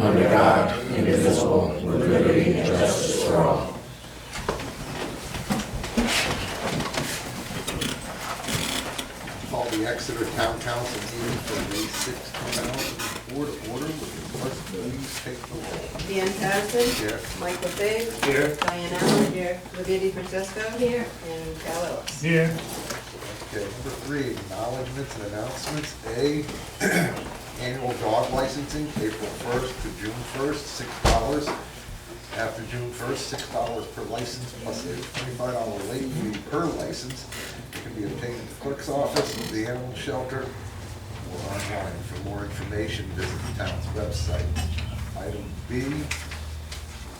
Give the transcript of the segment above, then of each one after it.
under God, indivisible, with liberty and justice for all. Call the Exeter Town Council meeting for May 6, 2004 to order. Would the clerk please take the roll? Dan Patterson. Here. Michael Biggs. Here. Diane Allen. Here. Livia Francesco. Here. And Cal Ellis. Here. Okay, number 3, acknowledgements and announcements. A, annual dog licensing, April 1st to June 1st, $6. After June 1st, $6 per license plus a $25 late fee per license. It can be obtained at the clerk's office, the animal shelter, or online. For more information, visit the town's website. Item B,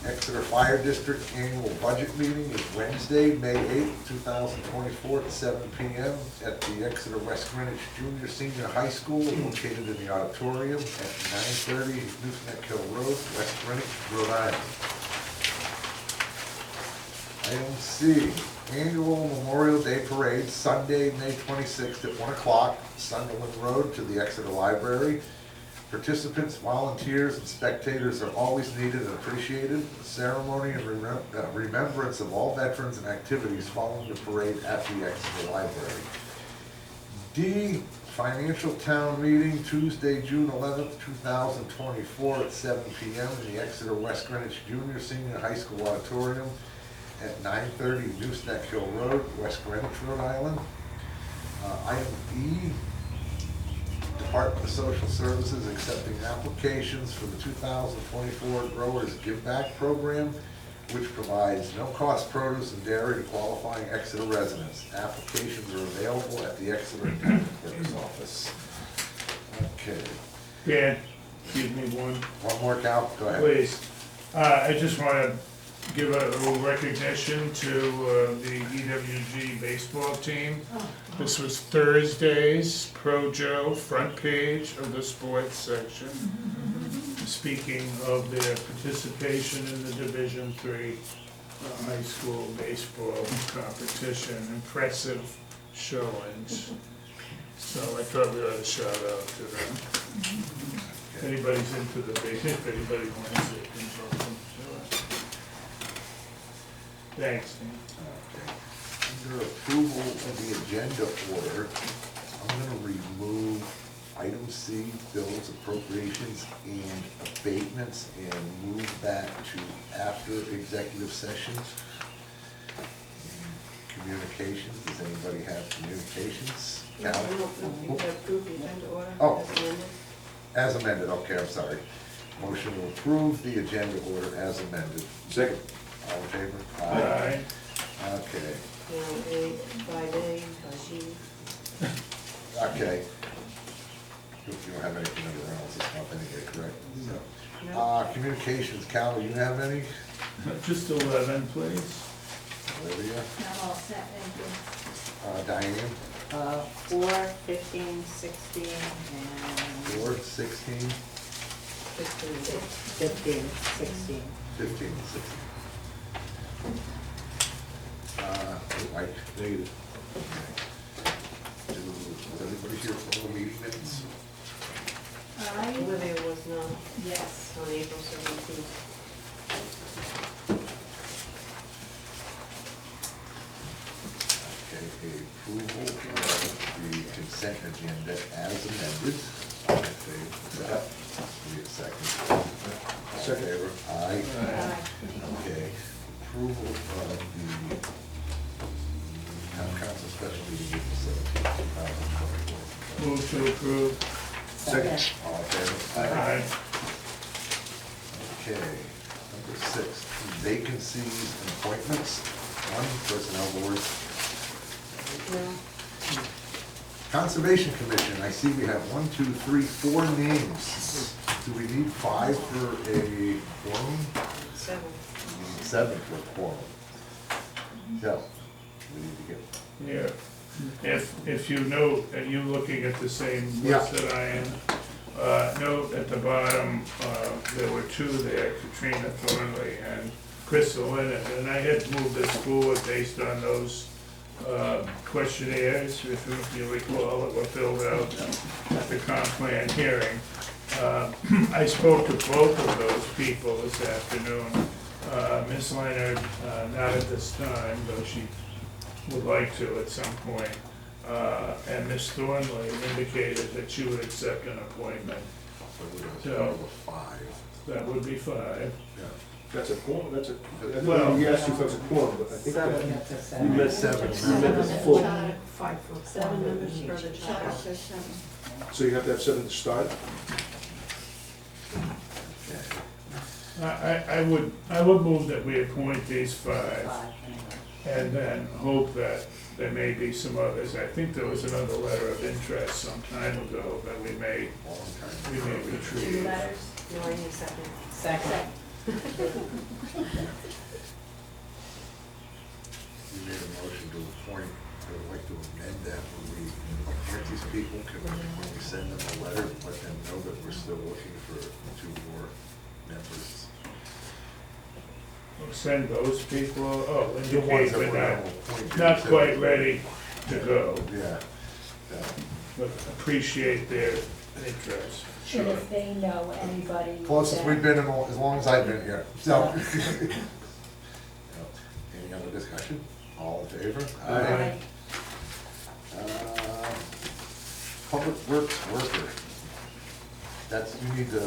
Exeter Fire District Annual Budget Meeting is Wednesday, May 8th, 2024 at 7 p.m. at the Exeter West Greenwich Junior Senior High School, located in the auditorium at 930 Newsnack Hill Road, West Greenwich, Rhode Island. Item C, Annual Memorial Day Parade, Sunday, May 26th at 1 o'clock, Sunderland Road to the Exeter Library. Participants, volunteers, and spectators are always needed and appreciated. Ceremony and remembrance of all veterans and activities following the parade at the Exeter Library. D, Financial Town Meeting, Tuesday, June 11th, 2024 at 7 p.m. in the Exeter West Greenwich Junior Senior High School Auditorium at 930 Newsnack Hill Road, West Greenwich, Rhode Island. Item E, Department of Social Services accepting applications for the 2024 Growers Give Back Program, which provides no-cost produce and dairy to qualifying Exeter residents. Applications are available at the Exeter Town Clerk's office. Okay. Dan, give me one, One more, Cal, go ahead. please. I just want to give a little recognition to the EWG baseball team. This was Thursday's Pro Joe front page of the sports section, speaking of their participation in the Division III high school baseball competition. Impressive showings. So I thought we ought to shout out to them. If anybody's into the base, if anybody wants it, then welcome to it. Thanks, Dan. Okay. Under approval of the agenda order, I'm gonna remove item C, bills, appropriations, and abatements, and move that to after executive session. Communications, does anybody have communications? No, Cal? you have approved the agenda order. Oh. as amended. As amended, okay, I'm sorry. Motion to approve the agenda order as amended. Second. All in favor? Aye. Okay, Now, A, 5A, 5B. okay. You don't have anything under else, it's not anyway, correct? No. Communications, Cal, do you have any? Just 11, please. Olivia? I'm all set, thank you. Diane? 4, 15, 16, and 4, 16, 15, 16. 15, 16. Mike? Negative. Was everybody here for all the meeting minutes? Olivia was not Yes. on April 17th. Okay, approval of the consent agenda as amended. All in favor? Give me a second. All in favor? Aye. Okay. Approval of the town council special meeting April 17th, 2024. Move to approve. Second. All in favor? Aye. Okay. Number 6, vacancies and appointments. 1, personnel board. No. Conservation Commission, I see we have 1, 2, 3, 4 names. Do we need 5 for a quorum? 7. We need 7 for a quorum. So, we need to get, Yeah. If you note, and you looking at the same Yeah. list that I am, note at the bottom, there were 2 there, Katrina Thornley and Crystal Lennon, and I had moved this forward based on those questionnaires, if you recall, that were filled out at the comp plan hearing. I spoke to both of those people this afternoon. Ms. Leonard, not at this time, though she would like to at some point. And Ms. Thornley indicated that she would accept an appointment. So we're gonna So- start with 5. That would be 5. Yeah. That's a quorum, that's a, I Well- think he asked you if that's a quorum, but I think that. Seven, that's a You seven. meant 7, you meant it's full. 7 members for the Charter child. says 7. So you have to have 7 to start? I would move that we appoint these 5 Five, anyway. and then hope that there may be some others. I think there was another letter of interest some time ago that we may Long time. Two retrieve. letters, no, I need a second. Second. We made a motion to appoint, I would like to amend that when we appoint these people, can, when we send them a letter, let them know that we're still looking for 2 more members. We'll send those people, oh, The ones indicate that we're we're not, gonna appoint. not quite ready to go, Yeah, yeah. but appreciate their interest. And Sure. if they know anybody. Closest that- we've been in, as long as I've been here, so. Any other discussion? All in favor? Aye. Public Works worker. That's, you need to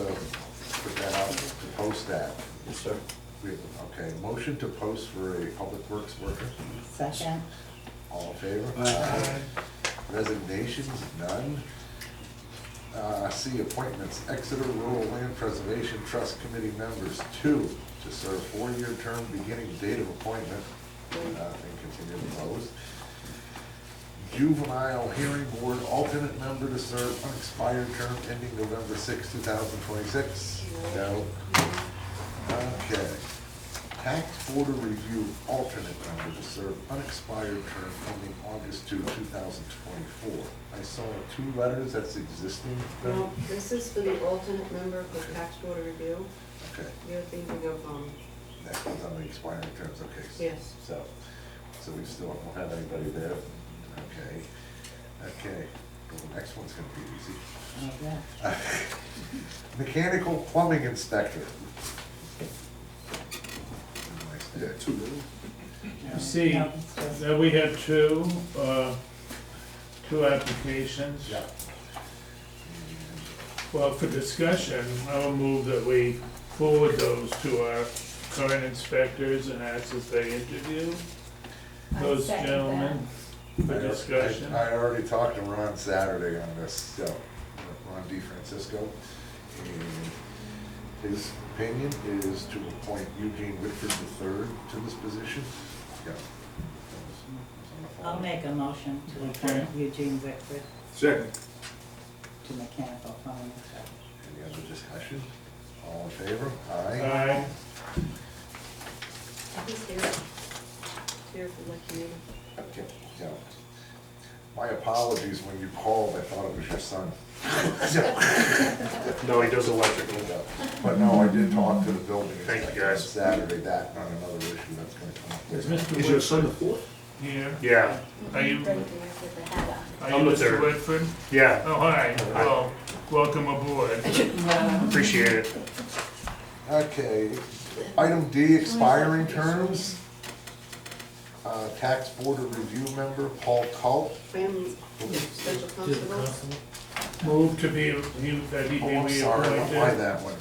put that out, to post that. Yes, sir. Okay, motion to post for a Public Works worker. Second. All in favor? Aye. Resignations, none. C, appointments, Exeter Rural Land Preservation Trust Committee members, 2, to serve 4-year term beginning date of appointment, and continue to close. Juvenile Hearing Board alternate member to serve unexpired term ending November 6, 2026. No. Okay. Tax Board of Review alternate member to serve unexpired term ending August 2, 2024. I saw 2 letters, that's existing. No, this is for the alternate member of the tax board of review. Okay, You're thinking of, that comes on the expiring terms, okay. yes. So we still don't have anybody there. Okay, okay. Well, the next one's gonna be easy. Oh, yeah. Mechanical plumbing inspector. Yeah, 2, really? No, See, no, it's just- now we have 2 applications. Yeah. Well, for discussion, I will move that we forward those to our current inspectors and ask if they interview I those second gentlemen for discussion. I already talked to Ron Saturday on this, so, Ron DeFrancisco. And his opinion is to appoint Eugene Whitford III to this position. Yeah. I'll make a motion to Okay. appoint Eugene Whitford Second. to mechanical plumbing inspector. Any other discussion? All in favor? Aye. Aye. He's here. Here for the committee. Okay, yeah. My apologies, when you called, I thought it was your son. No, he does electrical. But no, I did talk to the building Thank you, inspector on guys. Saturday, that, on another issue that's gonna come up. Is Mr. Is your son the Whitford 4th? here? Yeah, Are you, Right there with the hat on. are I'm you the Mr. third. Whitford? yeah, Oh, hi, well, welcome aboard. appreciate it. Okay, item D, expiring terms. Tax Board of Review member, Paul Culp. Family, special constable. Move to be, that he be Oh, I'm sorry, I went by reappointed. that one.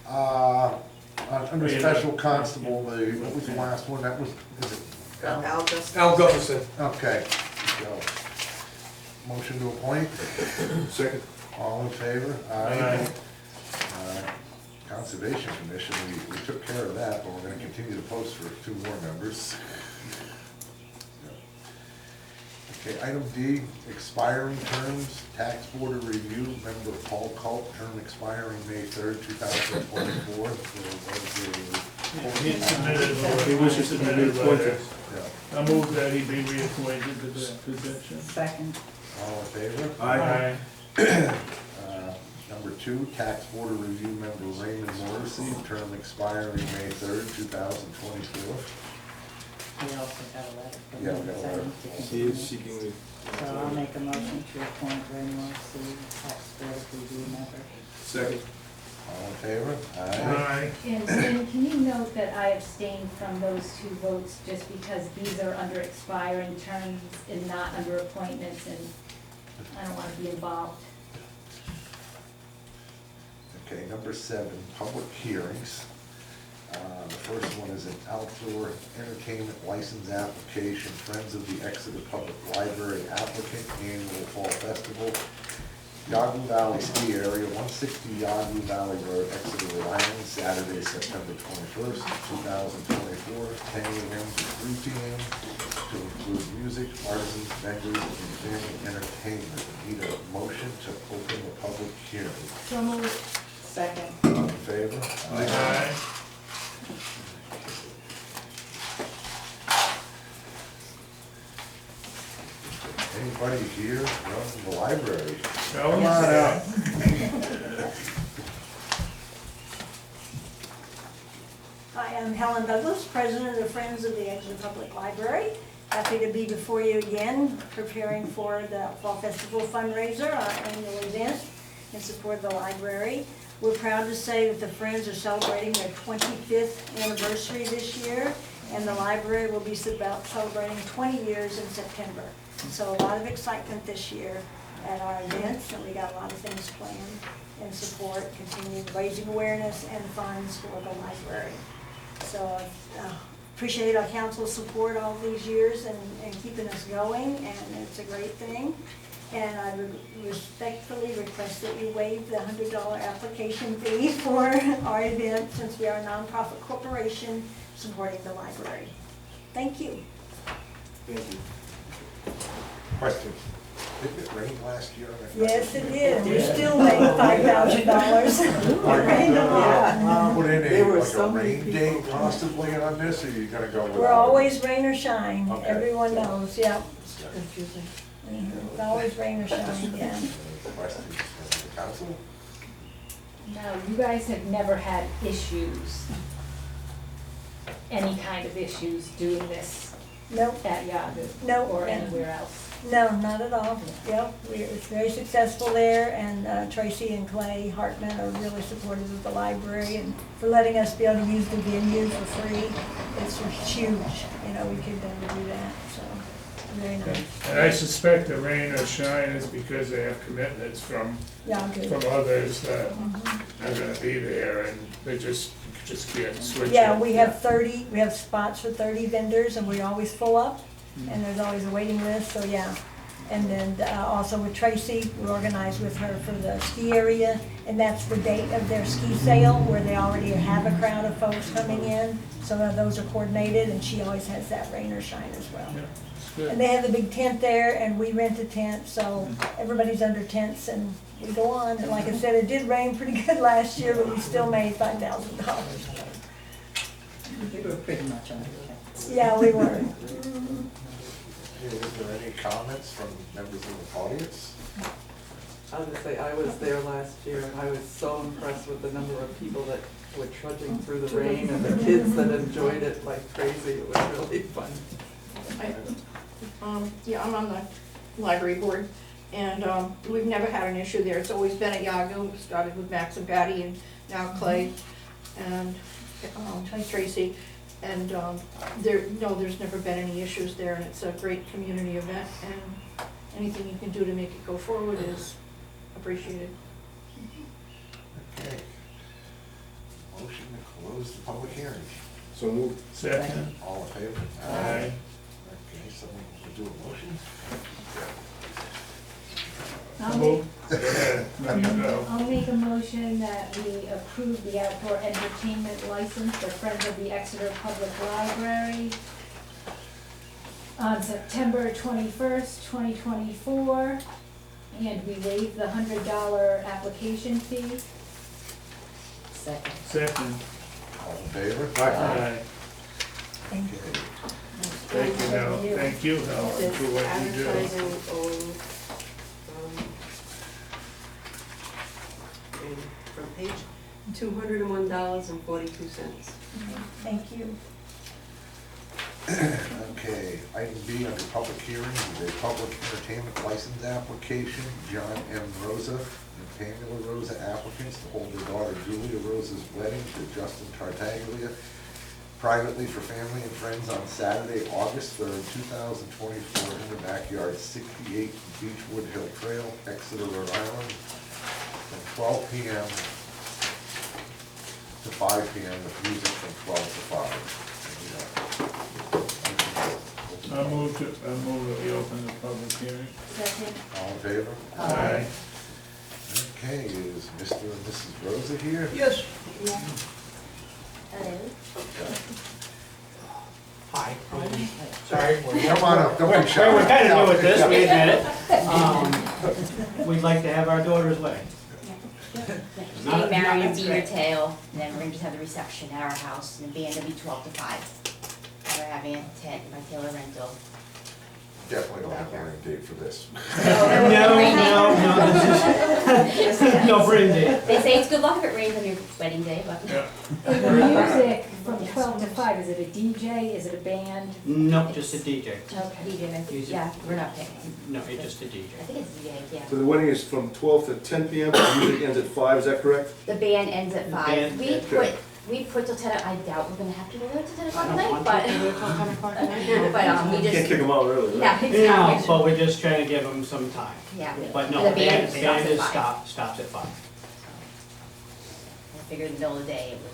Reappoint. Under special constable, what was the last one? That was, is it? Al Justice. Al Gutterson. Okay, go. Motion to appoint, Second. all in favor? Aye. Conservation Commission, we took care of that, but we're gonna continue to post for 2 more members. Okay, item D, expiring terms, Tax Board of Review, member Paul Culp, term expiring May 3rd, 2024. He submitted, He wishes to be reappointed. letters. Yeah. I move that he be reappointed to the position. Second. All in favor? Aye. Number 2, Tax Board of Review member Raymond Morrissey, term expiring May 3rd, 2024. We also got a letter from Yeah, we him got a saying letter. to He continue. is seeking the. So I'll make a motion to appoint Ray Morrissey, tax board of review Second. All in favor? Aye. And can you note that I abstained from those two votes just because these are under expiring terms and not under appointments, and I don't want to be involved. Okay, number 7, public hearings. The first one is an outdoor entertainment license application, Friends of the Exeter Public Library applicant, annual fall festival, Yagu Valley Ski Area, 160 Yagu Valley Road, Exeter, Rhode Island, Saturday, September 21st, 2024, 10 a.m. to 3 p.m. to include music, artisans, vendors, and family entertainment. Need a motion to open the public hearing. So moved. Second. All in favor? Aye. Anybody here from the library? Come on out. Hi, I'm Helen Douglas, President of Friends of the Exeter Public Library. Happy to be before you again, preparing for the Fall Festival fundraiser, our annual event in support of the library. We're proud to say that the Friends are celebrating their 25th anniversary this year, and the library will be celebrating 20 years in September. So a lot of excitement this year at our events, and we got a lot of things planned in support, continued raising awareness and funds for the library. So appreciate our council's support all these years and keeping us going, and it's a great thing. And I respectfully request that you waive the $100 application fee for our event, since we are a nonprofit corporation supporting the library. Thank you. Thank you. Question. Didn't it rain last year? Yes, it did. We still made $5,000. It rained a lot. Put in There were like so a many rain people. date possibly on this, or you gonna go without? We're always rain or shine. Okay. Everyone knows, yeah. Confusing. It's always rain or shine, yeah. Questions from the council? No, you guys have never had issues, any kind of issues doing this Nope, at Yahoo? No. Or anywhere else? no, not at all. Yep, it's very successful there, and Tracy and Clay Hartman are really supportive of the library and for letting us be able to use the venue for free. It's huge, we could do that, so, very nice. And I suspect the rain or shine is because they have commitments from Yahoo. others that are gonna be there, and they just can't switch it. Yeah, we have spots for 30 vendors, and we always full up, and there's always a waiting list, so yeah. And then also with Tracy, we organized with her for the ski area, and that's the date of their ski sale, where they already have a crowd of folks coming in. Some of those are coordinated, and she always has that rain or shine as well. Yeah, it's good. And they have the big tent there, and we rent a tent, so everybody's under tents, and we go on. And like I said, it did rain pretty good last year, but we still made $5,000. We were pretty much on the Yeah, we were. Is there any comments from members of the audience? I was gonna say, I was there last year, and I was so impressed with the number of people that were trudging through the rain, and the kids that enjoyed it like crazy. It was really fun. Yeah, I'm on the library board, and we've never had an issue there. It's always been at Yahoo. It started with Max and Patty, and now Clay and Tracy. And there's never been any issues there, and it's a great community event, and anything you can do to make it go forward is appreciated. Okay. Motion to close the public hearing. So moved. Second. All in favor? Aye. Okay, someone will do a motion? I'll Yeah, no, you go. make a motion that we approve the outdoor entertainment license for Friends of the Exeter Public Library on September 21st, 2024, and we waive the $100 application fee. Second. Second. All in favor? Aye. Thank you. Okay. Thank you, Helen. Thank you, Helen, It for says what you do. advertising from page $201.42. Thank you. Okay, item B under public hearing is a public entertainment license application, John M. Rosa and Pamela Rosa applicants to hold their daughter Julia Rosa's wedding to Justin Tartaglia privately for family and friends on Saturday, August 3rd, 2024, in the backyard, 68 Beechwood Hill Trail, Exeter, Rhode Island, from 12 p.m. to 5 p.m. with music from 12 to 5. I move that we open the public hearing. Second. All in favor? Aye. Okay, is Mr. and Mrs. Rosa here? Yes. Okay. Hi. Sorry. Come on up, don't be shy. We're kind of new at this, we admit it. We'd like to have our daughter's wedding. Getting married and be your tail, and then we're gonna just have the reception at our house, and the band will be 12 to 5. And we're having a tent by Taylor Rental. Definitely don't have a rain date for this. This is, no brain date. They say it's good luck if it rains on your wedding day, but. Yeah. And the music from 12 to 5, is it a DJ, is it a band? No, just a DJ. Okay. DJ, yeah, we're not paying. No, it's just a I DJ. think it's DJ, yeah. So the wedding is from 12 to 10 p.m., the music ends at 5, is that correct? The band ends at 5. band- We put till 10, I doubt we're gonna have to go there till 10 o'clock I at don't night, want but. to do it till 10 o'clock at night. But, we Can't just, kick them out early, right? yeah, Yeah, exactly. but we're just trying to give them some time. Yeah. But no, The the band band stops is at 5. stops at 5. I figured in the middle of the day it would.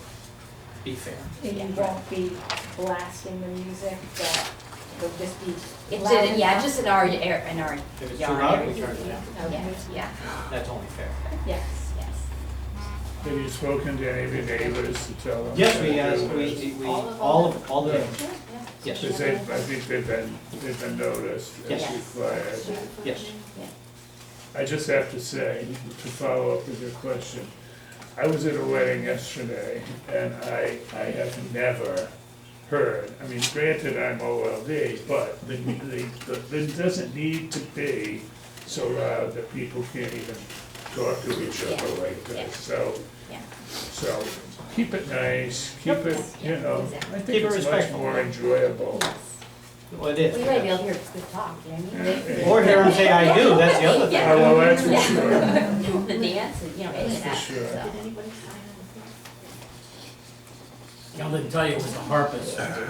Be fair. And you won't be blasting the music, but it'll just be It's loud in, yeah, enough? just in our If it's too yard. loud, we turn it down. Yeah, yeah, That's only fair. Yes. yes. Have you spoken to any of your neighbors to tell them? Yes, all the, yes, Because I think they've been noticed as Yes. required. yes. I just have to say, to follow up with your question, I was at a wedding yesterday, and I have never heard, I mean, granted, I'm OLD, but it doesn't need to be so loud that people can't even talk to each other like Yeah. this, so, Yeah. so, keep it nice, keep it, you know, I Keep think it it's much respectful. more enjoyable. Well, it Well, you might be able is. to hear good talk, you know what I mean? Or hear them say I do, that's the other thing. Yeah. Oh, well, that's for sure, The dance, and, you know, any of that, for sure. so. Y'all didn't tell you it was the harpist. Yeah.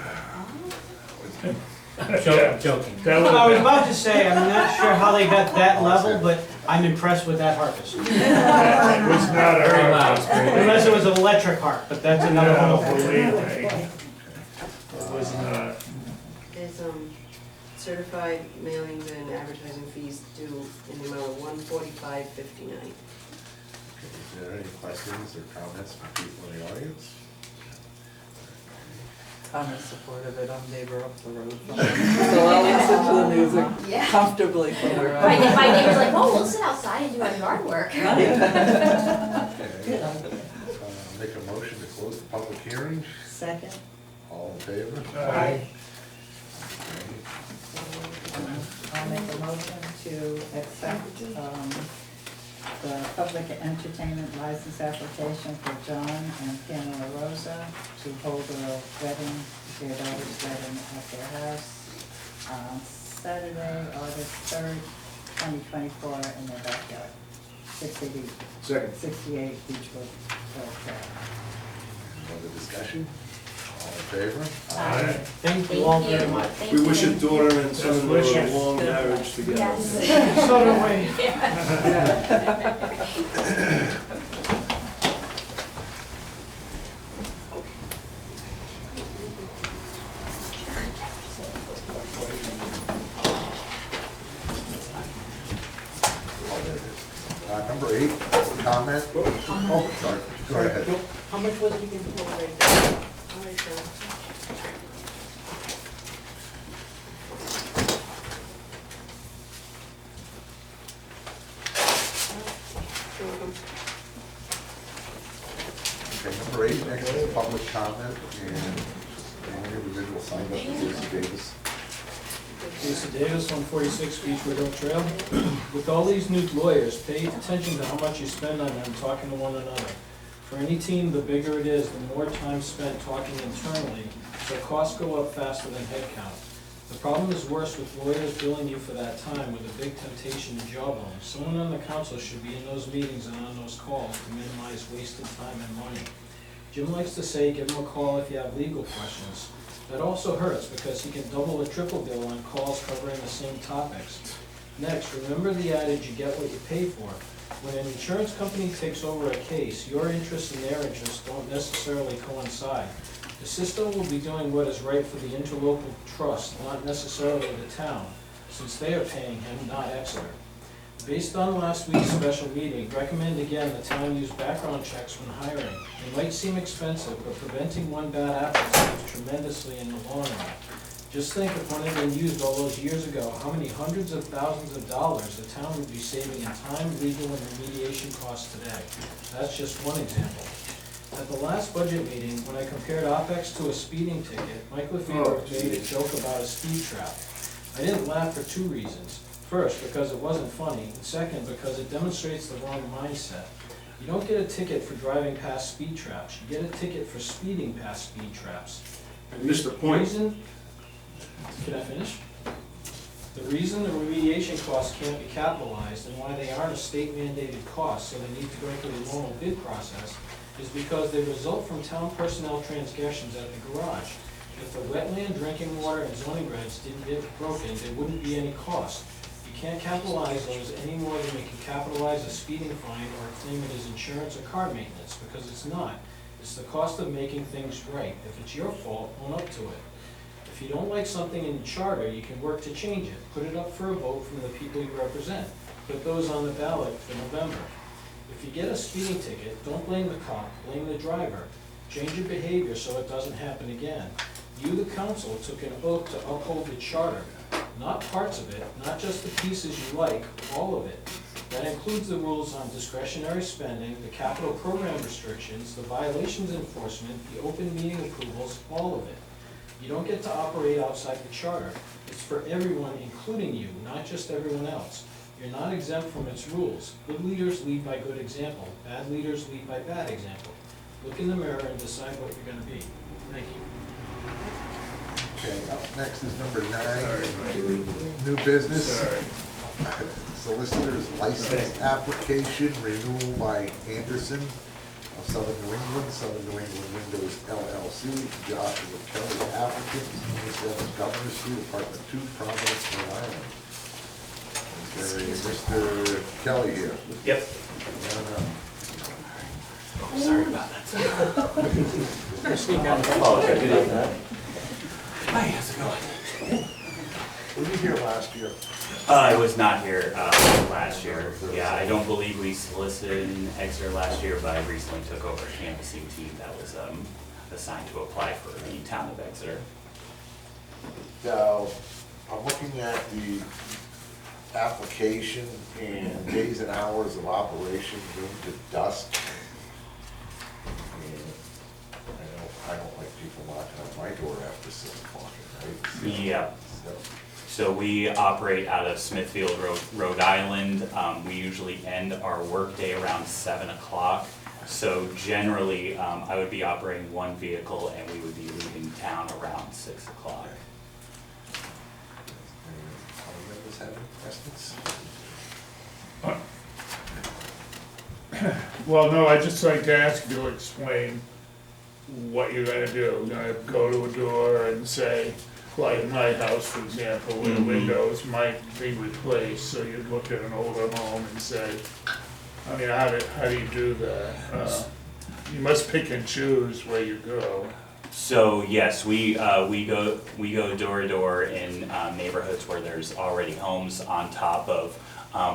Joking. That Well, I was would've about to say, I'm not sure how they got that level, but I'm impressed with that harpist. been, it was not a harpist. Unless it was an electric harp, but that's another No, whole. believe me, it was not. There's certified mailings and advertising fees due in the amount of $145.59. Is there any questions or comments from people in the audience? I'm in support of it, I'm neighbor up the road from them. So I'll listen to the music Yeah. comfortably from where My, I am. my neighbor's like, oh, we'll sit outside and do our yard work. Okay, make a motion to close the public hearing, Second. all in favor? Aye. I'll make a motion to accept the public entertainment license application for John and Pamela Rosa to hold their wedding, their daughter's wedding at their house on Saturday, August 3rd, 2024, in their backyard. 68 Beechwood Hill Trail. Other discussion? All in favor? Aye. Thank you all very much. Thank We you. wish your daughter and son-in-law Yes. a long marriage together. Yes. So do we. Oh, there it is. Number 8, comment? Oh, sorry, go ahead. How much was it again? All right, John. Okay, number 8, next is public comment, and the only individual signed up is Lucy Davis. Lisa Davis, 146 Beechwood Hill Trail. With all these new lawyers, pay attention to how much you spend on them talking to one another. For any team, the bigger it is, the more time spent talking internally, so costs go up faster than headcount. The problem is worse with lawyers billing you for that time with a big temptation to jawbone. Someone on the council should be in those meetings and on those calls to minimize wasted time and money. Jim likes to say, give him a call if you have legal questions. That also hurts because he can double or triple bill on calls covering the same topics. Next, remember the adage, you get what you pay for. When an insurance company takes over a case, your interests and their interests don't necessarily coincide. The system will be doing what is right for the interlocal trust, not necessarily the town, since they are paying him, not Exeter. Based on last week's special meeting, recommend again the town use background checks when hiring. It might seem expensive, but preventing one bad apple saves tremendously in the long run. Just think if one had been used all those years ago, how many hundreds of thousands of dollars the town would be saving in time, legal, and remediation costs today. That's just one example. At the last budget meeting, when I compared OpEx to a speeding ticket, Mike Lefevre made a joke about a speed trap. I didn't laugh for two reasons. First, because it wasn't funny, and second, because it demonstrates the wrong mindset. You don't get a ticket for driving past speed traps, you get a ticket for speeding past speed traps. Mr. Point. Can I finish? The reason the remediation costs can't be capitalized and why they aren't a state mandated cost, so they need to go through the normal bid process, is because they result from town personnel transgressions at the garage. If the wetland, drinking water, and zoning regs didn't get broken, there wouldn't be any cost. You can't capitalize those any more than you can capitalize a speeding fine or claim it as insurance or car maintenance, because it's not. It's the cost of making things right. If it's your fault, own up to it. If you don't like something in the charter, you can work to change it. Put it up for a vote from the people you represent. Put those on the ballot for November. If you get a speeding ticket, don't blame the cop, blame the driver. Change your behavior so it doesn't happen again. You, the council, took an oath to uphold the charter, not parts of it, not just the pieces you like, all of it. That includes the rules on discretionary spending, the capital program restrictions, the violations enforcement, the open meeting approvals, all of it. You don't get to operate outside the charter. It's for everyone, including you, not just everyone else. You're not exempt from its rules. Good leaders lead by good example. Bad leaders lead by bad example. Look in the mirror and decide what you're gonna be. Thank you. Okay, up next is number 9, new business. Solicitor's license application renewal by Anderson of Southern New England, Southern New England Windows LLC, Joshua Kelly applicant, 27 Governor Street, Apartment 2, Providence, Rhode Island. Is there a Mr. Kelly here? Yep. No. Sorry about that. Hi, how's it going? Were you here last year? I was not here last year. Yeah, I don't believe we solicited in Exeter last year, but I recently took over a canvassing team that was assigned to apply for the town of Exeter. Now, I'm looking at the application and days and hours of operation, noon to dusk. And I don't like people knocking on my door after 6 o'clock at night. Yeah. So we operate out of Smithfield, Rhode Island. We usually end our workday around 7 o'clock. So generally, I would be operating one vehicle and we would be leaving town around 6 o'clock. Any members have any questions? Well, no, I'd just like to ask you to explain what you're gonna do. You're gonna go to a door and say, like in my house, for example, where the windows might be replaced, so you'd look at an older home and say, I mean, how do you do that? You must pick and choose where you go. So yes, we go door to door in neighborhoods where there's already homes on top of.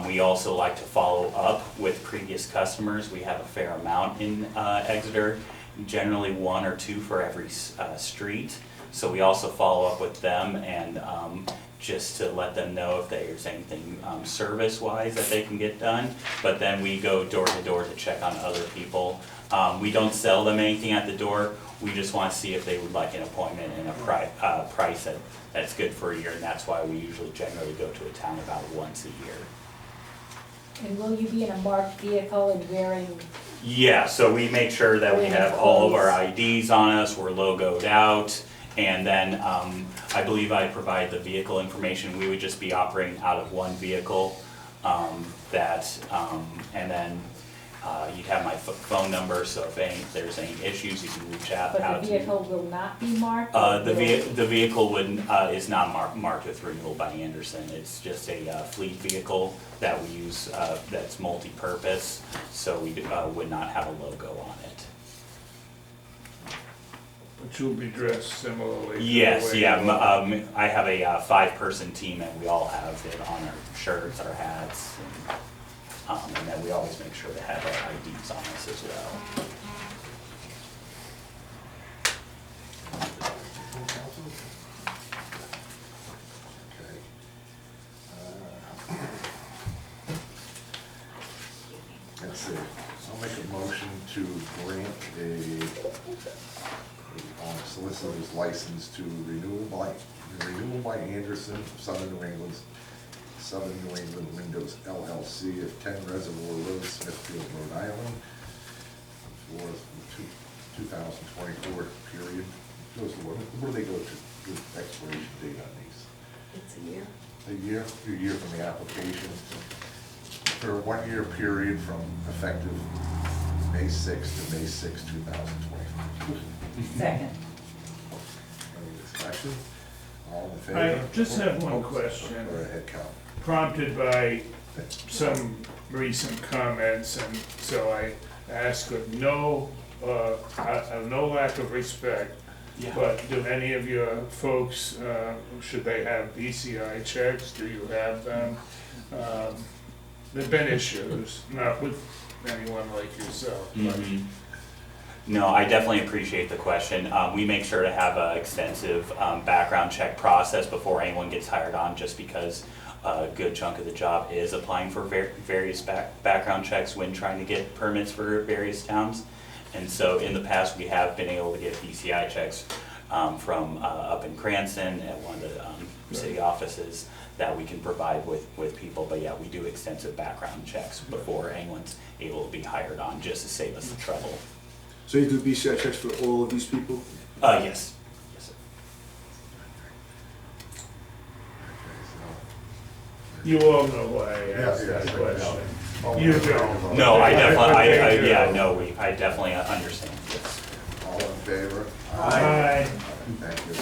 We also like to follow up with previous customers. We have a fair amount in Exeter, generally 1 or 2 for every street. So we also follow up with them and just to let them know if there's anything service-wise that they can get done. But then we go door to door to check on other people. We don't sell them anything at the door. We just want to see if they would like an appointment and a price that's good for a year. And that's why we usually generally go to a town about once a year. And will you be in a marked vehicle and wearing? Yeah, so we make sure that we have all of our IDs on us, we're logoed out, And then I believe I provide the vehicle information. We would just be operating out of one vehicle. And then you'd have my phone number, so if there's any issues, you can reach out to me. But the vehicle will not be marked? The vehicle is not marked with renewal by Anderson. It's just a fleet vehicle that we use, that's multi-purpose, so we would not have a logo on it. But you'll be dressed similarly? to the Yes, way yeah, you are. I have a 5-person team, and we all have it on our shirts, our hats, and then we always make sure to have our IDs on us as well. Let's see, I'll make a motion to grant a solicitor's license to renewal by Anderson, Southern New England Windows LLC at 10 Reservoir Road, Smithfield, Rhode Island, for the 2024 period. What do they go to, the expiration date on these? It's a year. A year from the application, for a 1-year period from effective May 6th to May 6th, 2025. Second. Any discussion? All in favor? I just have one question. Go ahead, Cal. Prompted by some recent comments, and so I ask with no lack of respect, Yeah. but do any of your folks, should they have BCI checks? Do you have them? There've been issues, not with anyone like yourself, but Mhm. No, I definitely appreciate the question. We make sure to have an extensive background check process before anyone gets hired on, just because a good chunk of the job is applying for various background checks when trying to get permits for various towns. And so in the past, we have been able to get BCI checks from up in Cranston at one of the city offices that we can provide with people. But yeah, we do extensive background checks before anyone's able to be hired on, just to save us the trouble. So you do BCI checks for all of these people? Yes. Yes, sir. you all know why I asked Yeah, that yeah, question. yeah. You don't. No, I definitely, Thank you. I definitely understand, yes. All in favor? Aye. Thank you.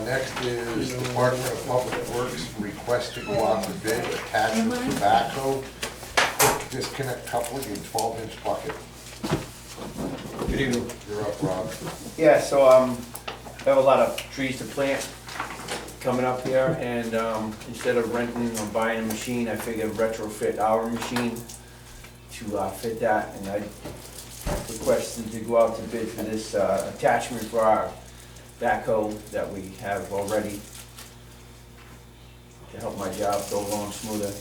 Next is Department of Public Works request to go out to bid attachment tobacco, quick disconnect coupling in 12-inch bucket. Good evening. You're up, Rob. Yeah, so we have a lot of trees to plant coming up here, and instead of renting or buying a machine, I figured retrofit our machine to fit that, and I requested to go out to bid for this attachment for our backhoe that we have already to help my job go along smoother.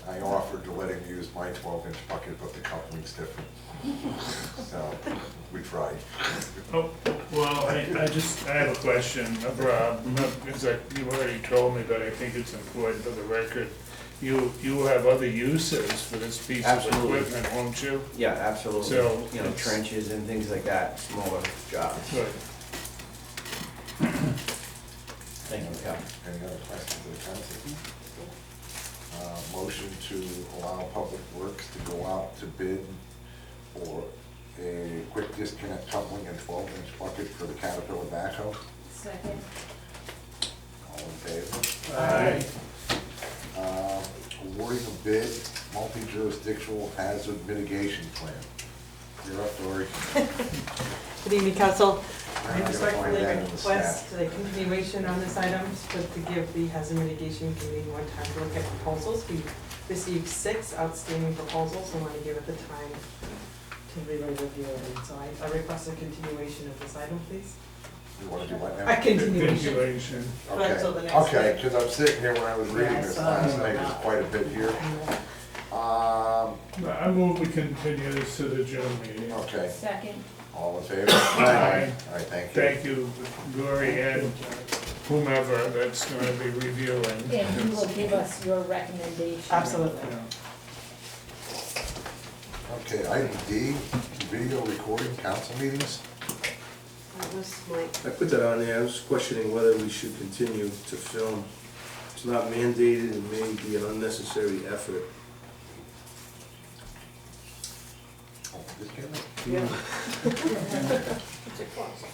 I offered to let him use my 12-inch bucket, but the coupling's different. So, we tried. Oh, well, I have a question of Rob, because you already told me, but I think it's important for the record. You have other uses for this piece Absolutely. of equipment, won't you? Yeah, absolutely. So, You know, it's- trenches and things like that, smaller jobs. Good. Thank you, Cal. Any other questions of the council? Motion to allow Public Works to go out to bid for a quick disconnect coupling and 12-inch bucket for the Caterpillar backhoe. Second. All in favor? Aye. Awarding a bid, multi-jurisdictional hazard mitigation plan. You're up, Dory. Good evening, Council. I'm I gonna respectfully find that in the request staff. a continuation on this item, but to give the Hazard Mitigation Committee more time to look at proposals. We received 6 outstanding proposals, and want to give it the time to really review it. And so I request a continuation of this item, please. You wanna do what now? A continuation. Continuation. Okay, Until the next okay, week. because I'm sitting here when I was reading Yeah, I this saw last it. night, there's quite a bit here. I move we continue this to the June meeting. Okay, Second. all in favor? Aye. All right, thank you. Thank you, Glory, and whomever that's gonna be reviewing. And you will give us your recommendation. Absolutely. Yeah. Okay, item D, video recording council meetings. That was Mike. I put that on there, I was questioning whether we should continue to film. It's not mandated and may be an unnecessary effort. Oh, this camera? Yeah. It's a cost.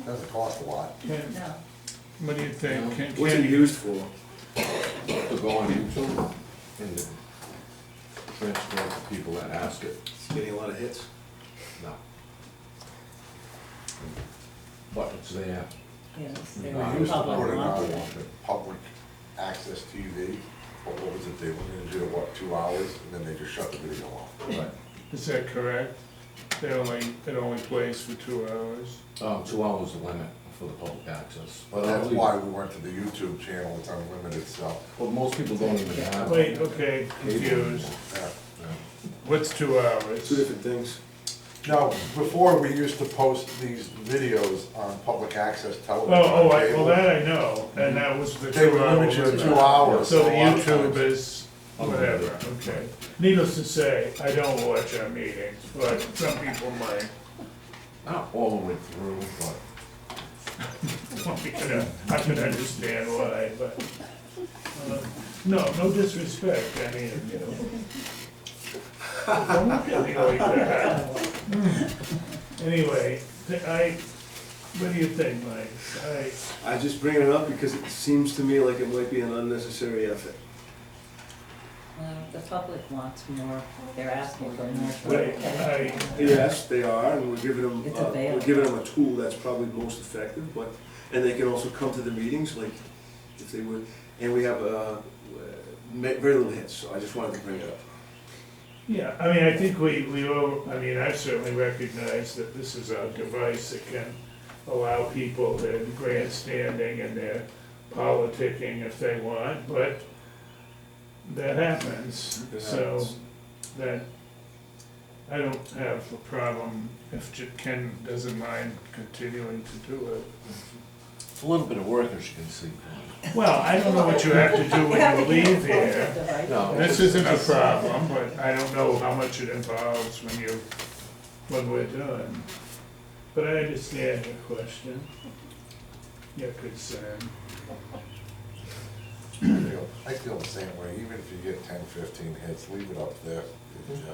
Doesn't cost a lot. Ken, No. what do you think? What's it used for? To go on YouTube and then transfer it to people that ask it. It's getting a lot of hits. No. But it's there. Yes, they No, were I used to public put it wanted on it. public access TV. What was it, they were gonna do, what, 2 hours, and then they just shut the video off. Right. Is that correct? It only plays for 2 hours? 2 hours the limit for the public access. But that's why we went to the YouTube channel, it's unlimited stuff. Well, most people don't even have. Wait, okay, confused. Yeah. Yeah. What's 2 hours? Two different things. Now, before, we used to post these videos on public access television. Well, on cable. that I know, and that was the They 2 would limit you hours. to 2 hours. So the a lot of YouTube times. is whatever, okay. Needless to say, I don't watch our meetings, but some people might. Not all the way through, but I can understand why, but, no disrespect, I mean, you know. Don't look at me like that. Anyway, what do you think, Mike? I just bring it up because it seems to me like it might be an unnecessary effort. Well, the public wants more, they're asking for more. Wait, Yes, they are, and we're giving them, It's we're available. giving them a tool that's probably most effective, but, and they can also come to the meetings, like, if they would, and we have, very little hits, so I just wanted to bring it up. Yeah, I mean, I think we all, I mean, I certainly recognize that this is a device that can allow people their grandstanding and their politicking if they want, but that happens. It So happens. that, I don't have a problem if Ken doesn't mind continuing to do it. it's a little bit of work, as you can see. Well, I don't know what you have to do when you leave here. No, This isn't a problem, but I don't know how much it involves when we're done. But I understand your question, your concern. I feel the same way, even if you get 10, 15 hits, leave it up there. We need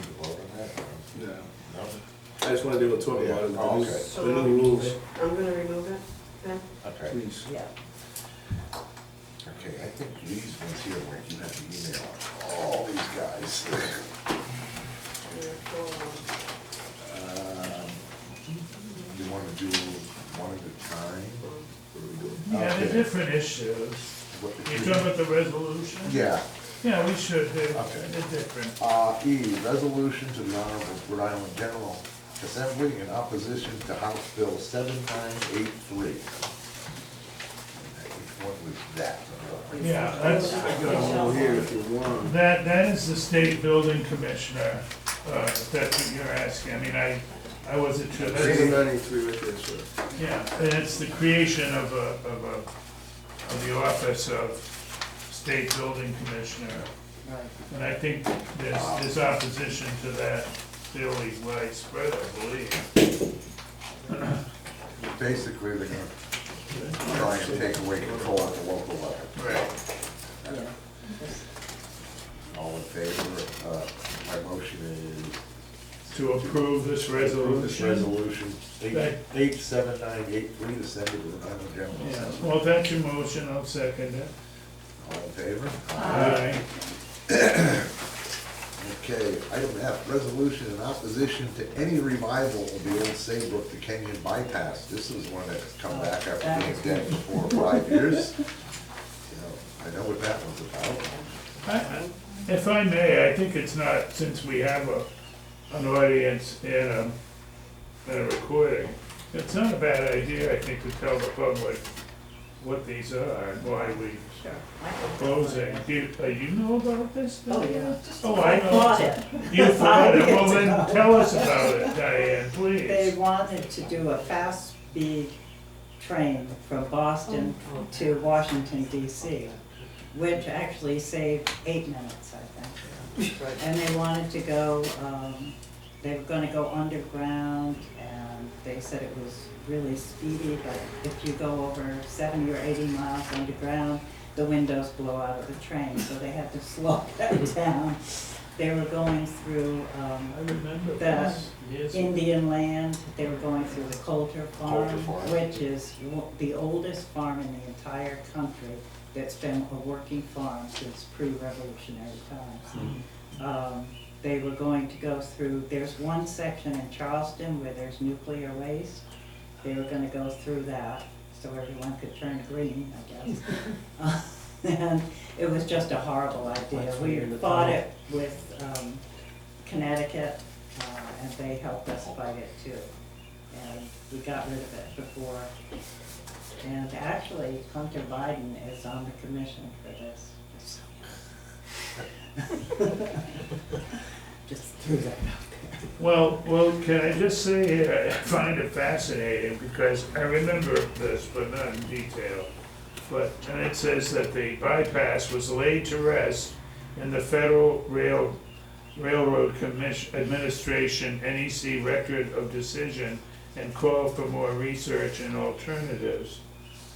to vote on that? Yeah. No? I just wanted to be able to talk about it, Oh, okay. the new rules, I'm gonna remove it then. Okay, please. Yeah. okay, I think these ones here, Rick, you have to email all these guys. You wanna do one at a time? What do we do? Yeah, they're Okay. different issues. What- You talking about the resolution? Yeah. Yeah, we should, they're Okay. different. E, resolution to the Honorable Rhode Island General Assembly in opposition to House Bill 7983. Which one was that? Yeah, that's, I got them all here if you want. that is the state building commissioner, if that's what you're asking. I mean, I wasn't sure. That's- 793 right there, sir. Yeah, and it's the creation of the office of state building commissioner. Right. And I think there's opposition to that fairly widespread, I believe. Basically, they're gonna try and take away control at the local level. Right. Yeah. All in favor, my motion is To approve this approve this resolution. resolution, 87983, to send it to the Rhode Island General Yeah, Assembly. well, if that's your motion, I'll second it. All in favor? Aye. Okay, item F, resolution in opposition to any revival of the old Saybrook to Kenyon bypass. This is one that's come back after being dead for 4 or 5 years. You know, I know what that one's about. If I may, I think it's not, since we have an audience and a recording, it's not a bad idea, I think, to tell the public what these are and why we proposing. You know about this? Oh, yeah. Oh, I know. bought it. You thought it, well 5 years then ago. tell us about it, Diane, They please. wanted to do a fast speed train from Boston to Washington DC. which actually saved 8 minutes, I think. Right. And they wanted to go, they were gonna go underground, and they said it was really speedy, but if you go over 70 or 80 miles underground, the windows blow out of the train, so they had to slow that down. They were going through I remember the this years ago. Indian land, they were going through the Coulter Farm, Coulter Farm. which is the oldest farm in the entire country that's been a working farm since pre-revolutionary times. They were going to go through, there's one section in Charleston where there's nuclear waste. They were gonna go through that, so everyone could turn green, I guess. And it was just a horrible idea. We fought it with Connecticut, and they helped us fight it too. And we got rid of it before. And actually, Hunter Biden is on the commission for this. Just threw that out there. Well, can I just say here, I find it fascinating because I remember this, but not in detail. But, and it says that the bypass was laid to rest in the Federal Railroad Commission Administration NEC Record of Decision and called for more research and alternatives.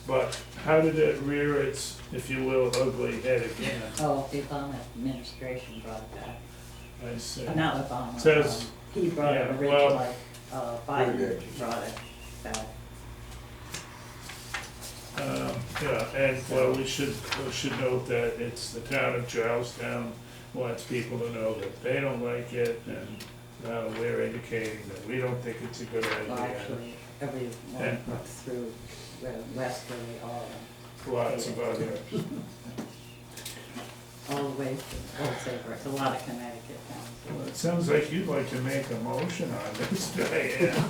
But how did it rear its, if you will, ugly head again? Oh, the Obama administration brought it back. I see. Not Obama. Says- He brought it yeah, well- originally, Biden brought it back. Yeah, and well, we should note that it's the town of Charlestown wants people to know that they don't like it, and we're indicating that we don't think it's a good Well, idea. actually, everyone And- went through westerly, all Lots of other, the way to Old Saybrook, a lot of Connecticut towns. well, it sounds like you'd like to make a motion on this, Diane.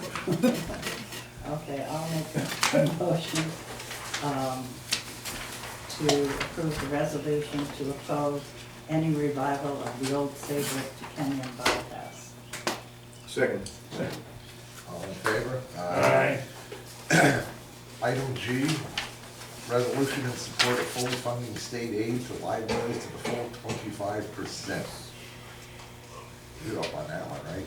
Okay, I'll make a motion to approve the resolution to oppose any revival of the Old Saybrook to Kenyon bypass. Second. All in favor? Aye. Item G, resolution in support of fully funding state aid to libraries to the full 25%. You're up on that one, right?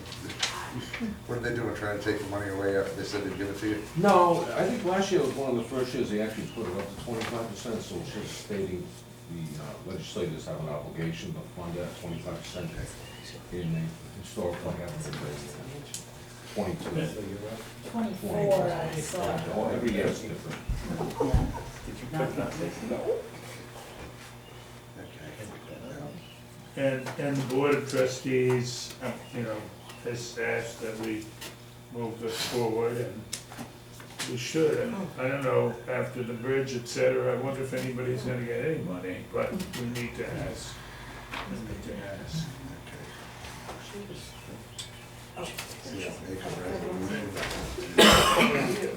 What are they doing, trying to take the money away after they said they'd give it to you? No, I think last year was one of the first years they actually put it up to 25%, so it's just stating the legislators have an obligation to fund that 25% in the historical capital base. 22. 24, I saw. Oh, every year is different. And the Board of Trustees, has asked that we move this forward, and we should. I don't know, after the bridge, et cetera, I wonder if anybody's gonna get any money, but we need to ask. We need to ask. Make a resolution.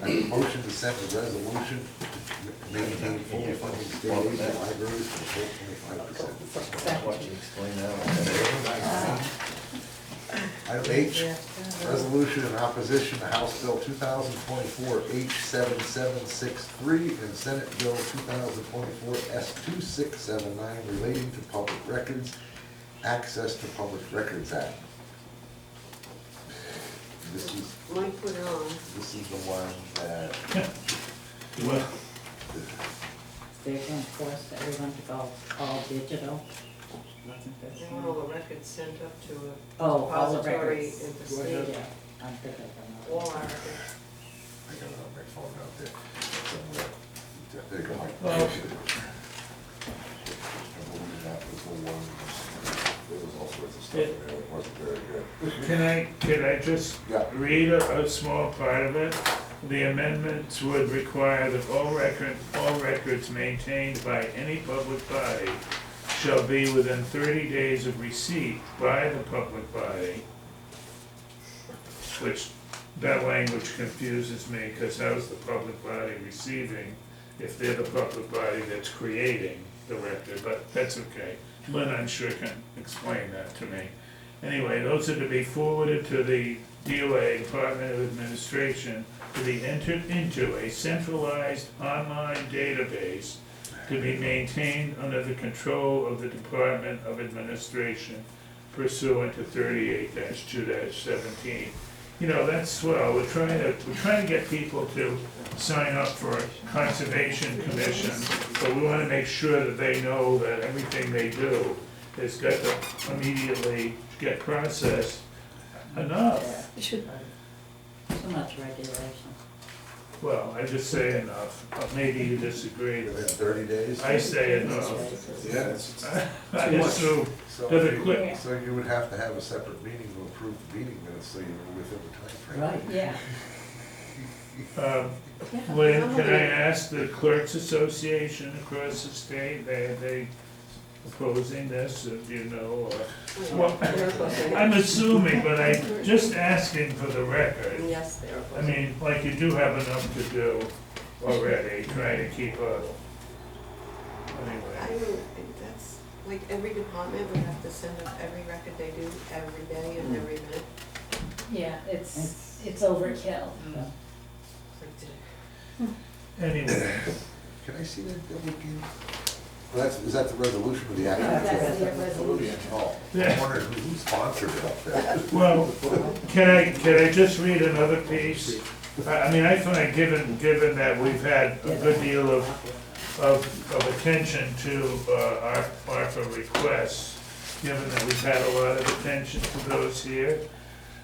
A motion to send a resolution to maintain fully funding state aid to libraries for the full 25%. Why don't you explain that one? Item H, resolution in opposition to House Bill 2024 H7763 and Senate Bill 2024 S2679 relating to public records, Access to Public Records Act. This is, Mike put it on. this is the one that, Well, They're going to force everyone to go all digital. Wasn't this They want all the records sent up to a Oh, all the depository records. in the state, Yeah, I'm thinking of all another. our records. I got it on my phone out there. Somewhere. There you go. Well- I believe that was the one, there was all sorts of stuff in there that wasn't very good. can I just Yeah. read a small part of it? The amendments would require that all records maintained by any public body shall be within 30 days of receipt by the public body, which, that language confuses me, because how's the public body receiving if they're the public body that's creating the record, but that's okay. Lynn, I'm sure, can explain that to me. Anyway, those are to be forwarded to the DOA, Department of Administration, to be entered into a centralized online database to be maintained under the control of the Department of Administration pursuant to 38-2-17. You know, that's swell. We're trying to get people to sign up for a conservation commission, but we wanna make sure that they know that everything they do has got to immediately get processed enough. Too much regulation. Well, I just say enough. Maybe you disagree. Within 30 days? I say enough. Yeah, it's I assume, so to the quick, so you would have to have a separate meeting to approve the meeting minutes, so you're within the timeframe. Right. Yeah. Lynn, can I ask the Clerks Association across the state, they opposing this, do you know? Well, I'm assuming, but I'm just asking for the record. Yes, they're I opposed. mean, like you do have enough to do already, trying to keep up. I Anyway, don't think that's, like, every department would have to send up every record they do every day and every minute. Yeah, it's overkill. anyway, Can I see that again? Well, is that the resolution or the act? That's the resolution. Oh, I wondered who sponsored it up there. well, can I just read another piece? I mean, I find, given that we've had a good deal of attention to our ARPA requests, given that we've had a lot of attention to those here,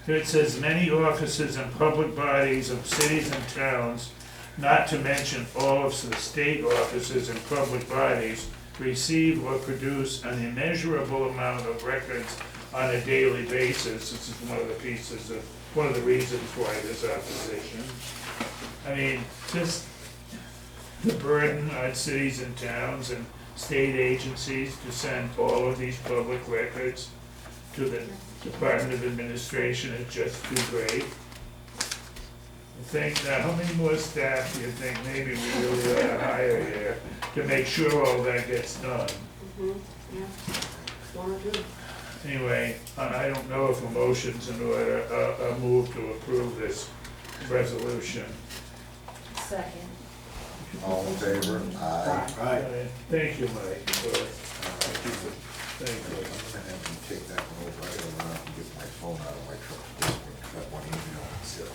it says, many offices and public bodies of cities and towns, not to mention all of the state offices and public bodies, receive or produce an immeasurable amount of records on a daily basis. This is one of the pieces of, one of the reasons why there's opposition. I mean, just the burden on cities and towns and state agencies to send all of these public records to the Department of Administration is just too great. I think, now, how many more staff do you think maybe we really ought to hire here to make sure all that gets done? Yeah, one or two. Anyway, I don't know if a motion's in order, a move to approve this resolution. Second. All in favor? Aye. Thank you, Mike, for, thank I'm gonna have you take that one over, I gotta run out and get my phone out of my truck, this one, 'cause that one email, so.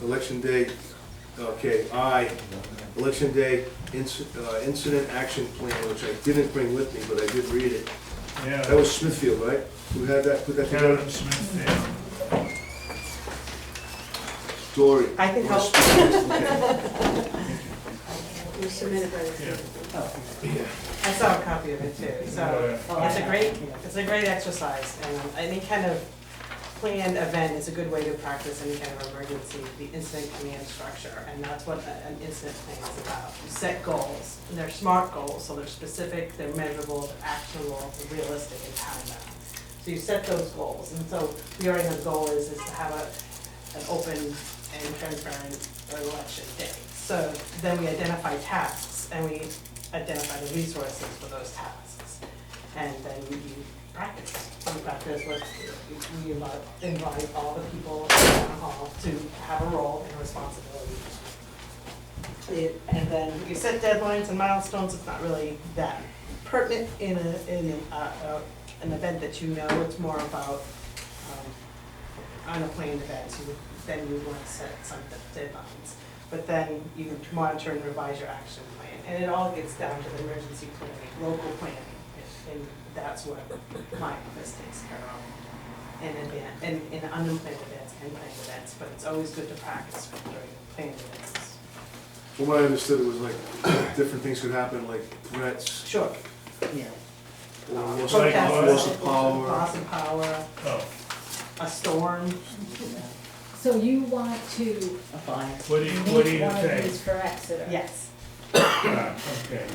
Election day, okay, election day incident action plan, which I didn't bring with me, but I did read it. you. Yeah. That was Smithfield, right? Who had that, put that together? Kevin Smithfield. Dory. I can help. It was submitted by the. Yeah. I saw a copy of it too, so it's a great exercise, and any kind of planned event is a good way to practice any kind of emergency, the incident command structure, and that's what an incident plan is about. You set goals, and they're SMART goals, so they're specific, they're measurable, they're actionable, they're realistic, and time-bound. So you set those goals, and so we already have the goal is to have an open and transparent election day. So then we identify tasks, and we identify the resources for those tasks. And then you practice. You practice with, we invite all the people in the town hall to have a role and a responsibility. And then you set deadlines and milestones. It's not really that pertinent in an event that you know. It's more about unplanned events. Then you want to set some deadlines. But then you monitor and revise your action plan. And it all gets down to the emergency planning, local planning. And that's what my office takes care of. In unplanned events and planned events, but it's always good to practice during planned events. From what I understood, it was like, different things could happen, like threats. Sure. Yeah. Or loss Protests, of power. loss of power, Oh, a storm. So you want to what do you make one of think? these for Exeter? Yes. Okay.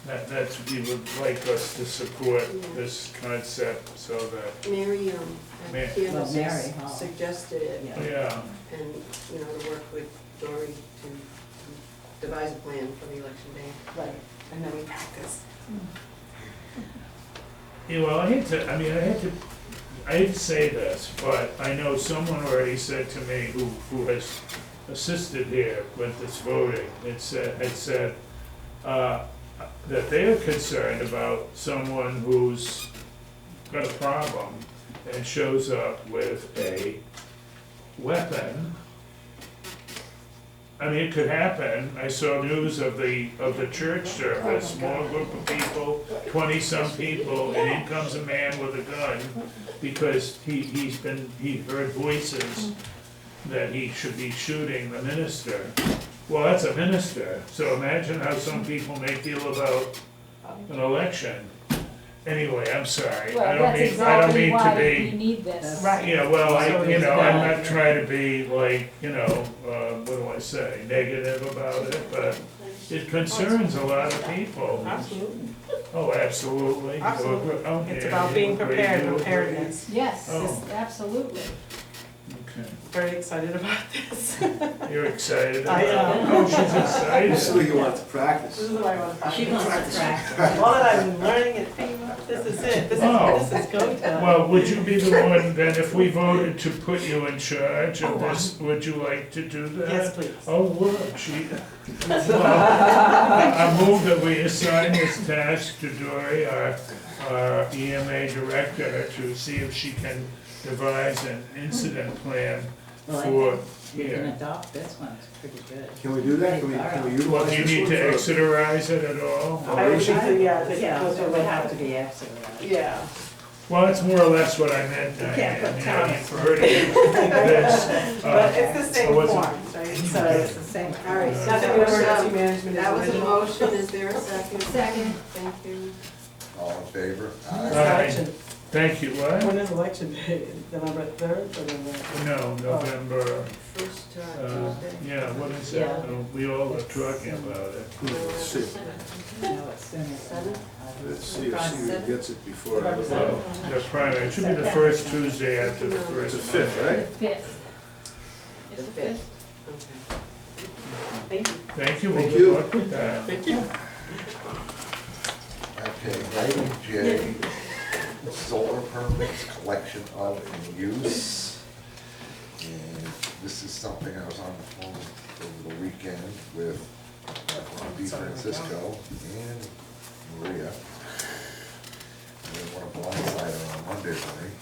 That's, you would like us to support this concept so that, Mary, Mary. at Candace Mary, huh? suggested it, yeah, and, you know, to work with Dory to devise a plan for the election day. Right. And then we practice. yeah, well, I hate to say this, but I know someone already said to me who has assisted here with this voting. It said that they are concerned about someone who's got a problem and shows up with a weapon. I mean, it could happen. I saw news of the church service, small group of people, 20-some people, and in comes a man with a gun because he heard voices that he should be shooting the minister. Well, that's a minister, so imagine how some people may feel about an election. Anyway, I'm sorry. Well, I don't that's mean exactly why to we be. need this. Right. Yeah, well, So I'm it's not trying to be like, what do I say, negative about it, but it concerns a lot of people. Absolutely. Oh, absolutely. Absolutely. Oh, It's yeah, about you being agree, prepared, you agree. preparedness. Yes, Oh. absolutely. Okay. Very excited about this. You're excited I about it? am. Oh, she's excited. This is what you want to practice. This is what I want to practice. She wants to practice. All that I've been learning at FEMA, this is it. This is go time. Well, would you be the one, then, if we voted to put you in charge of this, would you like to do that? Yes, please. Oh, look, well, I move that we assign this task to Dory, our EMA director, to see if she can devise an incident plan Well, I for think you can here. adopt this one, it's pretty good. Can we do that? Can we Well, utilize do you this need one to for- Exeterize it at all? I would think that, yeah, take it Yeah, closer it to would have to be absolutely. Yeah. Well, that's more or less what I meant, You can't Diane, put you've towns. heard this. But it's the same I wasn't- forms, right? So So, it's the same. All right, not so that that was, emergency management is that was a original. motion, is there a second? Second. Thank you. All in favor? When's Aye. election? Thank you, what? When is election day? November 3rd or November? No, November, First Tuesday. yeah, what is Yeah. that? We all are talking about it. Let's see. No, it's soon as. Seven? Let's see if she gets it before. November Well, the primary, it should be the first Tuesday after the It's first. the fifth, The right? fifth. It's the fifth. Okay. Thank you. Thank you, well, Thank good you. luck with that. Thank you. Okay, item J, solar permits, collection of and use. And this is something I was on the phone over the weekend with Ron DeFrancisco and Maria. I didn't want to blindside her on Monday morning.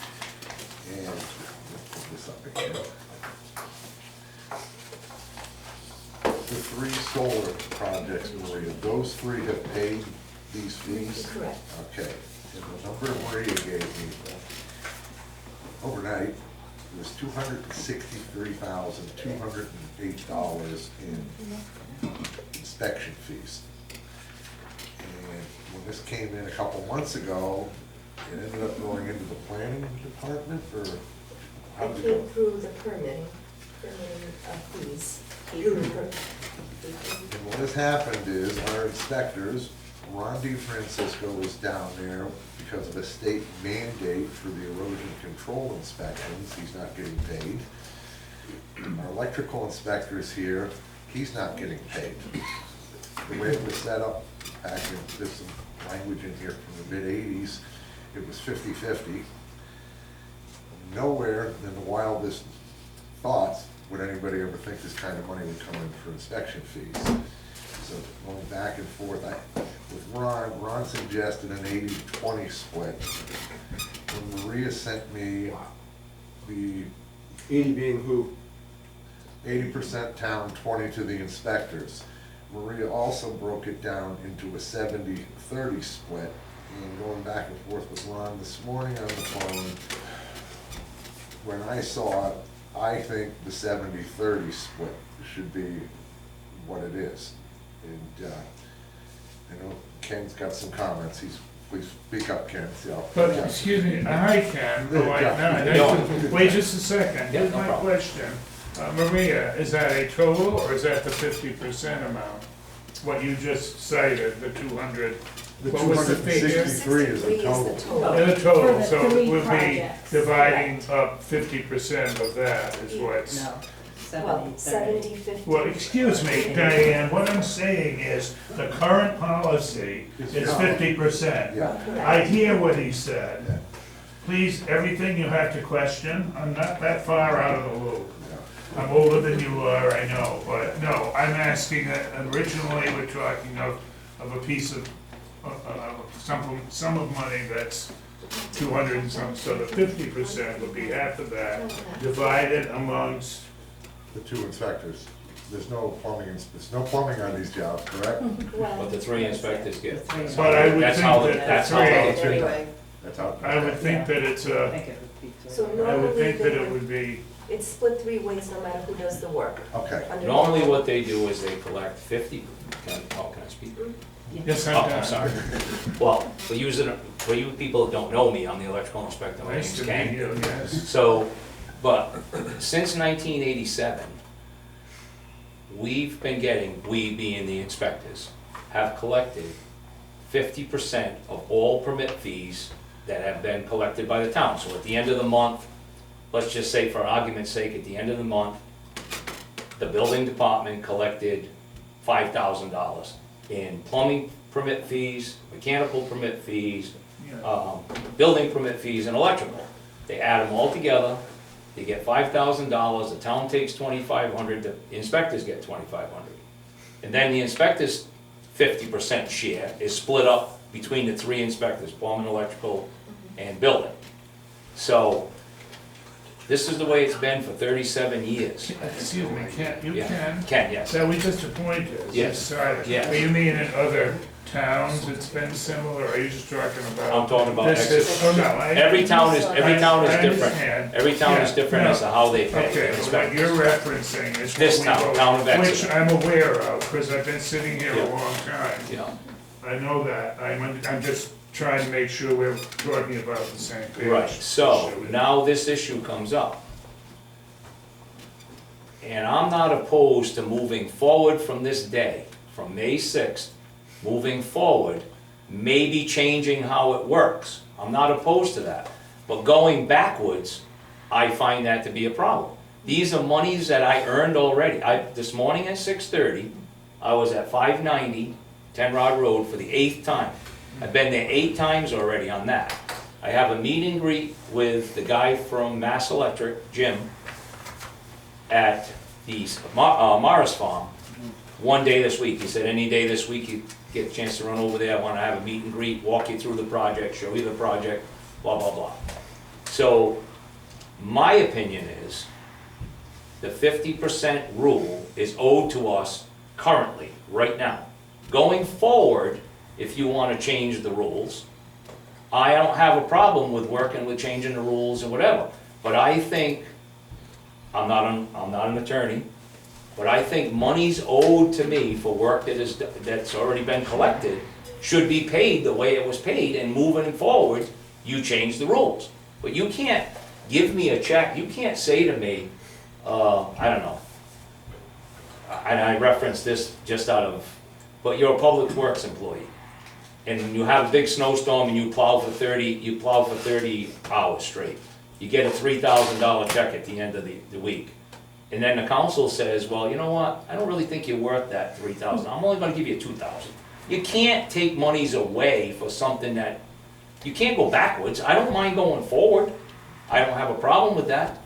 And let's put this up again. The three solar projects, Maria, those three have paid these fees? Correct. Okay, and the number Maria gave me overnight was $263,208 in inspection fees. And when this came in a couple months ago, it ended up going into the planning department, or how It did came it go? through the permitting fees. And what has happened is our inspectors, Ron DeFrancisco is down there because of a state mandate for the erosion control inspections, he's not getting paid. Our electrical inspector is here, he's not getting paid. The way it was set up back in, there's some language in here from the mid-80s, it was 50-50. Nowhere in the wildest thoughts would anybody ever think this kind of money would come in for inspection fees. So going back and forth, with Ron suggested an 80-20 split. When Maria sent me the 80 being who? 80% town, 20 to the inspectors. Maria also broke it down into a 70-30 split. And going back and forth with Ron this morning on the phone, when I saw it, I think the 70-30 split should be what it is. And I know Ken's got some comments, please speak up, Ken. But, excuse me, I can, oh, wait just a second, here's my question. Maria, is that a total, or is that the 50% amount? What you just cited, the 200, The what was the figure? 263 is the total. The total, For so the it three would be projects, dividing up 50% of that is what's. No, Well, 70, 70-50. Well, excuse me, Diane, what I'm saying is, the current policy is 50%. Yeah. I hear what he said. Please, everything you have to question, I'm not that far out of the loop. I'm older than you are, I know, but no, I'm asking, originally, we're talking of a piece of, sum of money that's 200 and some, so the 50% would be half of that, divided amongst, The two inspectors. There's no plumbing on these jobs, correct? But the three inspectors get. but I would That's how, think that that's the how three, they. Anyway, That's how. I would think that it's I a, think it would be So three. I would normally think that it would be, it's split 3 ways no matter who does the work. Okay. Under Normally normal- what they do is they collect 50, can I speak? yes, Oh, I'm I'm sorry. Well, for you people that don't know me, I'm the electrical inspector, my Nice name's to meet Ken. you, yes. So, but since 1987, we've been getting, we being the inspectors, have collected 50% of all permit fees that have been collected by the town. So at the end of the month, let's just say for argument's sake, at the end of the month, the building department collected $5,000 in plumbing permit fees, mechanical permit fees, building permit fees, and electrical. They add them all together, they get $5,000, the town takes $2,500, the inspectors get $2,500. And then the inspectors' 50% share is split up between the three inspectors, plumbing, electrical, and building. So, this is the way it's been for 37 years. Excuse me, you Yeah. can? Can, yes. So we just appointed? Yes. Sorry. Yes. Well, you mean in other towns it's been similar, or are you just talking about? I'm talking about this is- Exeter. Oh, no, I. Every town is I different. understand. Every town is Yeah, different no. as to how they pay Okay, the what inspectors. you're referencing is This what we town, voted, town of which Exeter. I'm aware of, because I've been sitting here Yeah. a long time. Yeah. I know that, I'm just trying to make sure we're talking about the same page. Right, so now this issue comes up. And I'm not opposed to moving forward from this day, from May 6th, moving forward, maybe changing how it works. I'm not opposed to that. But going backwards, I find that to be a problem. These are monies that I earned already. This morning at 6:30, I was at 590 10 Rod Road for the 8th time. I've been there 8 times already on that. I have a meet and greet with the guy from Mass Electric, Jim, at the Morris Farm, one day this week. He said any day this week you get a chance to run over there, I want to have a meet and greet, walk you through the project, show you the project, blah, blah, blah. So, my opinion is, the 50% rule is owed to us currently, right now. Going forward, if you want to change the rules, I don't have a problem with working with changing the rules and whatever. But I think, I'm not an attorney, but I think monies owed to me for work that's already been collected should be paid the way it was paid, and moving forward, you change the rules. But you can't give me a check, you can't say to me, I don't know, and I reference this just out of, but you're a public works employee, and you have a big snowstorm and you plow for 30 hours straight. You get a $3,000 check at the end of the week. And then the council says, well, you know what, I don't really think you're worth that $3,000, I'm only gonna give you $2,000. You can't take monies away for something that, you can't go backwards. I don't mind going forward, I don't have a problem with that,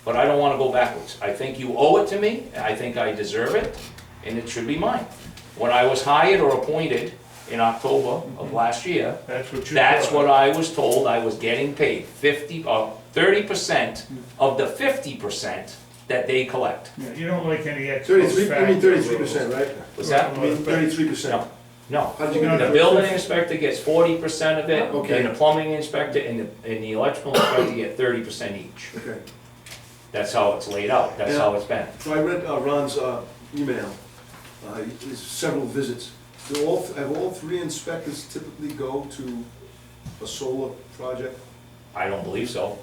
but I don't wanna go backwards. I think you owe it to me, I think I deserve it, and it should be mine. When I was hired or appointed in October of last year, that's what I was told I was getting paid, 30% of the 50% that they collect. Yeah, you don't like any ex post 33, you mean facto 33%, right? What's that? You mean 33%? No, How'd you get the that? building inspector gets 40% of it, Okay. and the plumbing inspector and the electrical inspector get 30% each. Okay. That's how it's laid out, that's how it's been. So I read Ron's email, there's several visits. Have all 3 inspectors typically go to a solar project? I don't believe so.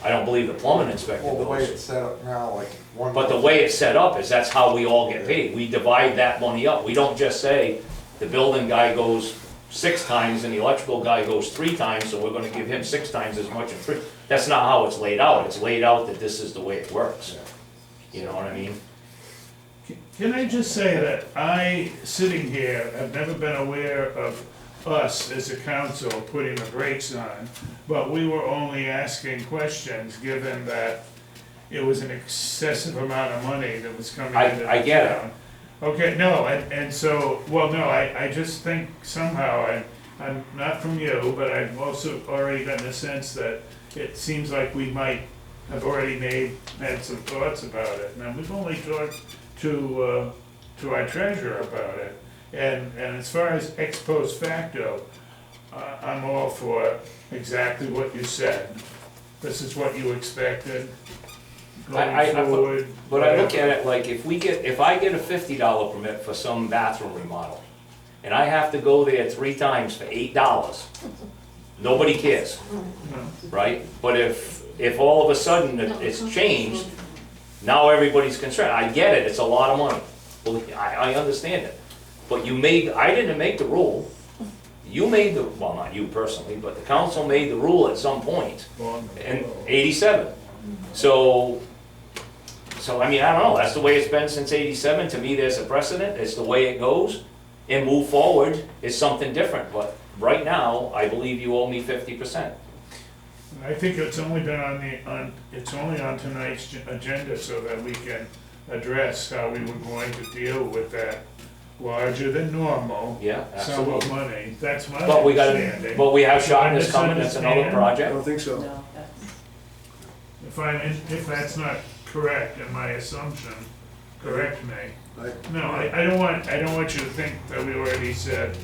I don't believe the plumbing inspector Well, the way goes. it's set up now, like one. But the way it's set up is that's how we all get paid. We divide that money up. We don't just say the building guy goes 6 times and the electrical guy goes 3 times, so we're gonna give him 6 times as much. That's not how it's laid out. It's laid out that this is the way it works. You know what I mean? Can I just say that I, sitting here, have never been aware of us as a council putting the brakes on, but we were only asking questions, given that it was an excessive amount of money that was coming into the town. I get it. Okay, no, and so, well, no, I just think somehow, I'm not from you, but I've also already gotten a sense that it seems like we might have already had some thoughts about it. Now, we've only talked to our treasurer about it, and as far as ex post facto, I'm all for exactly what you said. This is what you expected going forward. But I look at it like, if I get a $50 permit for some bathroom remodel, and I have to go there 3 times for $8, nobody cares, right? But if all of a sudden it's changed, now everybody's concerned. I get it, it's a lot of money. Believe me, I understand it. But I didn't make the rule. You made well, not you personally, but the council made the rule at some point in '87. So I mean, I don't know, that's the way it's been since '87. To me, there's a precedent, it's the way it goes. And move forward is something different, but right now, I believe you owe me 50%. I think it's only been it's only on tonight's agenda so that we can address how we were going to deal with that larger than normal Yeah, sum of absolutely. money. That's my But understanding. we have Do I Shotness coming, that's another misunderstand? I project. don't think so. No, that's, If that's not correct in my assumption, correct me. I- No, I don't want you to think that we already said,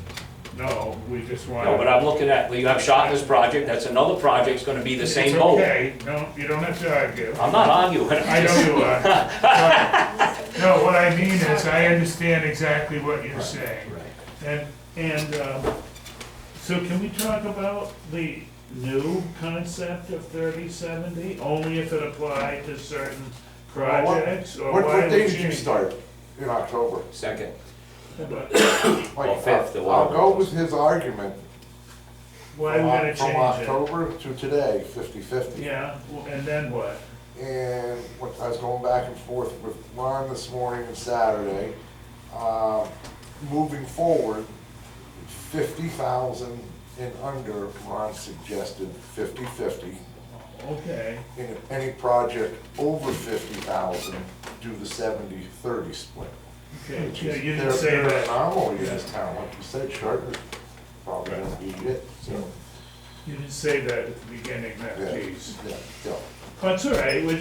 no, we just want. No, but I'm looking at, you have Shotness project, that's another project, it's gonna be the same It's boat. okay, no, you don't have to argue. I'm not arguing. I know you are. But, no, what I mean is, I understand exactly what you're saying. And so can we talk about the new concept of 30/70, only if it applied to certain projects, or What why would day did you change? start in October? Second, But or fifth, or I'll whatever. go with his argument. why are we gonna From change it? October to today, 50/50. Yeah, and then what? And I was going back and forth with Ron this morning and Saturday. Moving forward, 50,000 and under, Ron suggested 50/50. Okay, And if any project over 50,000, do the 70/30 split. okay, Which yeah, is- you didn't say they're an that. anomaly in this town, like you said, Charter's probably gonna be it, so. You didn't say that at the beginning, that Yeah, piece. yeah. That's all right, we're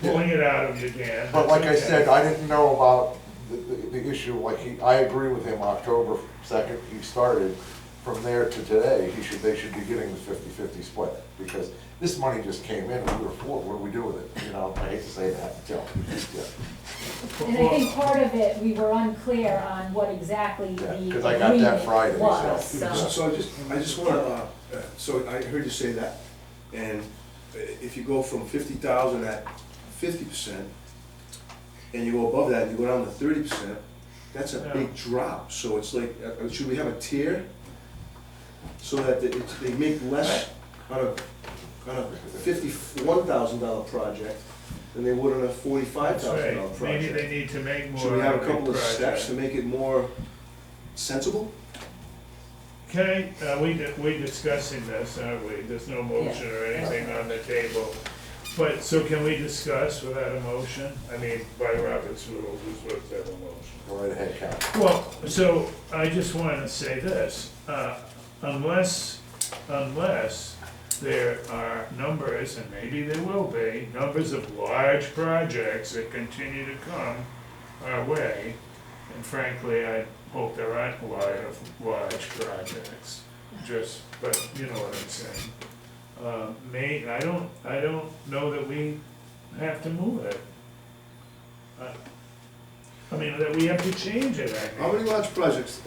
pulling it out of you, Dan. But like I That's okay. said, I didn't know about the issue, like I agree with him, October 2nd, he started. From there to today, they should be getting the 50/50 split, because this money just came in and we were floored, what do we do with it? You know, I hate to say that, yeah. And I think part of it, we were unclear on what exactly Yeah, the 'cause I got that agreement Friday, was, so- so. So I just wanna, so I heard you say that, and if you go from 50,000 at 50%, and you go above that, and you go down to 30%, that's a Yeah. big drop, so it's like, should we have a tier? So that they make less on a $51,000 project than they would on a That's $45,000 right, project. maybe they need to make more. Should we have a of couple of project. steps to make it more sensible? Okay, we discussing this, aren't we? There's no motion or anything on the table. But, so can we discuss without a motion? I mean, by Robert's rules, we're supposed to have a motion. Go right ahead, Cal. Well, so I just want to say this, unless there are numbers, and maybe there will be, numbers of large projects that continue to come our way, and frankly, I hope there aren't a lot of large projects, but you know what I'm saying. I don't know that we have to move it. I mean, that we have to change it, I think. How many large projects,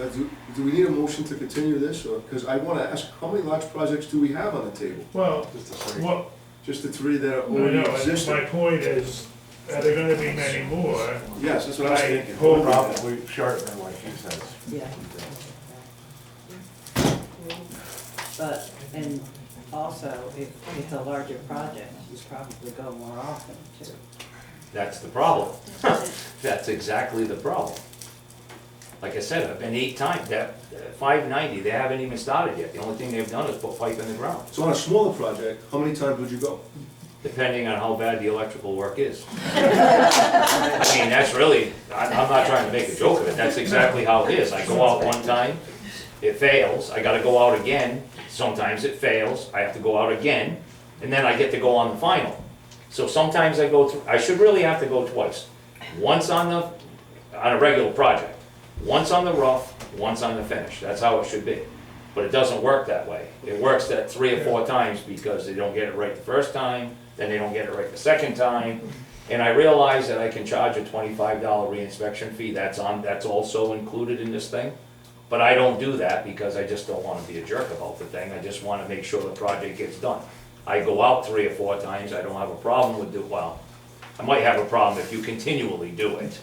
do we need a motion to continue this, or, because I wanna ask, how many large projects do we have on the table? Well, Just a second. what, Just the three that are I already know, my existing? point is, are there gonna be many more? Yes, that's what I was I thinking. hope- Probably Charter, like he says. Yeah. But, and also, if it's a larger project, you probably go more often too. That's the problem. That's exactly the problem. Like I said, I've been 8 times, that 590, they haven't even started yet. The only thing they've done is put pipe in the ground. So on a smaller project, how many times would you go? depending on how bad the electrical work is. I mean, that's really, I'm not trying to make a joke of it, that's exactly how it is. I go out one time, it fails, I gotta go out again, sometimes it fails, I have to go out again, and then I get to go on the final. So sometimes I go through, I should really have to go twice. Once on a regular project, once on the rough, once on the finish, that's how it should be. But it doesn't work that way. It works that 3 or 4 times because they don't get it right the first time, then they don't get it right the second time. And I realize that I can charge a $25 re-inspection fee, that's also included in this thing. But I don't do that because I just don't wanna be a jerk about the thing, I just wanna make sure the project gets done. I go out 3 or 4 times, I don't have a problem with well, I might have a problem if you continually do it.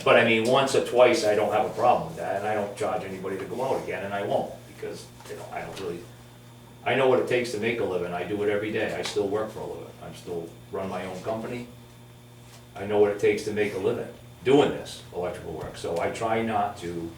But I mean, once or twice, I don't have a problem with that, and I don't charge anybody to go out again, and I won't, because, I don't really, I know what it takes to make a living, I do it every day, I still work for a living, I still run my own company. I know what it takes to make a living, doing this electrical work, so I try not to,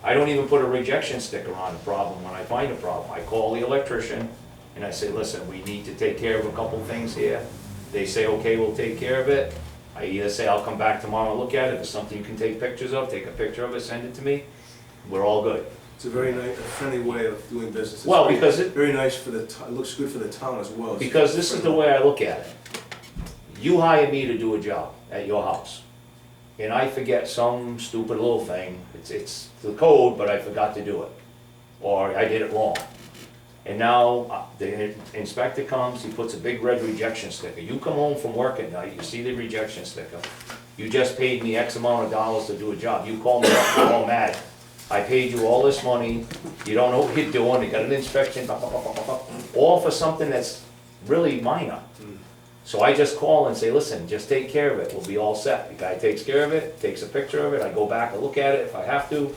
I don't even put a rejection sticker on the problem when I find a problem. I call the electrician, and I say, listen, we need to take care of a couple things here. They say, okay, we'll take care of it. I either say, I'll come back tomorrow and look at it, if it's something you can take pictures of, take a picture of it, send it to me, we're all good. It's a very nice, friendly way of doing business. It's Well, very- because very nice for the, it looks good for the town as well. Because this is the way I look at it. You hire me to do a job at your house, and I forget some stupid little thing, it's the code, but I forgot to do it, or I did it wrong. And now, the inspector comes, he puts a big red rejection sticker. You come home from work at night, you see the rejection sticker. You just paid me X amount of dollars to do a job. You call me up, you're all mad. I paid you all this money, you don't know what you're doing, you got an inspection, blah, blah, blah, blah, blah, all for something that's really minor. So I just call and say, listen, just take care of it, we'll be all set. The guy takes care of it, takes a picture of it, I go back and look at it if I have to,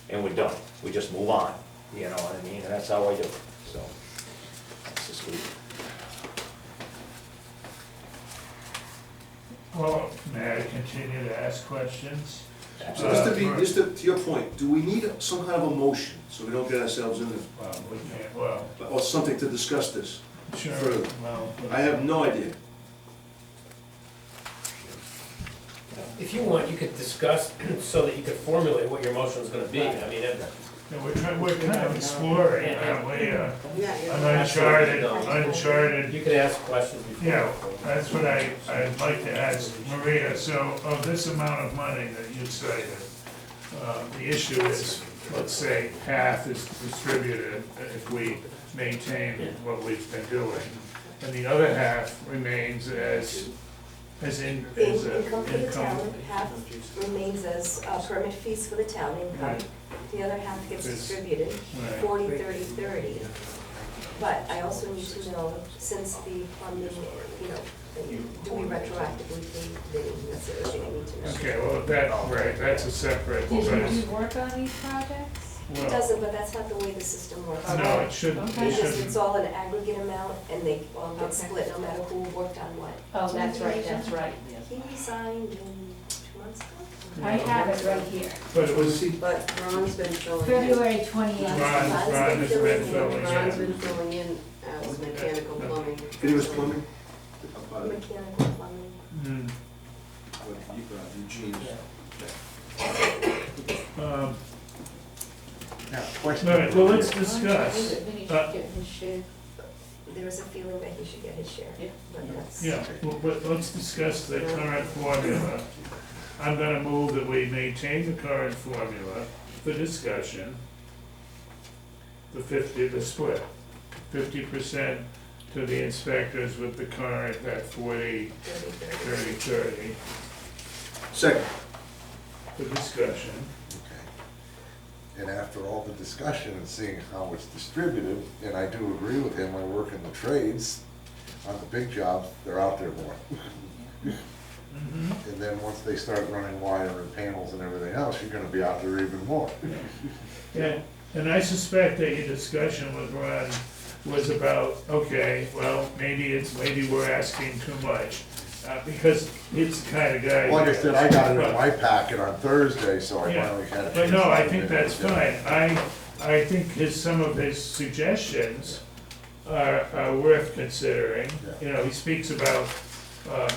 and we're done. We just move on, you know what I mean, and that's how I do it, so. That's just good. Well, may I continue to ask questions? So just to your point, do we need some kind of a motion, so we don't get ourselves in Well, or something to discuss this sure, further? well. I have no idea. If you want, you could discuss so that you could formulate what your motion is gonna be. I mean, Yeah, we're kind of exploring, aren't we? Yeah, Uncharted. you could ask questions before. Yeah, that's what I'd like to ask Maria. So of this amount of money that you cited, the issue is, let's say, half is distributed if we maintain what we've been doing, and the other half remains as Income for the town, half remains as permit fees for the town income. Right. The other half gets It's- distributed, right. 40, 30, 30. But I also need to know, since the plumbing, do we retroactively pay bidding? That's the other thing I need to know. Okay, well, that's a separate. Did you work on these projects? It doesn't, but that's not the way the system works. No, it shouldn't, it Because shouldn't. it's all an aggregate amount, and they all get split no matter who worked on what. Oh, that's right. He resigned in 2 months ago. I have it right here. But it was, But Ron's been filling in. February 28th. Ron has been filling Ron's in. been filling in as mechanical plumbing. It was plumbing? Mechanical plumbing. Hmm. Eugene. Now, All question. right, well, let's discuss. There is a feeling that he should get his share, but that's. Yeah, well, but let's discuss the current formula. I'm gonna move that we maintain the current formula for discussion. The split, 50% to the inspectors with the current at 40, 30, 30, Second. for discussion. Okay. And after all the discussion and seeing how it's distributed, and I do agree with him, I work in the trades, on the big jobs, they're out there more. And then once they start running wire and panels and everything else, you're gonna be out there even more. Yeah, and I suspect that your discussion with Ron was about, okay, well, maybe we're asking too much, because it's the kind of guy. Like I said, I got it in my packet on Thursday, so I Yeah, finally had a chance. but no, to I look think at that's it. fine. I think some of his suggestions are worth considering. You know, he speaks about,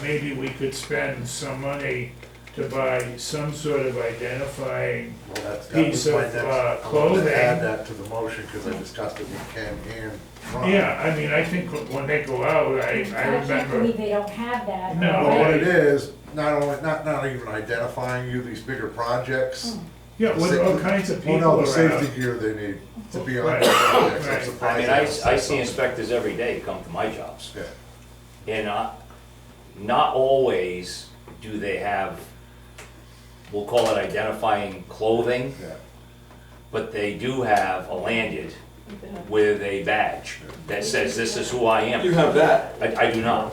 maybe we could spend some money to buy some sort of identifying Well, that piece was my of next, I wanted clothing. to add that to the motion, because I discussed it with Ken and Ron. Yeah, I mean, I think when they go out, I I can't remember, believe they don't have that. No, Well, what right. it is, not only, not even identifying you, these bigger projects. yeah, with all kinds of people Well, no, around. the safety gear they need to be on Right, the projects. I'm right. surprised I they mean, don't I say see something. inspectors every day come to my jobs. Yeah. And not always do they have, we'll call it identifying clothing, Yeah. but they do have a lanyard with a badge that says, this is who I am. You have that. I do not.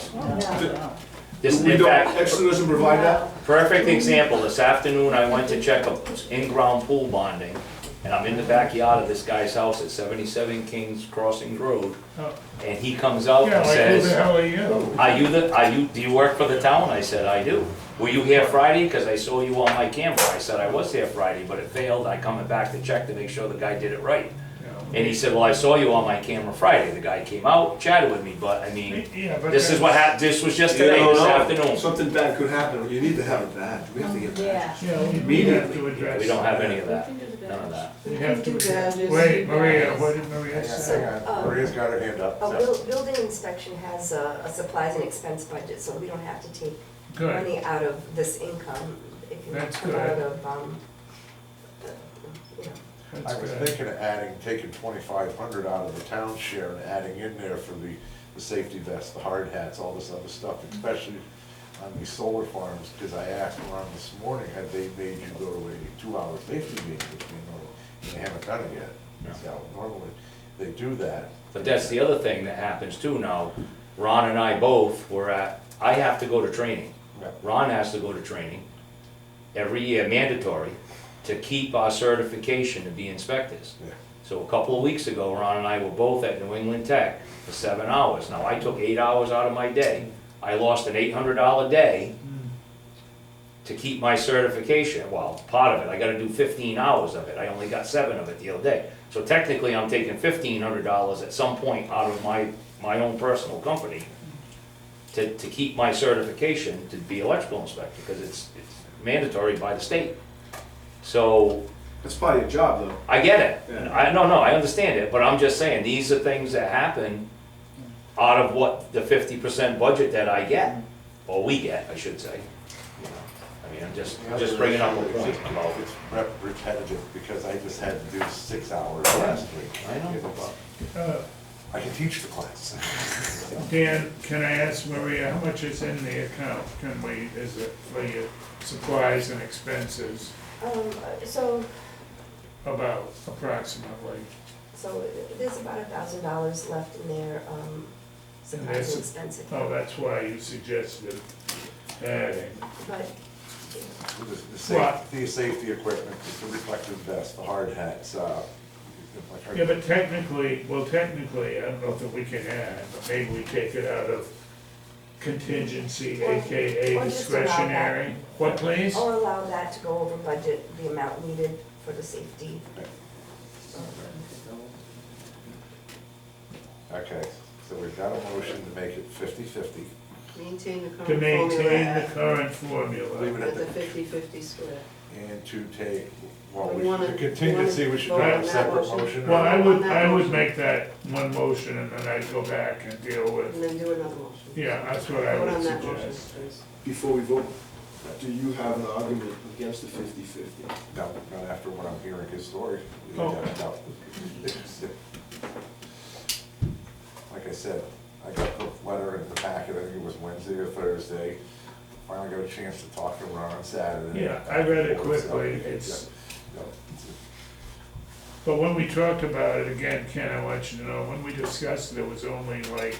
This, We in don't, fact, Exeter doesn't provide that? perfect example, this afternoon I went to check a in-ground pool bonding, and I'm in the backyard of this guy's house at 77 Kings Crossing Road, Oh. and he comes out Yeah, and like, who the says, hell are you? do you work for the town? I said, I do. Were you here Friday? Because I saw you on my camera. I said, I was here Friday, but it failed. I coming back to check to make sure the guy did it right. And he said, well, I saw you on my camera Friday. The guy came out, chatted with me, but I mean, Yeah, but this is what happened, this was just You today, don't this know. afternoon. Something bad could happen, you need to have a badge, we have to get badges. Yeah. Yeah, we have to address. We don't have any of that, none of that. We have to Do address. badges, Wait, do Maria, badges. what did Maria say? Hang on, Maria's got her hand up. Building inspection has a supplies and expense budget, so we don't have to take Good. money out of this income. It can That's come good. out of, you know. That's I was good. thinking of taking 2,500 out of the town share and adding in there for the safety vests, the hard hats, all this other stuff, especially on these solar farms, because I asked Ron this morning, have they made you go to a 2-hour safety meeting, which they haven't done it yet. So normally, they do that. But that's the other thing that happens too now. Ron and I both were I have to go to training. Yeah. Ron has to go to training every year, mandatory, to keep our certification to be inspectors. Yeah. So a couple of weeks ago, Ron and I were both at New England Tech for 7 hours. Now, I took 8 hours out of my day. I lost an $800 day to keep my certification. Well, part of it, I gotta do 15 hours of it. I only got 7 of it the other day. So technically, I'm taking $1,500 at some point out of my own personal company to keep my certification to be electrical inspector, because it's mandatory by the state. So, That's part of your job, though. I get it. Yeah. I understand it, but I'm just saying, these are things that happen out of what the 50% budget that I get, or we get, I should say. You know, I mean, I'm just bringing up a point about. It's repetitive, because I just had to do 6 hours last week. I know. I can teach the class. Dan, can I ask Maria, how much is in the account? Is it for your supplies and expenses, So about approximately? there's about $1,000 left in there, supplies there's- and expense Oh, account. that's why you suggested adding. But, The safety equipment, the reflective vest, the hard hats, Yeah, but technically, I don't know if we can add, but maybe we take it out of contingency, AKA or just allow that. discretionary. What, please? Or allow that to go over budget, the amount needed for the safety. Okay, so we've got a motion to make it 50/50. Maintain the current To formula maintain the at current formula. Leave it at at the the, 50/50 split. and to take, well, We wanna- the contingency, we should we wanna have a vote on separate that motion? motion. Well, or- I would make that one motion and then I'd go back and deal with, And then do another motion. yeah, that's what I Vote would on that motion, suggest. please. Before we vote, do you have an argument against the 50/50? No, not after what I'm hearing his story. Oh. No. Like I said, I got the letter in the packet, I think it was Wednesday or Thursday. Finally got a chance to talk to Ron on Saturday. Yeah, I read it quickly, it's, but when we talked about it, again, Ken, I want you to know, when we discussed it, it was only like,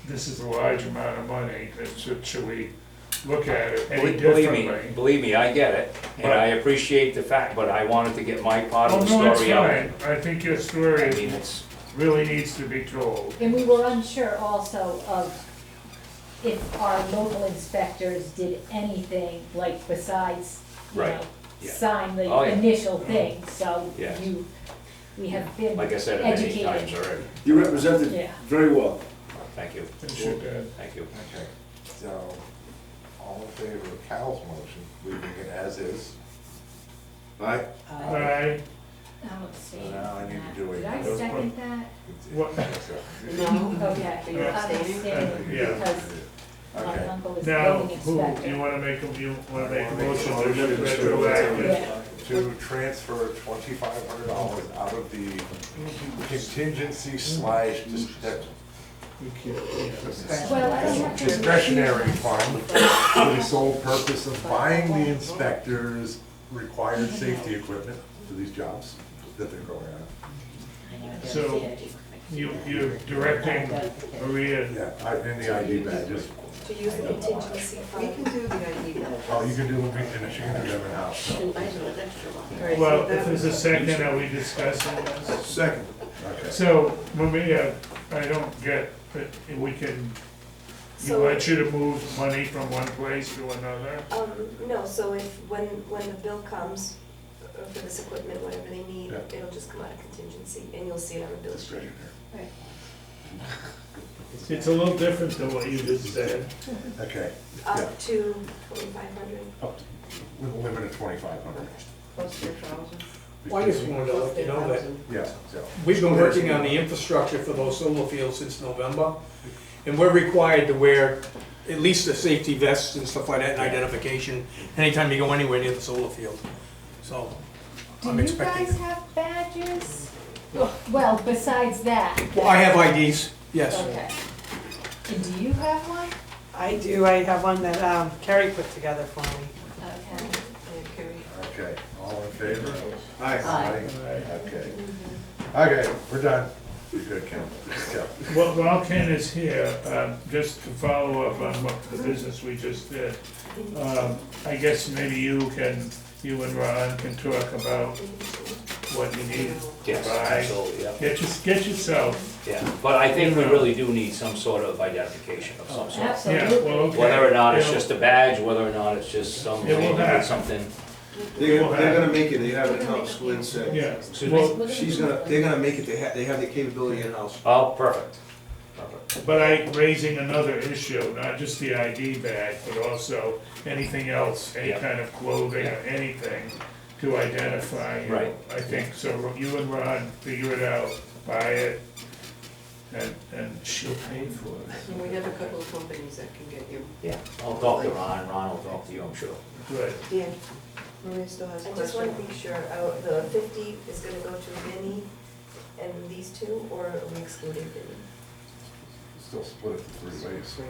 this is a large amount of money, should we look at it any differently? Believe me, I get it, and I appreciate the fact, but I wanted to get my part Oh, of the no, it's story out. fine, I think your story I mean, really needs to be told. And we were unsure also of if our local inspectors did anything, like besides, you Right, know, yeah. sign the Oh, yeah. initial thing, so Yes. you, we have been Like I said many educated. times already. You represented Yeah. very well. Thank you. Sure did. Thank you. Okay, so, all in favor of Cal's motion, leaving it as is? Aye? Aye. I'll abstain So now I from need to that. do it. Did I second that? What? No. Okay, You're I'm abstaining Yeah. because my Okay. uncle is Now, building who, inspector. you wanna make a, you wanna make a I wanna make a motion to motion retroactive? Yeah. To transfer $2,500 out of the contingency slash We can't, yeah. Well, I don't have to. discretionary fund for the sole purpose of buying the inspectors required safety equipment for these jobs that they're going on. So, you're directing Maria, Yeah, in the ID badges. To use the contingency We fund. can do the ID badge. Oh, you can do them in a she can do them in-house. I do an extra one. All right, well, so that if there's a second, are we discussing this? Second. Okay. So, Maria, I don't get, we can, you So- want you to move money from one place to another? No, so if, when the bill comes for this equipment, whatever they need, Yeah. it'll just come out of contingency, and you'll see it on the bill sheet. Right. It's a little different than what you just said. Okay, yeah, Up to 2,500. up to, with a limit of 2,500. Plus 4,000. Well, I just wanted to let you know that Yeah, so. we've been working on the infrastructure for those solar fields since November, and we're required to wear at least a safety vest and stuff like that, and identification, anytime you go anywhere near the solar field. So, I'm Do you expecting. guys have badges? Well, besides that. Well, I have IDs, yes. Okay. And do you have one? I do, I have one that Carrie put together for me. Okay. Yeah, Carrie. Okay, all in favor? Aye. Okay. Okay, we're done. You're good, Ken. Yeah. Well, while Ken is here, just to follow up on what the business we just did, I guess maybe you and Ron can talk about what you need to Yes, buy. absolutely, yeah. Get yourself, Yeah, but I think we really do need some sort of identification of some sort. yeah, well, okay. Whether or not it's You know, just a badge, whether or not it's just some, Yeah, we'll have- something. They're gonna make it, they have it in-house, Glenn said. Yeah, Excuse me? well, They're gonna make it, they have the capability in-house. Oh, perfect. Perfect. but I'm raising another issue, not just the ID badge, but also anything else, any Yeah. kind of clothing or anything to identify you. Right. I think, so you and Ron figure it out, buy it, and she'll pay for it. And we have a couple of companies that can get you. Yeah, I'll talk to Ron, Ron will talk to you, I'm sure. Good. Dan, Maria still has a I question. just want to make sure, the 50 is gonna go to Vinnie and these two, or are we excluding Vinnie? Still split it to 3 ways. So,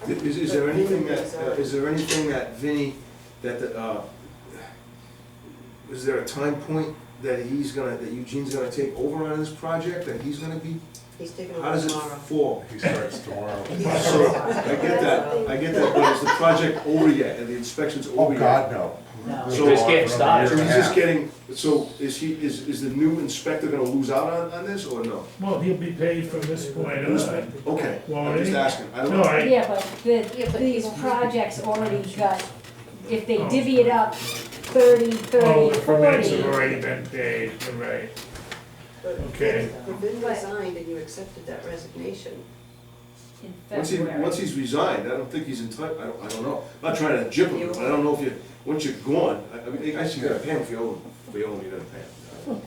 yeah. Is there anything that Vinnie, that is there a time point that that Eugene's gonna take over on this project, that he's gonna be, He's taking how over does it tomorrow. fall? He starts tomorrow. So, I get that, but is the project over yet, and the inspection's Oh, over yet? God, no. We're So- just getting started. So he's just getting, so is the new inspector gonna lose out on this, or no? Well, he'll be paid from this point on. Okay, Well, I'm just he- asking, I don't No, know. Yeah, but these projects already got, if they divvy it up 30, 30, Oh, the permits have 40. already been paid, you're right. But Okay. Vin resigned and you accepted that resignation. In Once February. he's resigned, I don't think he's entitled, I don't know. I'm not trying to jip him, but I don't know if you, once you're gone, I mean, I guess you gotta pay him if you owe him, you gotta pay him.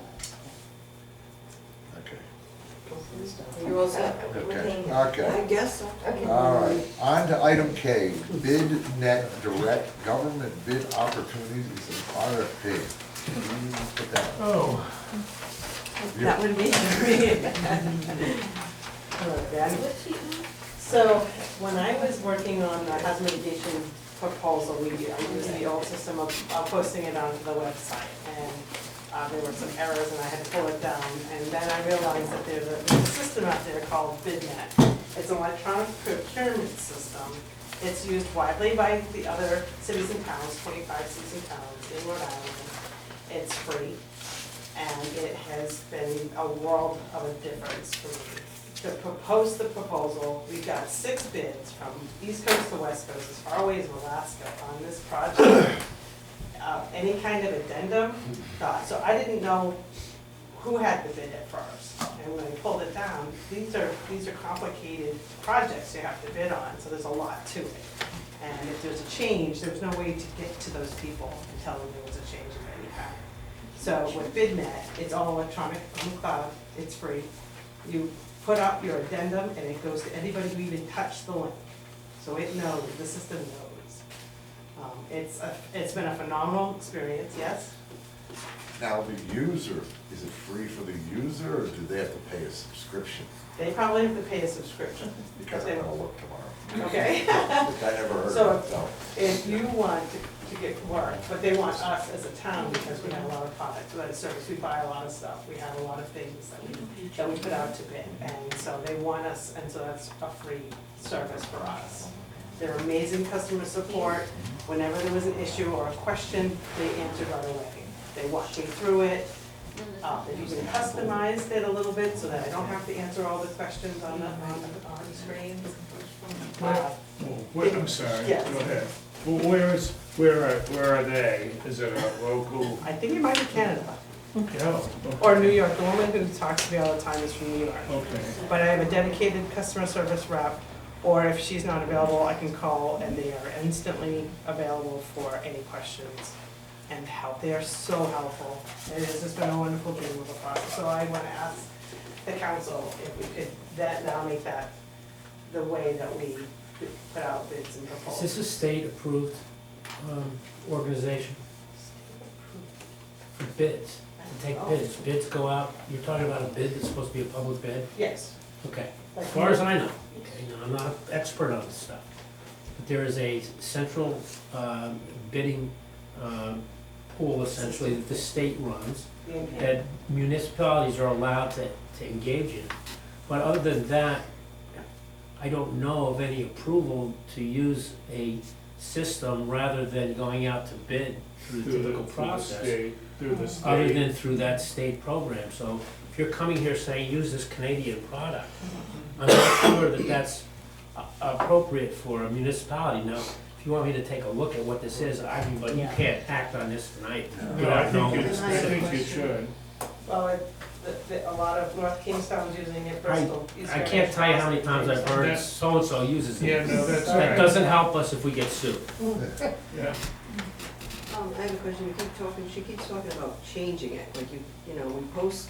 Okay. You're all set? Okay. I Okay. guess so. Okay. All right, on to item K, bid net direct government bid opportunities is an RFP. Put that on. Oh, That would be great. Hello, Dan. So, when I was working on the hazard mitigation proposal, I used the old system of posting it onto the website. And there were some errors and I had to pull it down. And then I realized that there's a system out there called BidNet. It's an electronic procurement system. It's used widely by the other cities and towns, 25 cities and towns in Rhode Island. It's free. And it has been a world of a difference for me. To propose the proposal, we got 6 bids from East Coast to West Coast, as far away as Alaska, on this project. Any kind of addendum, so I didn't know who had the bid at first. And when we pulled it down, these are complicated projects you have to bid on, so there's a lot to it. And if there's a change, there was no way to get to those people and tell them there was a change of any kind. So with BidNet, it's all electronic on the cloud, it's free. You put up your addendum and it goes to anybody who even touched the link. So it knows, the system knows. It's been a phenomenal experience, yes. Now, the user, is it free for the user, or do they have to pay a subscription? They probably have to pay a subscription. Because I'm gonna look tomorrow. Okay. I never heard So of it, so. if you want to get work, but they want us as a town, because we have a lot of products, we have a service, we buy a lot of stuff, we have a lot of things that we put out to bid, and so they want us, and so that's a free service for us. They're amazing customer support. Whenever there was an issue or a question, they answered right away. They walked me through it. They've even customized it a little bit so that I don't have to answer all the questions on the screen. I'm sorry, Yes. go ahead. Well, where are they? Is it a local? I think it might be Canada. Oh, Or New York. The woman who talks to me all the time is from New York. okay. But I have a dedicated customer service rep, or if she's not available, I can call and they are instantly available for any questions and help. They are so helpful. It has just been a wonderful dream of a process. So I want to ask the council if we could now make that the way that we put out bids and Is proposals. this a state-approved organization? For bids, to take bids, bids go out, you're talking about a bid that's supposed to be a public bid? Yes. Okay, as far as I know, okay, now, I'm not an expert on this stuff, but there is a central bidding pool essentially that the state runs, that municipalities are allowed to engage in. But other than that, I don't know of any approval to use a system rather than going out to bid through the typical process. Through the state. Other than through that state program. So if you're coming here saying, use this Canadian product, I'm not sure that that's appropriate for a municipality. Now, if you want me to take a look at what this is, I mean, but you can't act on this tonight. No, I think you should. Well, a lot of North Kingstown's using it, Bristol. I can't tell you how many times I've heard so-and-so uses it. Yeah, no, that's That right. doesn't help us if we get sued. Yeah. I have a question, she keeps talking about changing it, like you know, we post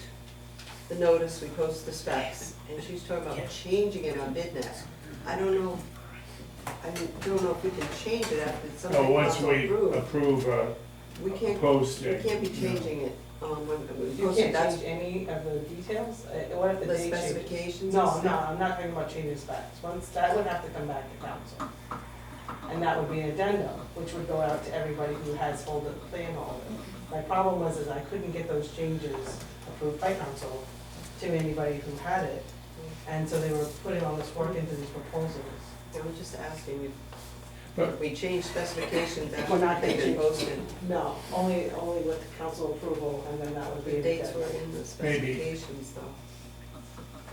the notice, we post the specs, and she's talking about changing it on BidNet. I don't know if we can change it after something Oh, once council we approves. approve We can't, posting. we can't be changing it, when we You post it, can't that's change any of the details? What if the the date changes? specifications. No, and no, stuff? I'm not talking about changing specs. Once, that would have to come back to council. And that would be an addendum, which would go out to everybody who has hold of the plan holder. My problem was is I couldn't get those changes approved by council to anybody who had it. And so they were putting all this work into these proposals. I was just asking But- if we change specifications We're after not they've gonna been posted. No, only with council approval, and then that would be The an dates were addendum. in the Maybe. specifications though.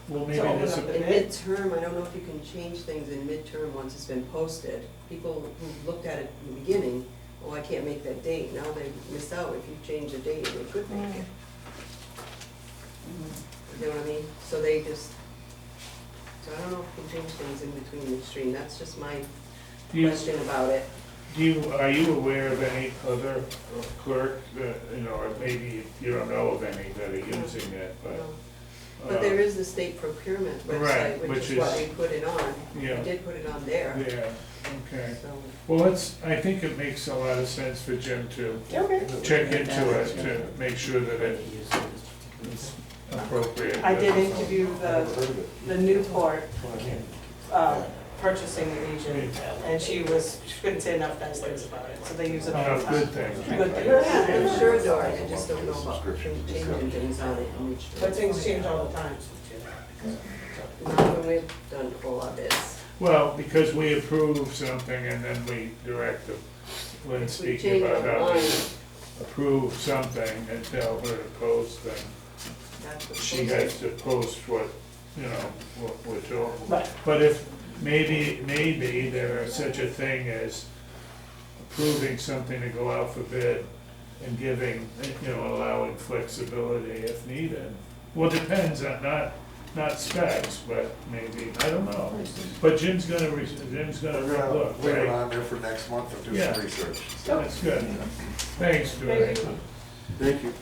Well, maybe So open this, up the In bid. midterm, I don't know if you can change things in midterm once it's been posted. People who looked at it in the beginning, oh, I can't make that date, now they miss out if you change the date, they could make it. You know what I mean? So they just, so I don't know if you can change things in between midstream, that's just my question about it. are you aware of any other clerk that, you know, or maybe you don't know of any that are using it, but. No. But there is the state procurement Right, website, which is what is- we put it on. Yeah. We did put it on there. Yeah, okay. So, Well, I think it makes a lot of sense for Jim to check into it, to make sure that it's appropriate. I did interview the Newport purchasing agent, and she couldn't say enough nice things about it, so they use it all the Enough time. good things. Good things. yeah, I'm sure, Dory, I just don't know about changing things on it. in each But things change all the time. Not when we've done all our bids. Well, because we approve something and then we direct them, when speaking change about our how we mind. approve something and tell her to post, then That's what she has to post what, you know, what we're told. Right. But if, maybe there is such a thing as approving something to go out for bid, and giving, allowing flexibility if needed. Well, depends on, not specs, but maybe, I don't know. But Jim's gonna We're look, gonna leave it right? on there for next month and do Yeah. some research. That's good. Thanks, Dory. Thank you.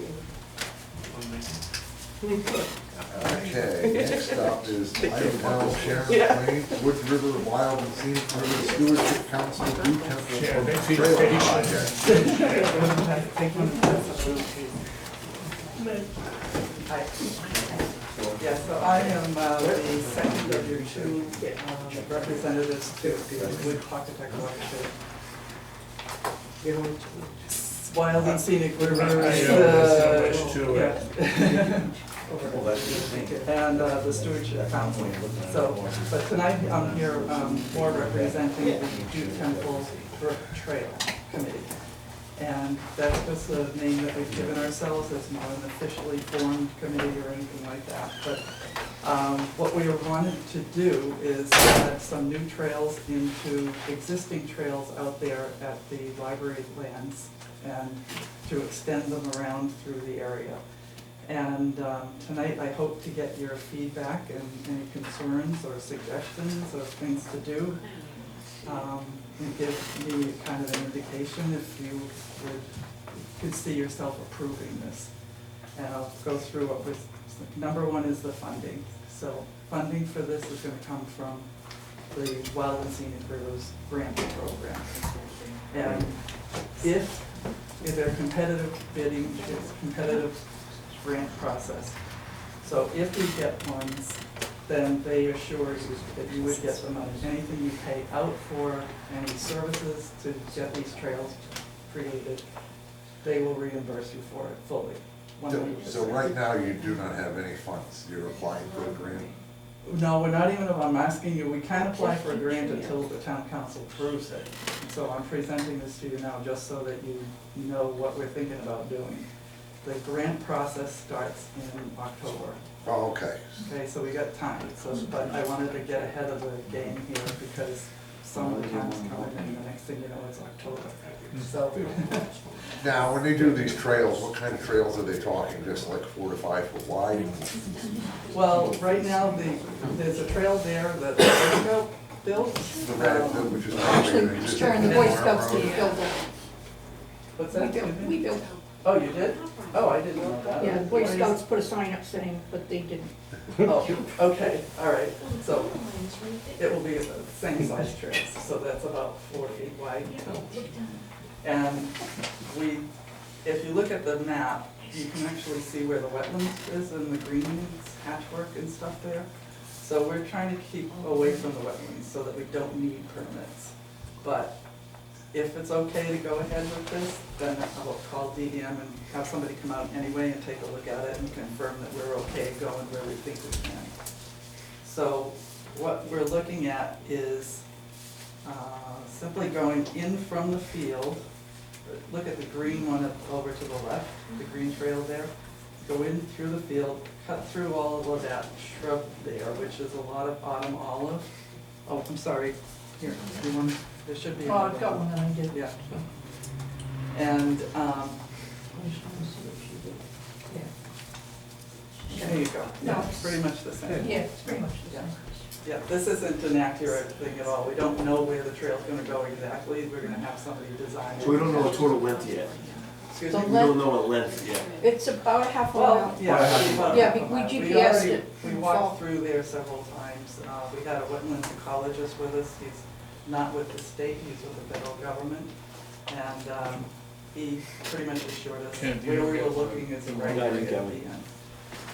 Okay, next up is item L, Sharon Plain, Wood River Wild and Scenic River Stewardship Council, Blue Temple Yeah, they feel Trail patient. Yeah, so I am the second of your two representatives to the Wood Pockatuck Watershed. Wild and Scenic River. I know, there's so much to it. And the Stewardship Council. So, but tonight I'm here more representing the Blue Temple Brook Trail Committee. And that's just the name that we've given ourselves. It's not an officially formed committee or anything like that. But what we wanted to do is add some new trails into existing trails out there at the library lands and to extend them around through the area. And tonight I hope to get your feedback and any concerns or suggestions of things to do. And give me kind of an indication if you could see yourself approving this. And I'll go through what was, number one is the funding. So funding for this is going to come from the Wild and Scenic Rivers grant program. And if they're competitive bidding, it's competitive grant process. So if you get ones, then they assure you that you would get the money. Anything you pay out for, any services to get these trails created, they will reimburse you for it fully. 100%. So right now, you do not have any funds, you're applying for a grant? No, we're not even, I'm asking you, we can't apply for a grant until the town council approves it. So I'm presenting this to you now just so that you know what we're thinking about doing. The grant process starts in October. Oh, okay. Okay, so we got time, so, but I wanted to get ahead of the game here because some of the time's coming and the next thing you know, it's October. So, Now, when they do these trails, what kind of trails are they talking, just like 4 to 5 foot wide? well, right now, there's a trail there that the Boy Scout built. The red, which is Actually, probably an existing Sharon, the Boy farm Scouts road. didn't build that. What's We that? built, we built. Oh, you did? Oh, I didn't know that. Yeah, the Boy Scouts put a sign up saying, but they didn't. Oh, okay, all right, so it will be the same size trails, so that's about 4 feet wide. And if you look at the map, you can actually see where the wetlands is and the green hatchwork and stuff there. So we're trying to keep away from the wetlands so that we don't need permits. But if it's okay to go ahead with this, then I'll call DEM and have somebody come out anyway and take a look at it and confirm that we're okay going where we think we can. So what we're looking at is simply going in from the field. Look at the green one over to the left, the green trail there. Go in through the field, cut through all of that shrub there, which is a lot of autumn olive. Oh, I'm sorry. Here, you want, there should be. Oh, I've got one that I did. Yeah. And, there you go. Yeah, it's pretty much the same. Yeah, it's pretty much the same. Yeah, this isn't an accurate thing at all. We don't know where the trail's gonna go exactly. We're gonna have somebody design it. So we don't know the total length yet. Excuse The me? We don't know the length yet. It's about a half a Well, mile. yeah. Yeah, we GPSed it. We walked through there several times. We had a wetlands ecologist with us. He's not with the state, he's with the federal government. And he pretty much assured us Can't where we do were it. looking is right there at the end.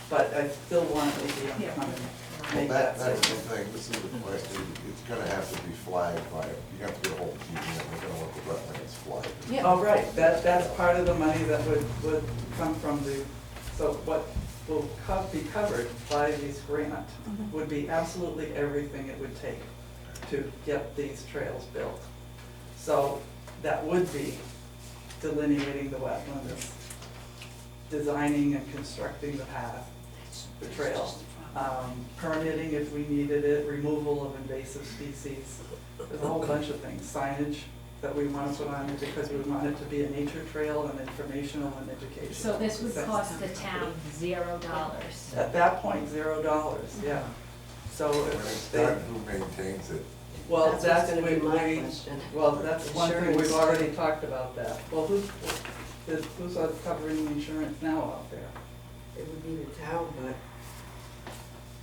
But I still want the to come and Well, make that that's the statement. thing, this is the question, it's gonna have to be flagged by, you have to get a hold of DEM, they're gonna want the wetlands flagged. Yeah. Oh, right, that's part of the money that would come from the, so what will be covered by these grant would be absolutely everything it would take to get these trails built. So that would be delineating the wetlands, designing and constructing the path, the trail, permitting if we needed it, removal of invasive species. There's a whole bunch of things, signage, that we want to put on it because we want it to be a nature trail and informational and educational. So this would cost the town $0. At that point, $0, yeah. So When if it's they, done, who maintains it? well, That's that's, what's we, gonna be my we, question. well, that's one thing, Insurance. we've already talked about that. Well, who's covering the insurance now out there? It would be the town, but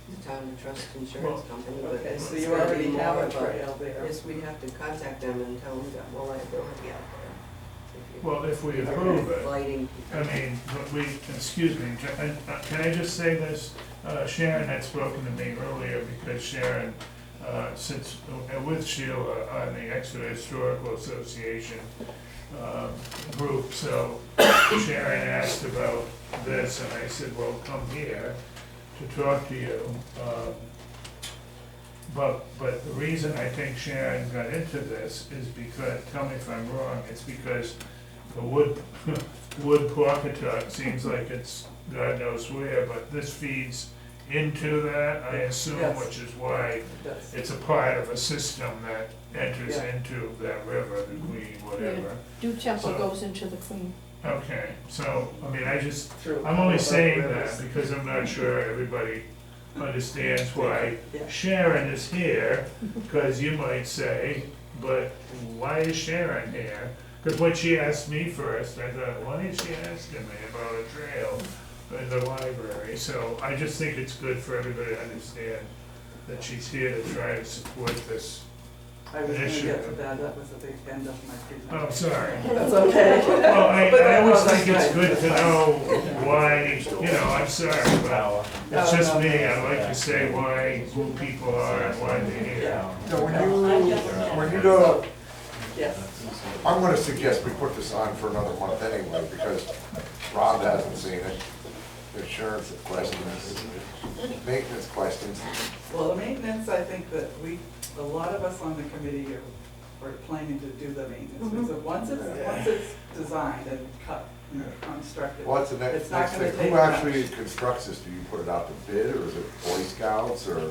the town trust insurance company, but Okay, it's so you gonna be already have more a of trail there. Yes, we'd have to contact them and tell them we've got more liability out there. Well, if we approve it, Lighting. I mean, but we, excuse me, can I just say this? Sharon had spoken to me earlier because Sharon, sits with Sheila on the Exeter Historical Association group, so Sharon asked about this, and I said, well, come here to talk to you. But the reason I think Sharon got into this is because, tell me if I'm wrong, it's because the wood Pawcatuck seems like it's God knows where, but this feeds into that, I assume, Yes. which is why Yes. it's a part of a system that enters Yeah. into that river, the Queen, whatever. Dew Temple So- goes into the Queen. Okay, so, I mean, True. I'm only saying Rivers. that because I'm not sure everybody understands why Yeah. Sharon is here, because you might say, but why is Sharon here? Because when she asked me first, I thought, why is she asking me about a trail in the library? So I just think it's good for everybody to understand that she's here to try to support this. I was gonna Issue. get to that was at the end of my presentation. Oh, sorry. That's okay. Well, I But that always was think it's nice. good to know why, you know, I'm sorry, but it's No, just no, me, no. I like to say why, who people are and why they're here. Yeah. So when you go, Yes. I'm gonna suggest we put this on for another month anyway, because Rob hasn't seen it. Insurance questions, maintenance questions. Well, the maintenance, I think that a lot of us on the committee are planning to do the maintenance. So once it's designed and cut and constructed, What's the next it's not gonna thing? take Who much. actually constructs this? Do you put it out to bid, or is it Boy Scouts, or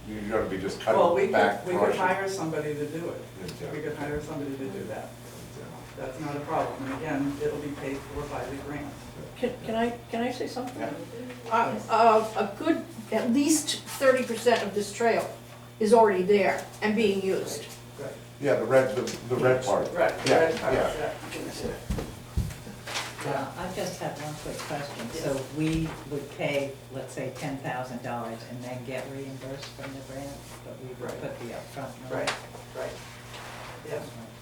you're gonna be just Well, we cutting back could brush? hire somebody to do it. Yeah. We could hire somebody to do that. That's not a problem. And again, it'll be paid for by the grant. Can I say something? A good, at least 30% of this trail is already there and being used. Right. Yeah, the red part. Right, Yeah, red part, yeah. I just have one quick question. So we would pay, let's say, $10,000 and then get reimbursed from the grant, but we would Right. put the upfront money? Right. Yeah.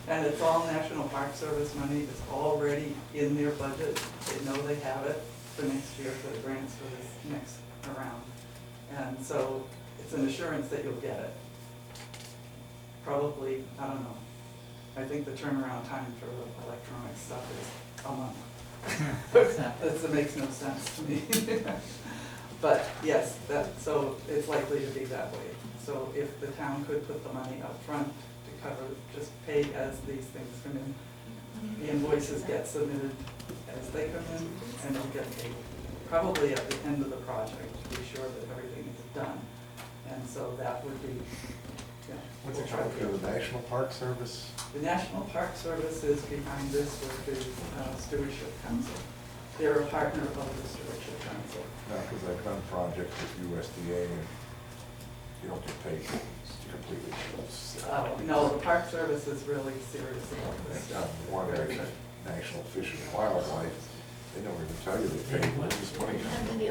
And it's all National Park Service money, it's already in their budget, they know they have it for next year for the grants for this next round. And so it's an assurance that you'll get it. Probably, I don't know, I think the turnaround time for electronic stuff is a month. That makes no sense to me. But yes, so it's likely to be that way. So if the town could put the money up front to cover, just pay as these things come in. The invoices get submitted as they come in, and you get paid probably at the end of the project to be sure that everything is done. And so that would be, yeah. What's it called, the National Park Service? The National Park Service is behind this with the Stewardship Council. They're a partner of the Stewardship Council. No, because I've done projects with USDA and you don't get paid completely. No, the Park Service is really serious about this I've stuff. done one Very at good. National Fish and Wildlife, they don't even tell you they pay, where this money comes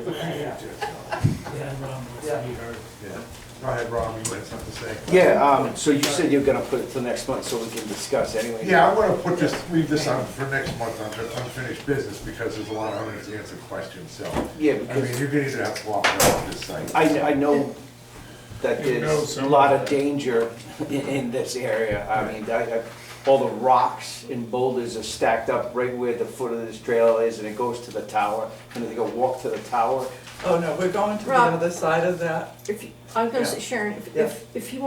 Yeah, Rob, Yeah. you heard. Yeah. Go ahead, Rob, you had something to say? Yeah, so you said you're gonna put it till next month so we can discuss anyway? Yeah, I'm gonna leave this on for next month under unfinished business, because there's a lot of unanswered questions, so. Yeah, I mean, because you're gonna either have to walk around this site. I know that You know there's some a lot of of that. danger in this area. I mean, all the rocks and boulders are stacked up right where the foot of this trail is, and it goes to the tower, and they go walk to the tower. Oh, no, we're going to the Rob. other side of that. I'm gonna Yeah. say, Sharon, Yeah. if you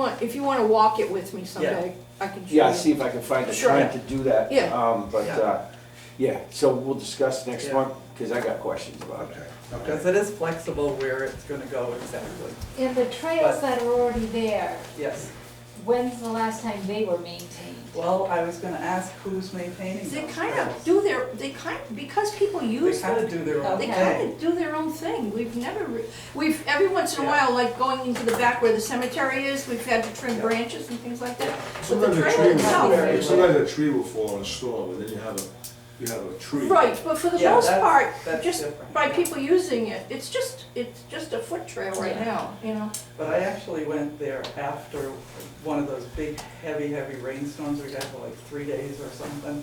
wanna walk it with me someday, I can show you. Yeah, I'll see if I can find the Sure. time to do that. Yeah. Yeah, so we'll discuss next Yeah. month, because I got questions about it. Okay. Because it is flexible where it's gonna go exactly. And the trails that are already there, Yes. When's the last time they were maintained? Well, I was gonna ask who's maintaining those They kind trails. of do their, because people They use kind them, of do their own they thing. kind of do their own thing. We've never, we've, every once in a while, like going into the back where the cemetery is, we've had to trim branches and things like that. But the Sometimes a trail tree itself, will, sometimes a tree will fall in a storm, and then you have a tree. right, but for the Yeah, most that's- part, that's just different, by yeah. people using it, it's just a foot trail right Yeah. now, you know? But I actually went there after one of those big, heavy rainstorms we had for like 3 days or something.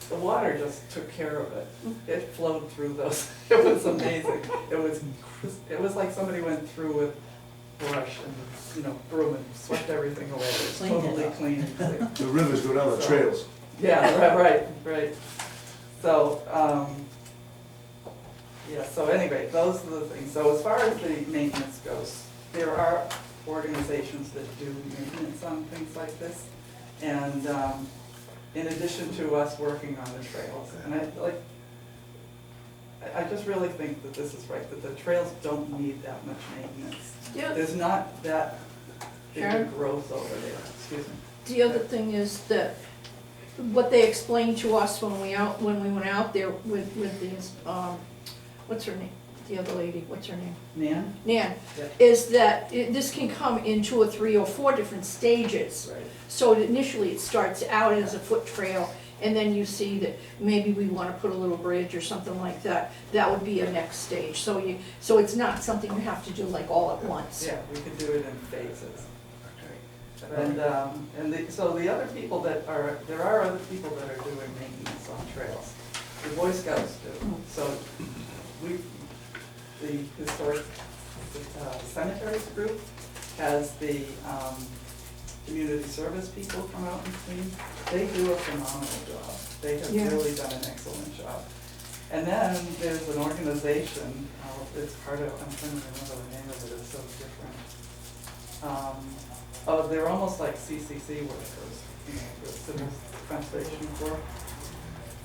The water just took care of it. It flowed through those, it was amazing. It was like somebody went through with brush and, you know, broom and swept everything away. It was Cleaned it totally up. clean and clear. The rivers go down the So- trails. Yeah, right. So, yeah, so anyway, those are the things. So as far as the maintenance goes, there are organizations that do maintenance on things like this. And in addition to us working on the trails, and I just really think that this is right, that the trails don't need that much maintenance. Yeah. There's not that big a Sharon? growth over there, excuse me. The other thing is that what they explained to us when we went out there with these, what's her name? The other lady, what's her name? Nan? Nan, Yeah. is that this can come in 2 or 3 or 4 different stages. Right. So initially, it starts out as a foot trail, and then you see that maybe we wanna put a little bridge or something like that. That would be a next stage. So it's not something you have to do like all at once. Yeah, we could do it in phases. And so the other people there are other people that are doing maintenance on trails. The Boy Scouts do. So the historic cemeteries group has the community service people come out and clean. They do a phenomenal job. They have Yeah. really done an excellent job. And then there's an organization, it's part of, I'm trying to remember the name of it, it's so different. They're almost like CCC workers, you know, the Civil Conservation Corps.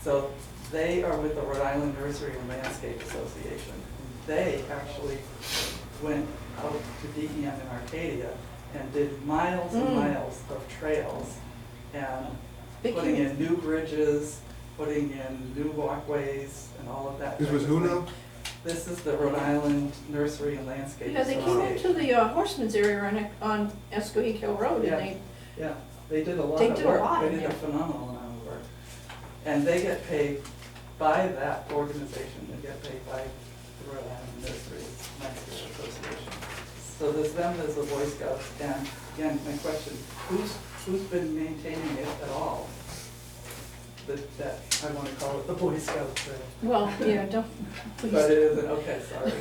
So they are with the Rhode Island Nursery and Landscape Association. They actually went out to DEM in Arcadia and did miles and miles of trails and putting in new bridges, putting in new walkways and all of that. This type was of who thing. now? This is the Rhode Island Nursery and Landscape Yeah, they came Association. into the Horseman's area on Escoheek Hill Road, and they, Yeah, they did a lot They of did a work. lot They in did a there. phenomenal amount of work. And they get paid by that organization, they get paid by the Rhode Island Nursery Landscape Association. So there's them, there's the Boy Scouts, and again, my question, who's been maintaining it at all? That, I wanna call it the Boy Scout Trail. well, yeah, don't, please. But it isn't, okay, sorry.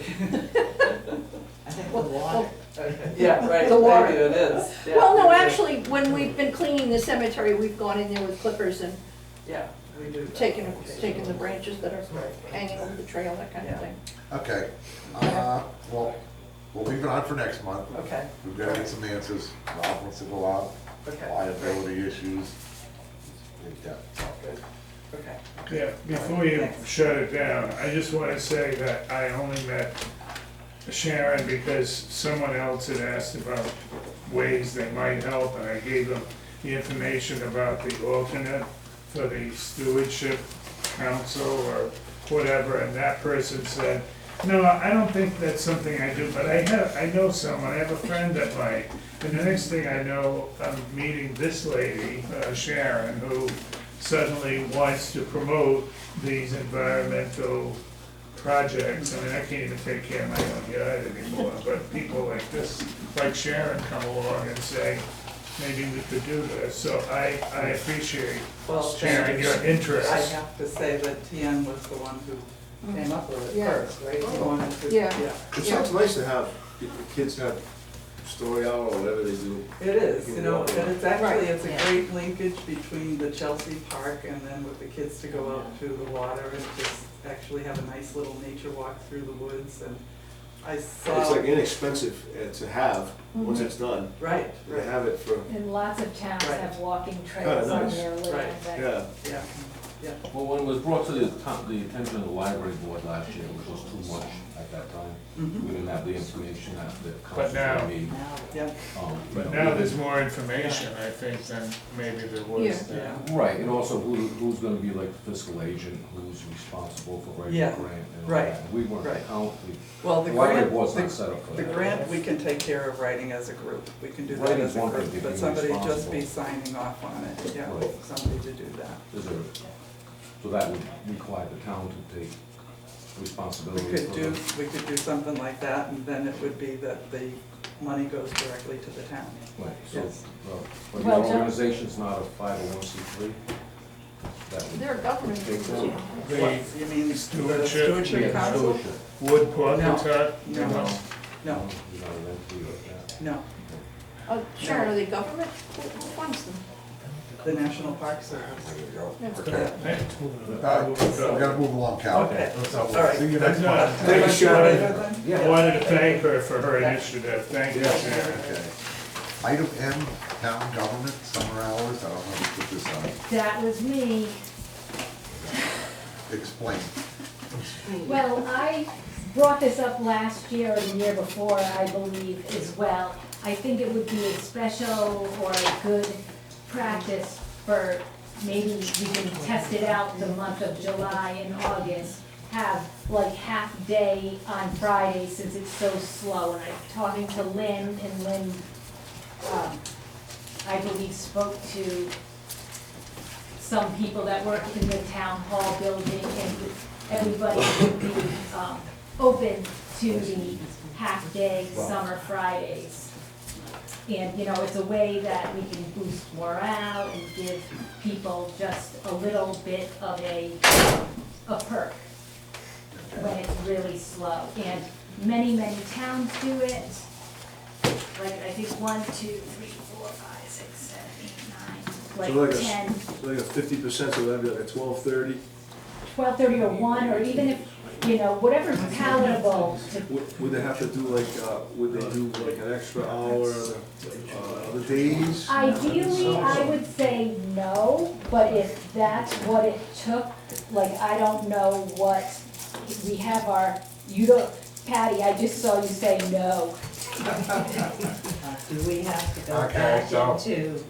I think Well, well, Okay, yeah, right, The water. maybe it is. Yeah, Well, no, it is. actually, when we've been cleaning the cemetery, we've gone in there with clippers and Yeah, we do that. taken the branches that are hanging over the trail, that kind of Yeah. thing. Okay, well, we'll leave it on for next month. Okay, We've got to get some answers. Rob wants to go out, okay. liability issues. Yeah. Good. Okay. Yeah, before you shut it down, I just wanna say that I only met Sharon because someone else had asked about ways they might help, and I gave them the information about the alternate for the stewardship council or whatever, and that person said, no, I don't think that's something I do, but I know someone, I have a friend that might. And the next thing I know, I'm meeting this lady, Sharon, who suddenly wants to promote these environmental projects. I mean, I can't even take care of my own yard anymore, but people like this, like Sharon, come along and say, maybe we could do this. So I appreciate Well, sharing your interest. I have to say that Tian was the one who came up with it Yeah. first, right? He wanted to- Yeah. It sounds nice to have, the kids have story hour or whatever they do. It is, you know, and it's actually, it's a Yeah. great linkage between the Chelsea Park and then with the kids to go out to the water and just actually have a nice little nature walk through the woods, and I saw. It's like inexpensive to have, once it's done. Right, They right, have it for, And lots of towns Right. have walking trails on nice. their little Right. event. yeah. yeah, Well, when it was brought to the attention of the library board last year, which was too much at that time, we didn't have the information that the But now- council need. Yeah. But now there's more information, I think, than maybe there was then. Right, and also who's gonna be like the fiscal agent, who's responsible for writing the Yeah, grant and all right, that. And we weren't right. Well, The library grant, board's not set up for the that. grant, we can take care of writing as a group, we can do that Writing's as a one thing, group, to but be somebody just responsible. be signing off on it, yeah, Right. somebody to do that. So that would require the town to take responsibility We for could do something like that, and then it would be that the money goes directly to the town. Right, so, Yes. but Well, the John- organization's not a 501c3? That would They're a government take that? agency. The You mean the Stewardship. stewardship council? Stewardship. Wood Architect, No. you know. No, You're not an entity like that. no, Sharon, are they government? Who funds them? the National Park Service. There you go. Yeah. Okay. Hey, We gotta move along, Cal. Okay. All right. See you next month. Thank you, Sharon. Then? I wanted to thank her for her initiative, thank you, Sharon. Okay. Item M, town government, summer hours, I don't know who put this on. That was me. Explain. Well, I brought this up last year or the year before, I believe, as well. I think it would be a special or a good practice for, maybe we can test it out the month of July and August, have like half day on Fridays since it's so slow. And I'm talking to Lynn, and Lynn, I believe, spoke to some people that work in the town hall building, and everybody would be open to the half-day summer Fridays. And, you know, it's a way that we can boost morale and give people just a little bit of a perk when it's really slow. And many, many towns do it. Like, I think 1, 2, 3, 4, 5, 6, 7, 8, 9, So like like 10. So like a 50%, so that'd be like a 12:30. 12:30 or 1, or even if, you know, whatever's palatable to, Would they have to do like, would they do like an extra hour, the days? ideally, I would say no, but if that's what it took, like, I don't know what, we have our, you don't, Patty, I just saw you say no. Do we have to go Okay, back so- into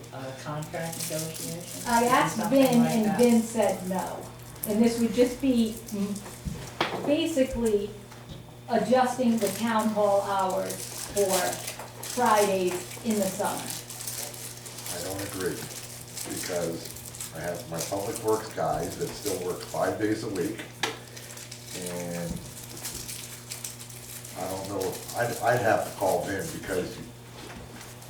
contract negotiations? I asked Something Vin, like and that? Vin said no. And this would just be basically adjusting the town hall hours for Fridays in the summer. I don't agree, because I have my public works guys that still work 5 days a week, and I don't know, I'd have to call Vin, because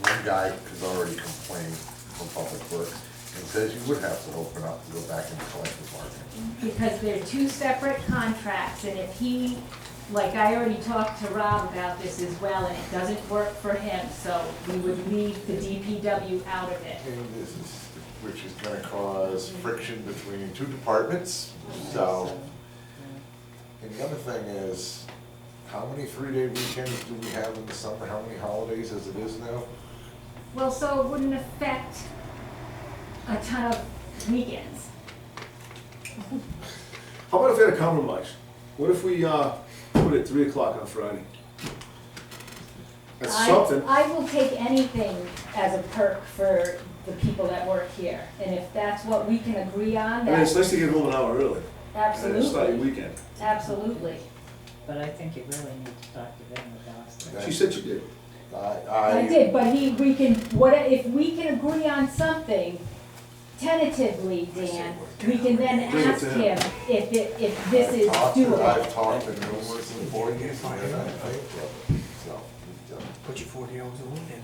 one guy has already complained from public works, and says you would have to open up and go back into collective bargaining. Because they're two separate contracts, and if he, like, I already talked to Rob about this as well, and it doesn't work for him, so we would leave the DPW out of it. And this is, which is gonna cause friction between two departments, so. And the other thing is, how many 3-day weekends do we have in the summer, how many holidays as it is now? Well, so it wouldn't affect a ton of weekends. How about if we had a compromise? What if we, put it at 3 o'clock on Friday? That's something. I will take anything as a perk for the people that work here, and if that's what we can agree on, I mean, it's that's nice to get home an hour early. And it's not your absolutely, weekend. absolutely. But I think you really need to talk to them about it. She said she did. I did, but we can, if we can agree on something tentatively, Dan, we can then Bring it ask to him him. if this is I've doable. talked to numerous employees, and I think, so. Put your 40 hours a week in.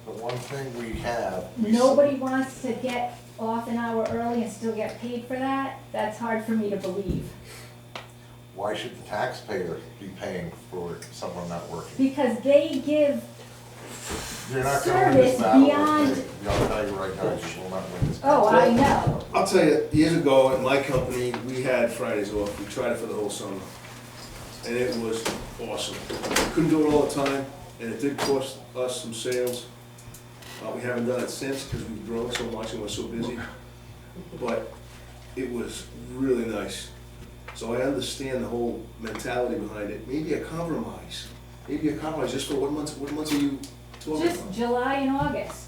The one thing we have. Nobody wants to get off an hour early and still get paid for that? That's hard for me to believe. Why should the taxpayer be paying for someone not working? Because they give You're not gonna win this service battle. beyond, okay? I'll tell you right now, you will not win this. oh, battle. I know. I'll tell you, years ago at my company, we had Fridays off. We tried it for the whole summer. And it was awesome. We couldn't do it all the time, and it did cost us some sales. We haven't done it since because we've grown so much and we're so busy. But it was really nice. So I understand the whole mentality behind it. Maybe a compromise. Maybe a compromise just for what months are you talking Just about? July and August.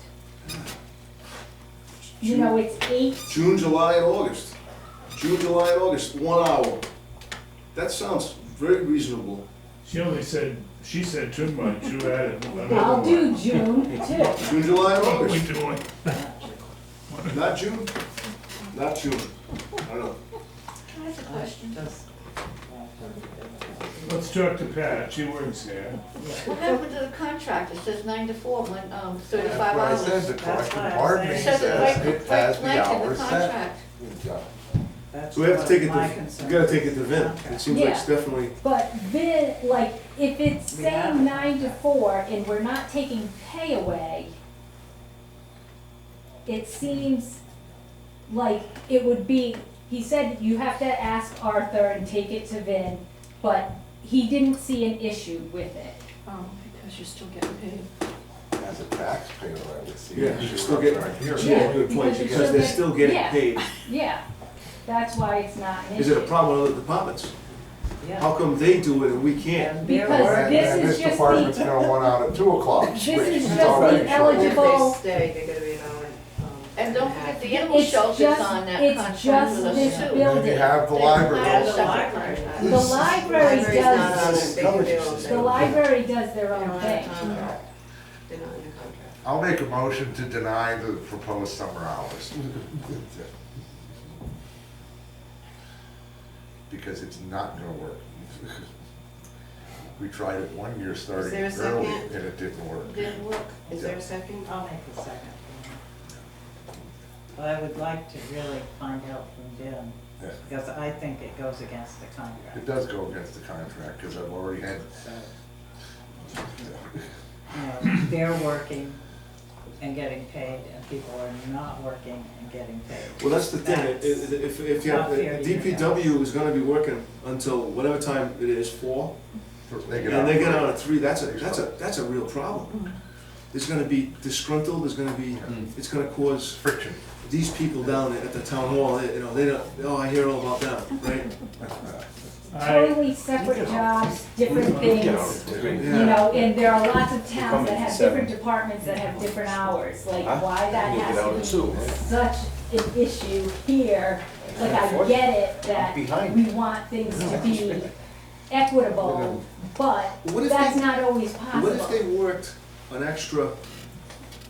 You know, it's 8, June, July, and August. June, July, and August, 1 hour. That sounds very reasonable. She said too much, you added another I'll one. do June too. June, July, and What are we August. doing? Not June? Not June. I don't know. Can I ask a question? Let's talk to Pat, she works here. What happened to the contract? It says 9 to 4, 35 That's what I hours. said, the That's collective what I'm bargaining It saying. says it says right, it right has the blank in the hours set. contract. That's So we have to what take it my to, concern we gotta is. take it to Vin. It seems like it's definitely, But then, like, if it's We have saying it. 9 to 4 and we're not taking pay away, it seems like it would be, he said you have to ask Arthur and take it to Vin, but he didn't see an issue with it. Oh, because you're still getting paid. As a taxpayer, I would see. yeah, an you're issue still up getting, right here. yeah, good point, because you're because still they're get- still getting yeah. paid. Yeah, that's why it's not an issue. Is it a problem with other departments? Yeah. How come they do it and we can't? And they're Because working. this And is this just department's the, gonna want out at 2 o'clock. this which is is just already the short. If eligible. they stay, they're gonna be an hour. And don't forget the animal It's shelter's just- on that it's contract just with us this too. And then you building. have the They library. have And the separate library. contract. The library Library's not on does, it, they can do their own thing. the library does their They own don't have thing. a contract. They're not in a contract. I'll make a motion to deny the proposed summer hours. Because it's not gonna work. We tried it 1 year starting there a early second? and it didn't work. Didn't work. Is there a second? I'll make a second. But I would like to really find out from Ben, Yeah. because I think it goes against the It contract. does go against the contract, because I've already had, So, you know, they're working and getting paid, and people are not working and getting paid. Well, that's the thing, That's if you have, not fair to you DPW is gonna be working until whatever time it is, 4, they get and they get out. out at 3, that's a real problem. There's gonna be disgruntled, there's gonna be, it's gonna cause Friction. these people down at the town hall, they don't, oh, I hear all about them, right? Totally separate jobs, different things, you Yeah. know, and there are lots of towns that have different departments that have different hours, like why that has to be such an issue here. Like, I get it that we want things to be equitable, but What if that's they- not always What if they possible. worked an extra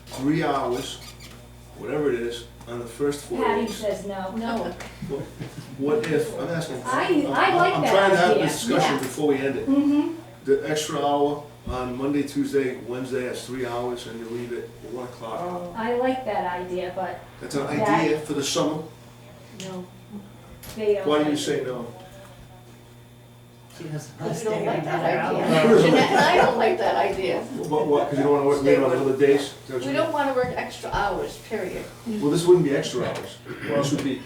3 hours, whatever it is, on the first 4 Patty weeks? says no. No. What if, I'm asking. I like I'm that trying to have idea, this discussion yeah. before we end it. Mm-hmm, The extra hour on Monday, Tuesday, Wednesday, that's 3 hours, and you leave it at 1 o'clock. I like that idea, but That's an that- idea for the summer. No. they don't. Why do you like say it. no? She doesn't Because want we to don't stay like that another idea. hour. And I don't like that idea. What, because you don't wanna work later on other days? Is that what We you don't mean? wanna work extra hours, period. Well, this wouldn't be extra hours. This would be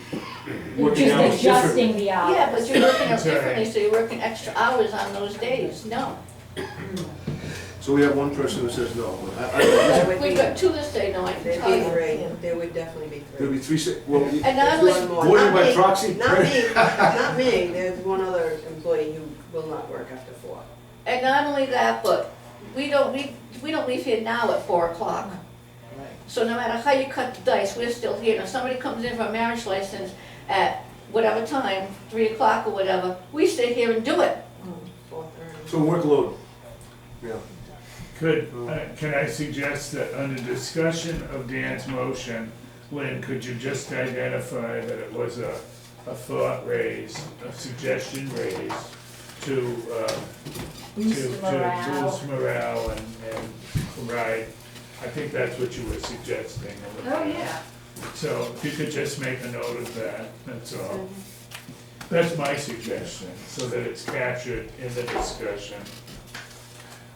You're working hours just differently. adjusting the hours. Yeah, but you're working it Sorry. differently, so you're working extra hours on those days. No. So we have one person who says no. There would We've be, got two this day, no, I can there'd tell be you. 3, there would definitely be There'll 3. be 3, well, you- And not only, One more, voting not by me, proxy? not me, not me, there's one other employee who will not work after 4. and not only that, but we don't leave here now at 4 o'clock. So no matter how you cut the dice, we're still here. And if somebody comes in for a marriage license at whatever time, 3 o'clock or whatever, we sit here and do it. 4:30. So workload, yeah. Can I suggest that under discussion of Dan's motion, Lynn, could you just identify that it was a thought raised, a suggestion raised to Boost morale. boost morale and provide, I think that's what you were suggesting. Oh, yeah. So if you could just make a note of that, that's all. That's my suggestion, so that it's captured in the discussion.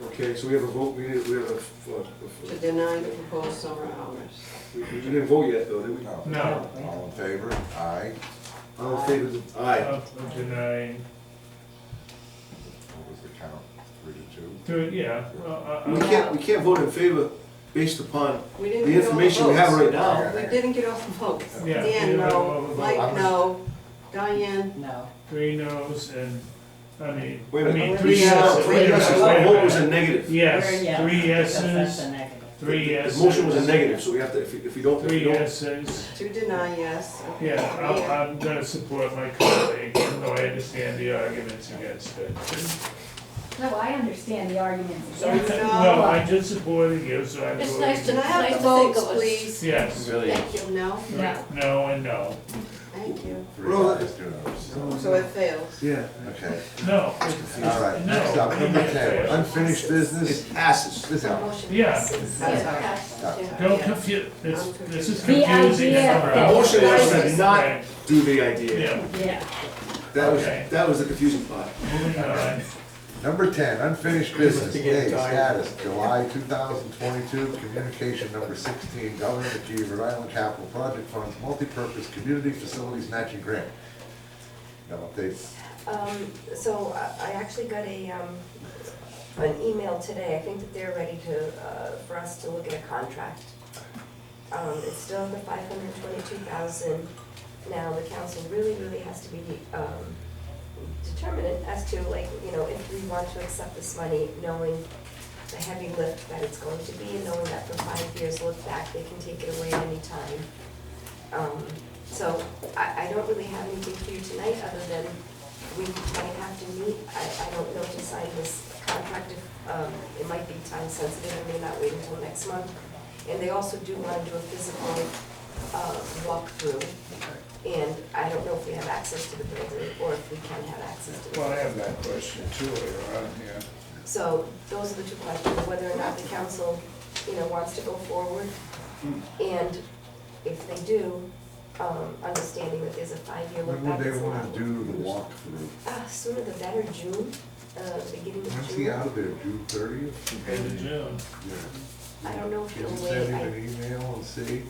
Okay, so we have a vote, we have To deny the proposed summer hours. we didn't vote yet though, did we? No. All in favor? Aye. All in favor, of- aye. Of denying, What was the count? 3 to 2? yeah, well, We can't vote in favor based upon We the didn't get all the information we have votes. right now. We didn't get all the votes. Yeah, Dan, we don't have all no. the votes. Mike, no. Diane, No. 3 no's and, I mean, Wait a minute. 3 yeses. Three Wait a yeses, minute, the wait a vote was minute. a negative. Yes, Yes, 3 because that's yeses, a negative. 3 The yeses. motion was a negative, so we have to, if we don't, 3 yeses. to deny, yes. Okay. Yeah, I'm gonna support my colleague, even though I understand the arguments against it. No, I understand the arguments So, against it. well, I just supported you, so I'm It's going nice Can I to, have nice the to think votes, of us. please? Yes, Really? Thank you, no? No. no and no. Thank you. Three ayes, 2 noes. So it fails. Yeah. Okay, No. all right, No. next up, number 10, unfinished business. It passes. This out. Motion Yeah. passes. That's all right. Yeah. Don't confuse, this is The confusing. idea for that- us. Motion was to not Right. do the idea. Yeah, Yeah. Okay. That was the confusing part. moving on. Number 10, unfinished business, Must be getting A, tired. status, July 2022, communication number 16, Governor McGee, Rhode Island Capital Project Funds, Multipurpose Community Facilities Matching Grant. No update? So I actually got an email today. I think that they're ready to, for us to look at a contract. It's still the $522,000. Now, the council really has to be, determinate as to, like, you know, if we want to accept this money, knowing the heavy lift that it's going to be, and knowing that for 5 years, look back, they can take it away at any time. So I don't really have anything for you tonight, other than we might have to meet. I don't know to sign this contract, if, it might be time sensitive, I may not wait until next month. And they also do want to do a physical walkthrough. And I don't know if we have access to the building, or if we can have access to the Well, I building. have that question too later on here. So those are the two questions, whether or not the council, you know, wants to go forward. And if they do, understanding that there's a 5-year look When back. would they it's wanna not- do the walkthrough? Sooner the better, June, beginning of When's June. he out of there, June 30th? End of June. Yeah. I don't know if Can it'll you wait. send him an email and see?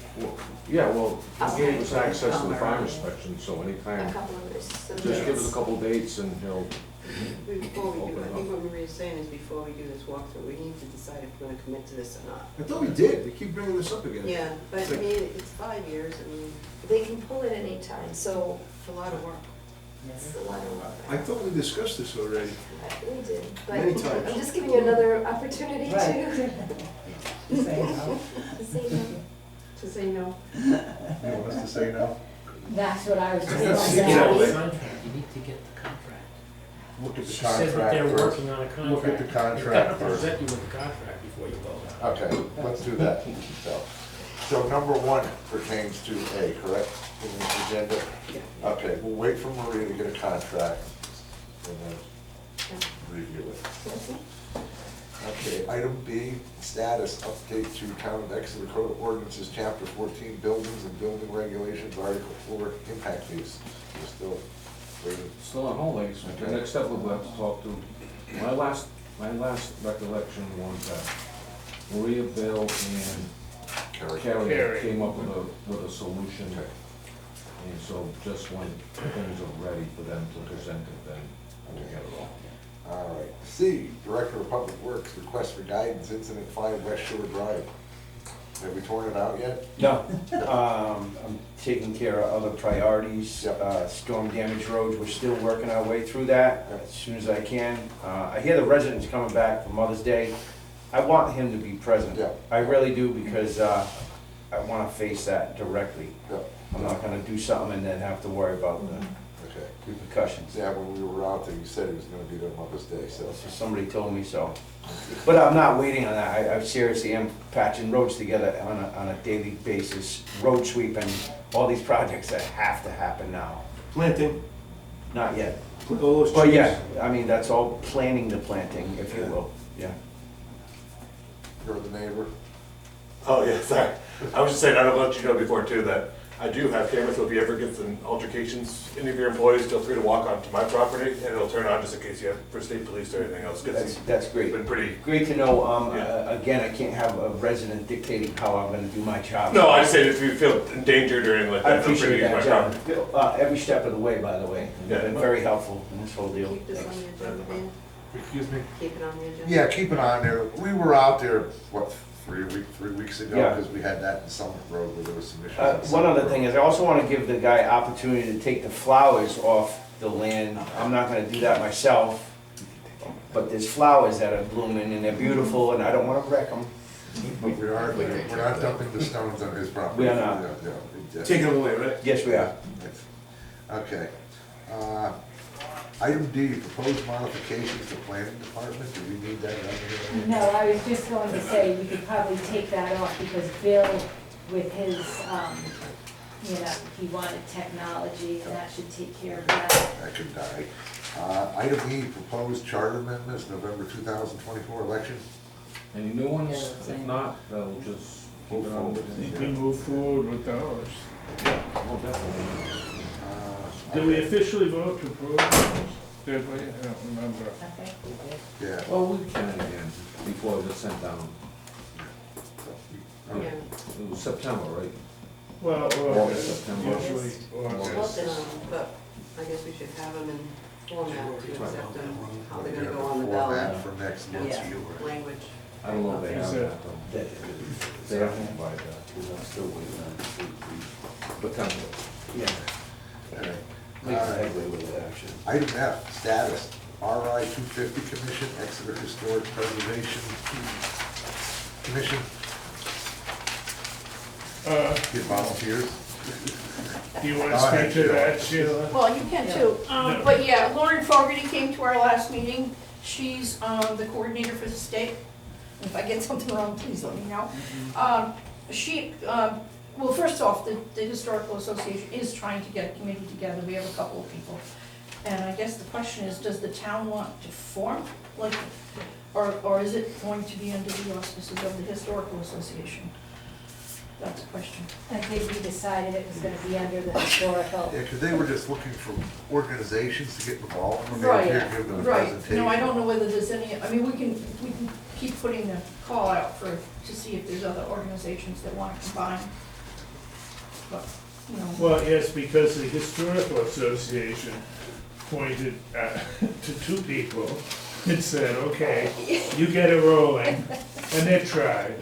Yeah, well, I'll he gave us send it access to the to fire Tom. inspection, so A anytime, couple of this, some just give us dates. a couple dates and he'll, Before we do, I think what Maria's saying is before we do this walkthrough, we need to decide if we're gonna commit to this or not. I thought we did, they keep bringing this up again. Yeah, but I mean, it's 5 years, I mean, They can pull it at any time, so it's a lot of work. it's a lot of work. I thought we discussed this already. We did, but Many times. I'm just giving you another opportunity Right. to Say no. say no. To say no. You want us to say no? That's what I was Yeah, just yeah, saying. like- Contract, you need to get the contract. Look at the She said that contract they're first. working on a contract. Look at the They've got to contract first. present you with the contract before you vote. Okay, let's do that. So number 1 pertains to A, correct, in this agenda? Okay, we'll wait for Maria to get a contract and then review it. Okay, item B, status update to Town of Exeter Code of Ordinances, Chapter 14, Buildings and Building Regulations, Article 4, Impact Fees. We're still waiting. still on hold, ladies. The Okay. next step we'll have to talk to, my last recollection was that Maria, Bill, and Carrie. Carrie came up with a solution. Okay. And so just when things are ready for them to present it, then we'll get it all. All right. C, Director of Public Works, request for guidance, Incident 5 West Shore Drive. Have we torn it out yet? No, I'm taking care of other priorities. Yep. Storm damaged roads, we're still working our way through that as soon as I can. I hear the residents coming back for Mother's Day. I want him to be present. Yeah. I really do, because I want to face that directly. Yep. I'm not gonna do something and then have to worry about the Okay. repercussions. Yeah, when we were out there, you said it was gonna be their Mother's Day, so. So somebody told me so. But I'm not waiting on that. I seriously am patching roads together on a daily basis, road sweeping, all these projects that have to happen now. Planting, Not yet. all those trees. But yeah, I mean, that's all planning the planting, if you will, yeah. You're the neighbor. Oh, yeah, sorry. I was just saying, I don't let you know before too, that I do have cameras, so if you ever get some altercations, any of your employees, feel free to walk onto my property, and it'll turn on just in case you have, for state police or anything else. 'Cause That's it's great. been pretty, Great to know, Yeah. again, I can't have a resident dictating how I'm gonna do my job. no, I just said if you feel endangered or anything like I that, feel free to appreciate use my that, property. John. Every step of the way, by the way. You've Yeah. been very helpful in this whole deal. Keep this on the agenda, Dan. Excuse me? Keep it on the agenda. Yeah, keep it on there. We were out there, what, three weeks ago, Yeah. because we had that in Summit Road where there was some issues. on One Summit other Road. thing is, I also wanna give the guy opportunity to take the flowers off the land. I'm not gonna do that myself, but there's flowers that are blooming and they're beautiful and I don't wanna wreck them. But we're not dumping the stones on his property. We are not. Yeah. Taking them away, right? Yes, we are. Okay. Item D, proposed modifications to planning department, do we need that on here? No, I was just going to say, we could probably take that off because Bill, with his, he wanted technology, and that should take care of that. That could die. Item E, proposed charter amendments, November 2024 election. Any new ones? Yeah, If same. not, they'll just keep it on. You can move forward with those. Well, definitely. Did we officially vote to approve those? Did we? I don't remember. I think we did. Yeah. Well, we can again, before it gets sent down. Yeah. It was September, right? Well, August, September. usually August. But I guess we should have them in format to accept them, how they're gonna go on the Format ballot. for next month's Yeah. viewer. Language. I don't know if they have Is that it- though. They haven't provided that, because I'm still waiting on the template. Yeah. Okay. Make a headway with it, actually. Item F, status, RI 250 Commission, Exeter Historic Preservation Commission, get volunteers. Do you want Go to ahead, speak to Sheila. that, Sheila? Well, you can too. No. But yeah, Lauren Fogarty came to our last meeting. She's the coordinator for the state. If I get something wrong, please let me know. Well, first off, the Historical Association is trying to get a committee together. We have a couple of people. And I guess the question is, does the town want to form, like, or is it going to be under the auspices of the Historical Association? That's a question. I think we decided it was gonna be under the historical. Yeah, because they were just looking for organizations to get involved when they were Right, here giving a right. presentation. No, I don't know whether there's any, I mean, we can keep putting the call out to see if there's other organizations that want to combine. But, you know. Well, yes, because the Historical Association pointed to two people and said, okay, you get it rolling, and they tried.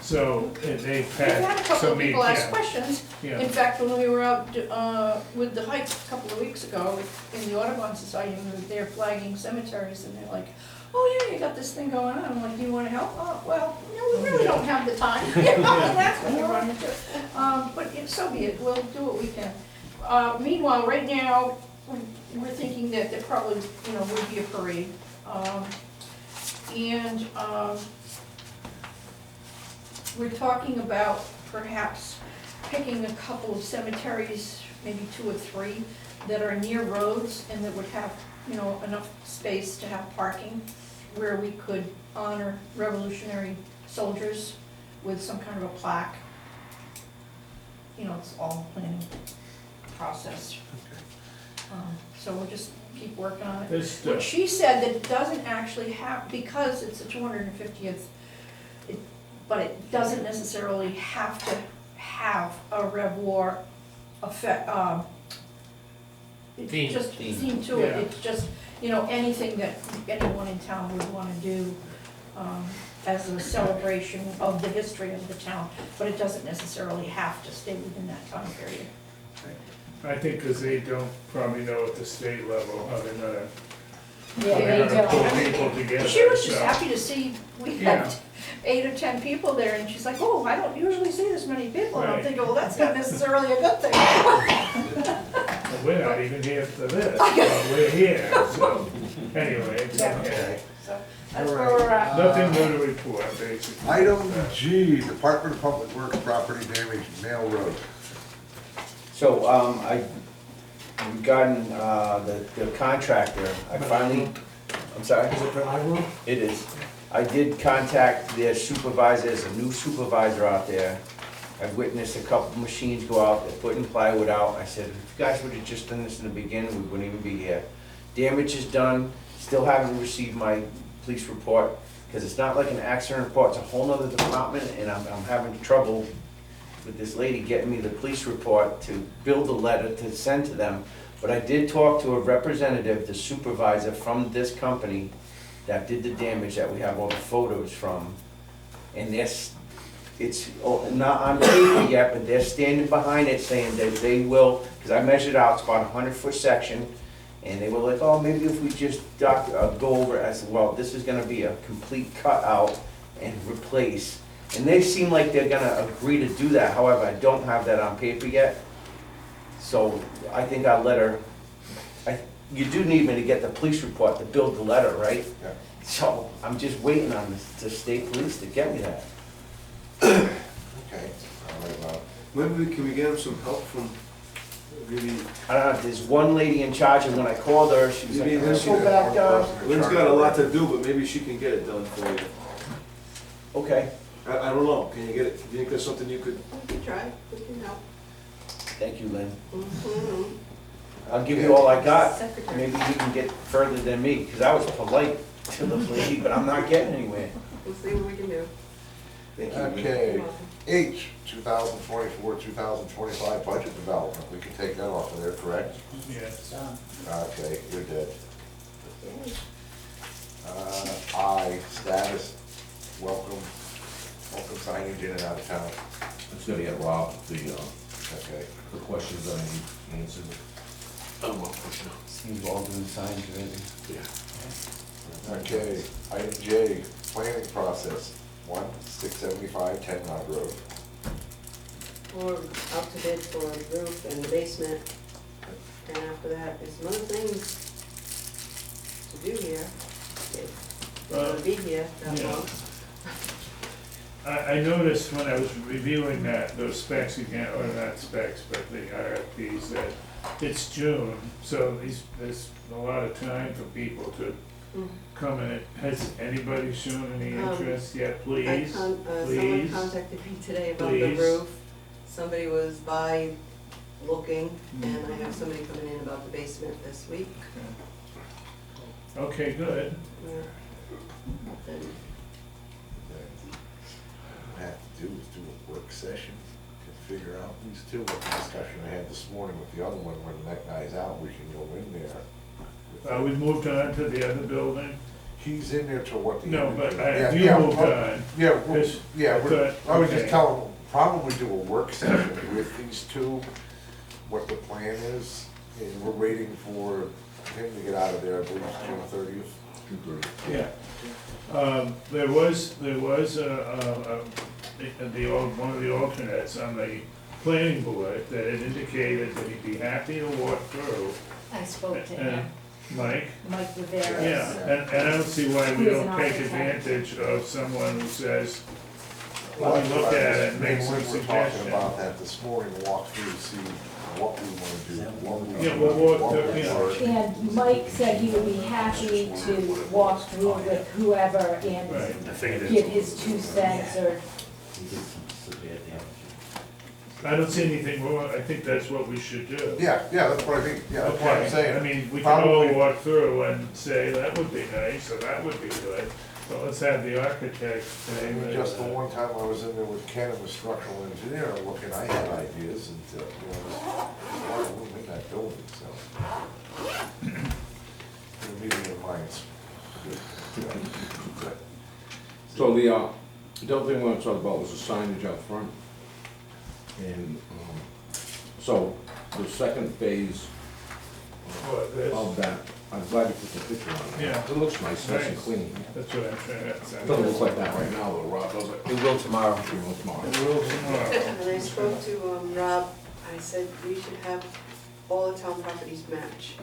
So, and they've We had a had couple some of meetings, people ask yeah. questions. Yeah. In fact, when we were out with the Heights a couple of weeks ago in the Audubon Society, we were there flagging cemeteries, and they're like, oh yeah, you got this thing going on. I'm like, do you want to help? Oh, well, no, we really don't have the time. You know, and that's what we're running into. But so be it, we'll do what we can. Meanwhile, right now, we're thinking that there probably, would be a parade. We're talking about perhaps picking a couple of cemeteries, maybe 2 or 3, that are near roads and that would have, enough space to have parking, where we could honor Revolutionary soldiers with some kind of a plaque. It's all planning process. So we'll just keep working on it. But she said that it doesn't actually have, because it's the 250th, but it doesn't necessarily have to have a Rev War effect, Theme. it's just theme to it, it's just, anything that anyone in town would wanna do, as a celebration of the history of the town, but it doesn't necessarily have to stay within that time period. I think because they don't probably know at the state level how they're gonna, Yeah, they're they gonna pull don't. people together. She was just so. happy to see, we Yeah. had 8 or 10 people there, and she's like, oh, I don't usually see this many people, and I'm Right. thinking, well, that's not necessarily a good thing. Well, we're not even here for this, but we're here, so, anyway, it's okay. So, that's where we're at. Nothing new to report, basically. Item G, Department of Public Works Property Damage, Mail Road. So, regarding, the contractor, I finally, I'm sorry? Is it for Iowa? It is. I did contact their supervisor, there's a new supervisor out there. I've witnessed a couple machines go out, they're putting plywood out. I said, if you guys would've just done this in the beginning, we wouldn't even be here. Damage is done, still haven't received my police report, because it's not like an accident report, it's a whole nother department, and I'm having trouble with this lady getting me the police report to build a letter to send to them. But I did talk to a representative, the supervisor from this company that did the damage that we have all the photos from. And It's not on paper yet, but they're standing behind it saying that they will, because I measured out, it's about a 100-foot section, and they were like, oh, maybe if we just go over it. I said, well, this is gonna be a complete cut out and replace. And they seem like they're gonna agree to do that, however, I don't have that on paper yet. So I think I'll let her, you do need me to get the police report to build the letter, right? Yeah. So I'm just waiting on the state police to get me that. Okay, all right, well, Maybe, can we get him some help from, maybe, I don't know, there's one lady in charge, and when I called her, she was like, Maybe let's this- go back down. Lynn's got a lot to do, but maybe she can get it done for you. Okay, I don't know, can you get it, do you think there's something you could? We can try, we can help. thank you, Lynn. Mhm. I'll give you all I got. Secretary. Maybe you can get further than me, because I was polite to the lady, but I'm not getting anywhere. We'll see what we can do. Thank you. Lynn. okay. You're welcome. H, 2024, 2025 budget development, we can take that off of there, correct? Yes. Okay, you're dead. I, status, welcome signage in and out of town. It's gonna get Rob Okay. the questions that I need answered. Seems all doing signs already. Okay, item J, planning process, 675 10 Knott Road. Or up to bid for the roof and the basement. And after that, there's some other things to do here. If you wanna be here that Yeah. long. I noticed when I was reviewing those specs again, or not specs, but the RFPs, that it's June, so there's a lot of time for people to Mm. come in. Has anybody shown any Um, interest yet? Please, Someone please. contacted me today about Please. the roof. Somebody was by looking, and I have somebody coming in about the basement this week. Okay, good. And What I have to do is do a work session to figure out these two, what the discussion I had this morning with the other one, when that guy's out, we can go in there. We moved on to the other building. He's in there till what the. No, but Yeah, you yeah, moved oh, on. Yeah, This- yeah, I was just okay. telling him, probably do a work session with these two, what the plan is, and we're waiting for him to get out of there, I believe it's June 30th. Yeah. There was one of the alternates on the planning board that had indicated that he'd be happy to walk through. I spoke to And him, Mike? Mike Rivera. Yeah, and I don't see why we Who is an don't take architect. advantage of someone who says, Well, let me look that's what I at was- it and make me some and Lynn were talking suggestions. about that this morning, walk through, see what we wanna do, what we. Yeah, we'll walk what through, we yeah. work. And Mike said he would be happy to walk through with whoever and Right. give his 2 cents or, I don't see anything wrong, I think that's what we should do. Yeah, that's what I think, yeah, that's what I'm Okay, saying. I mean, we can all Probably- walk through and say, that would be nice, or that would be good, but let's have the architect say. I mean, that, just the one time I was in there with Ken, the structural engineer, looking, I had ideas, and, we'll make that building, so. We're meeting in minds. So the other thing I want to talk about was the signage out front. And, so, the second phase What, this? of that, I'm glad you put the picture on it. Yeah. It looks nice, nice and Nice. clean. That's what I'm trying to say. It doesn't look like that right now, though, Rob, does it? It will tomorrow. It will tomorrow. It will tomorrow. And I spoke to Rob, I said we should have all the town properties match.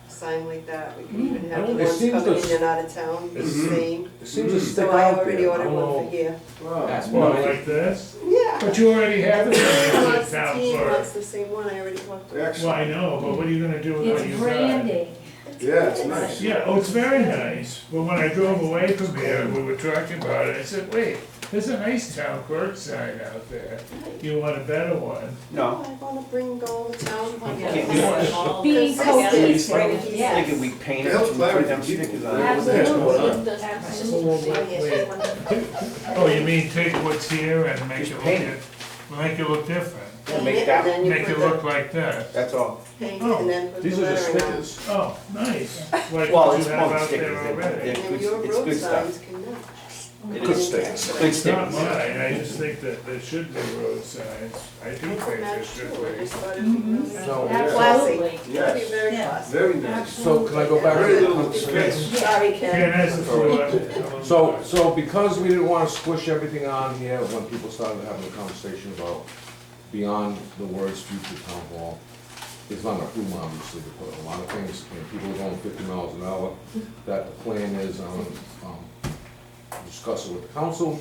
Sign like that, we could even have the It ones seems coming to- in and out of town, the same. It seems to stick So I out already there. I ordered don't one know. for here. That's Well, nice. like this? Yeah. But you already have it Well, in it's the town team, clerk. it's the same one, I already talked to him. Well, I know, but what are you gonna do with what it's you got? branding. Yeah, it's nice. Yeah, oh, it's very nice. But when I drove away from here, and we were talking about it, I said, wait, there's a nice town clerk sign out there. You want a better one? No, I wanna bring all the town. Can't do it. Being cohesive, thinking yes. we paint it It helps and put clarify them people. stickers on it. Absolutely, absolutely. Oh, you mean take what's here and make Just it look, paint it. make it look different? Yeah, make that, And then you Make put it the look like that? that's all. paint Oh, and then put the These are the lettering on. stickers. Oh, nice. Like Well, what it's you have small out stickers, there they're already. good, And your it's road good signs stuff. can match. Good stains. Good It's not stains. mine, I just think that there should be road signs. I do think there should be. So, Absolutely. yes, Very Yeah. classy. very nice. So can I go back Very to little the space. Sorry, Ken Ken. has the floor. So because we didn't wanna squish everything on here, when people started having a conversation about beyond the words future town hall, it's not enough room, obviously, to put a lot of things, and people are going 50 miles an hour, that the plan is, discuss it with the council,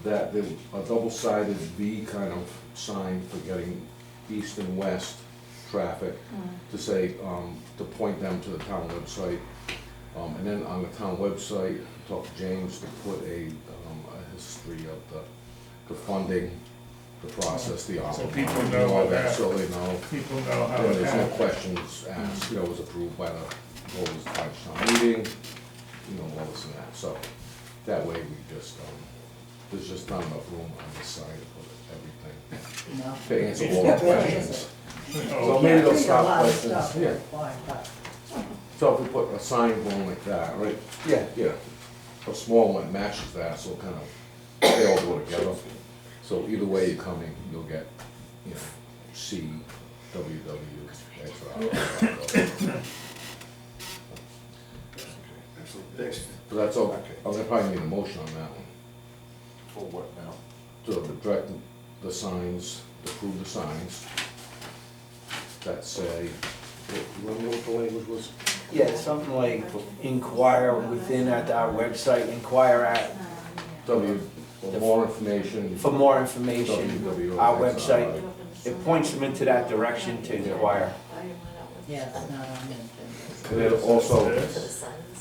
that there, a double-sided V kind of sign for getting east and west traffic, to say, to point them to the town website. And then on the town website, talk to James to put a history of the funding, the process, the So offer. people know all what that, happened. so they know. People know how And it there's no happened. questions asked, it was approved by the voters at the town meeting, all this and that, so that way we just, there's just not enough room on this side to put everything, No. to answer all the questions. Oh, So maybe they'll Read a stop lot of questions, stuff, yeah. fine, but- So if we put a sign going like that, right? Yeah. Yeah, a small one matches that, so kind of, they all go together. So either way you're coming, you'll get, C, WW, Exeter. Excellent, thanks. So that's all, I'm gonna probably need a motion on that one. For what now? To direct the signs, approve the signs that say, you remember what the language was? Yeah, something like inquire within at our website, inquire at, For more information. for more information, WW. our website. It points them into that direction to inquire. Yeah, it's not on the And then also,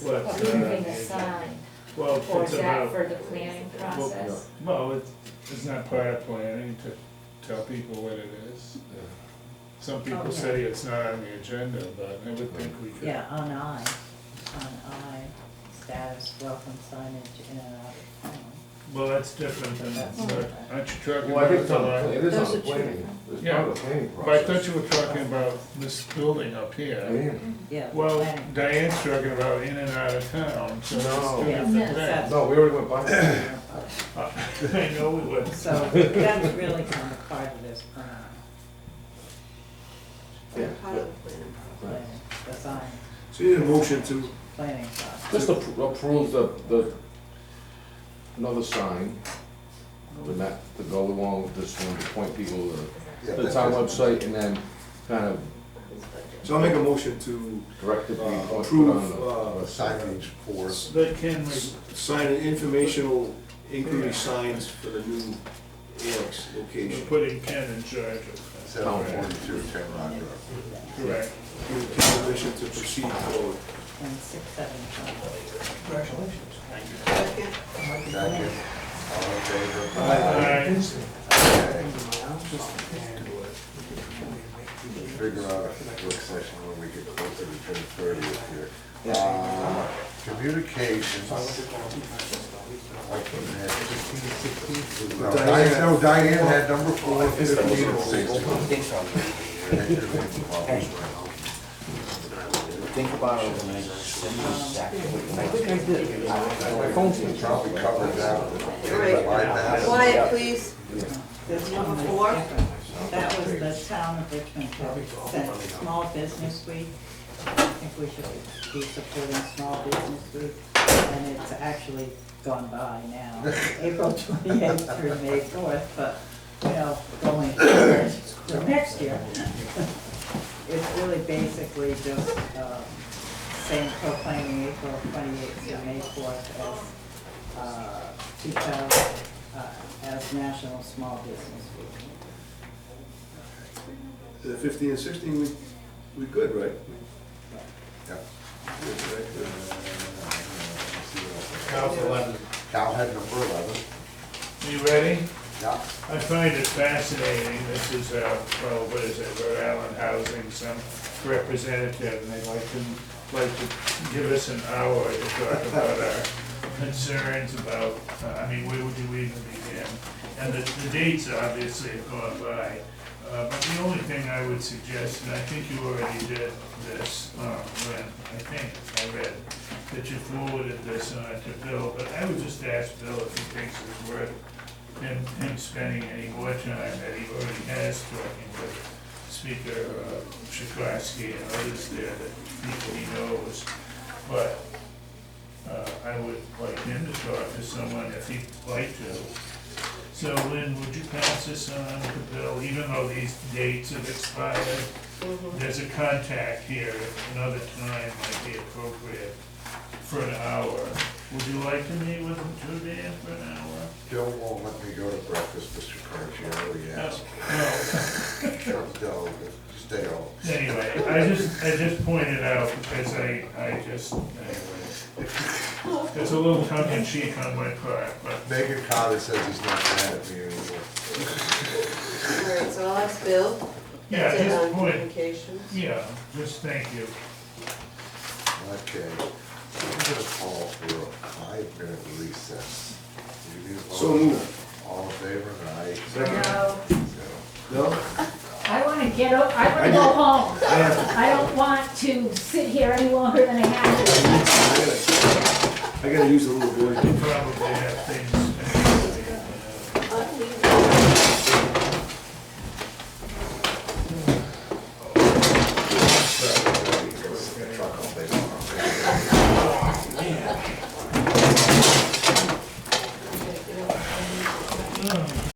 What, Approving a sign, well, or it's is that about, for the planning process? well, it's not part of planning to tell people what it is. Some people say it's not on the agenda, but I would think we could. Yeah, on I, status, welcome signage in and out of town. Well, that's different than, aren't you talking well, I about think it's the on, line? it is on Those the are planning, it's Yeah. part of the planning But I process. thought you were talking about this building up here. Man, Yeah. Well, planning. Diane's talking about in and out of town, so it's No. two Yeah, different that's- things. no, we already went by that. I know we would. So that's really kind of part of this plan, Part of the planning. planning, the sign, So you need a motion to, planning process. Just approve another sign, to go along with this one, to point people to the town website, and then kind of so I'll make a motion to direct it to be put approve, on the Signage for They can, sign informational inquiry signs for the new annex we're location. putting Ken in charge of that. 742 10 Rock Road. Correct. Give Ken permission to proceed forward. And 675. Congratulations. Second. Second, all in favor? Aye. Figure out a work session when we get closer to June 30th here. Communications. No, Diane had number 4, 15, and 16. Think about it overnight. I think I did. My phone's in trouble. Probably covered that. All right. Slide that. Quiet, please. This Number one was 4. different. That was the town of Richmond, sent Small Business Week. I think we should be supporting Small Business Week, and it's actually gone by now, April 28th through May 4th, but, going forward to next year. It's really basically just saying proclaiming April 28th through May 4th as National Small Business Week. The 15 and 16, we good, right? Yeah. Good, right, good. Cal's 11. Cal had number 11. You ready? Yeah. I find it fascinating, this is, well, what is it, Rhode Island Housing, some representative, and they'd like to give us an hour to talk about our concerns about, where would you even begin? And the dates obviously have gone by. but the only thing I would suggest, and I think you already did this, when, I think I read that you forwarded this on to Bill, but I would just ask Bill if he thinks it's worth him spending any more time that he already has talking with Speaker Chikorsky and others there, that people he knows. But I would like him to talk to someone if he'd like to. So Lynn, would you pass this on to Bill, even though these dates have expired? There's a contact here, if another time might be appropriate for an hour. Would you like to meet with him too, Dan, for an hour? Bill won't let me go to breakfast, Mr. Carcieri, yes. No, stay home. Anyway, I just pointed out because I just, anyway. It's a little tongue in cheek on my part, but. Megan Cotter says he's not mad at me anymore. All right, so I'll ask Bill. Yeah, That's it just on point, communications. yeah, just thank you. Okay, I'm gonna call for a 5-minute recess. You need a vote? So moved. All in favor? Aye. No, No? I wanna get, I wanna go home. I don't want to sit here any longer than I have to. I gotta use a little boy. Probably have things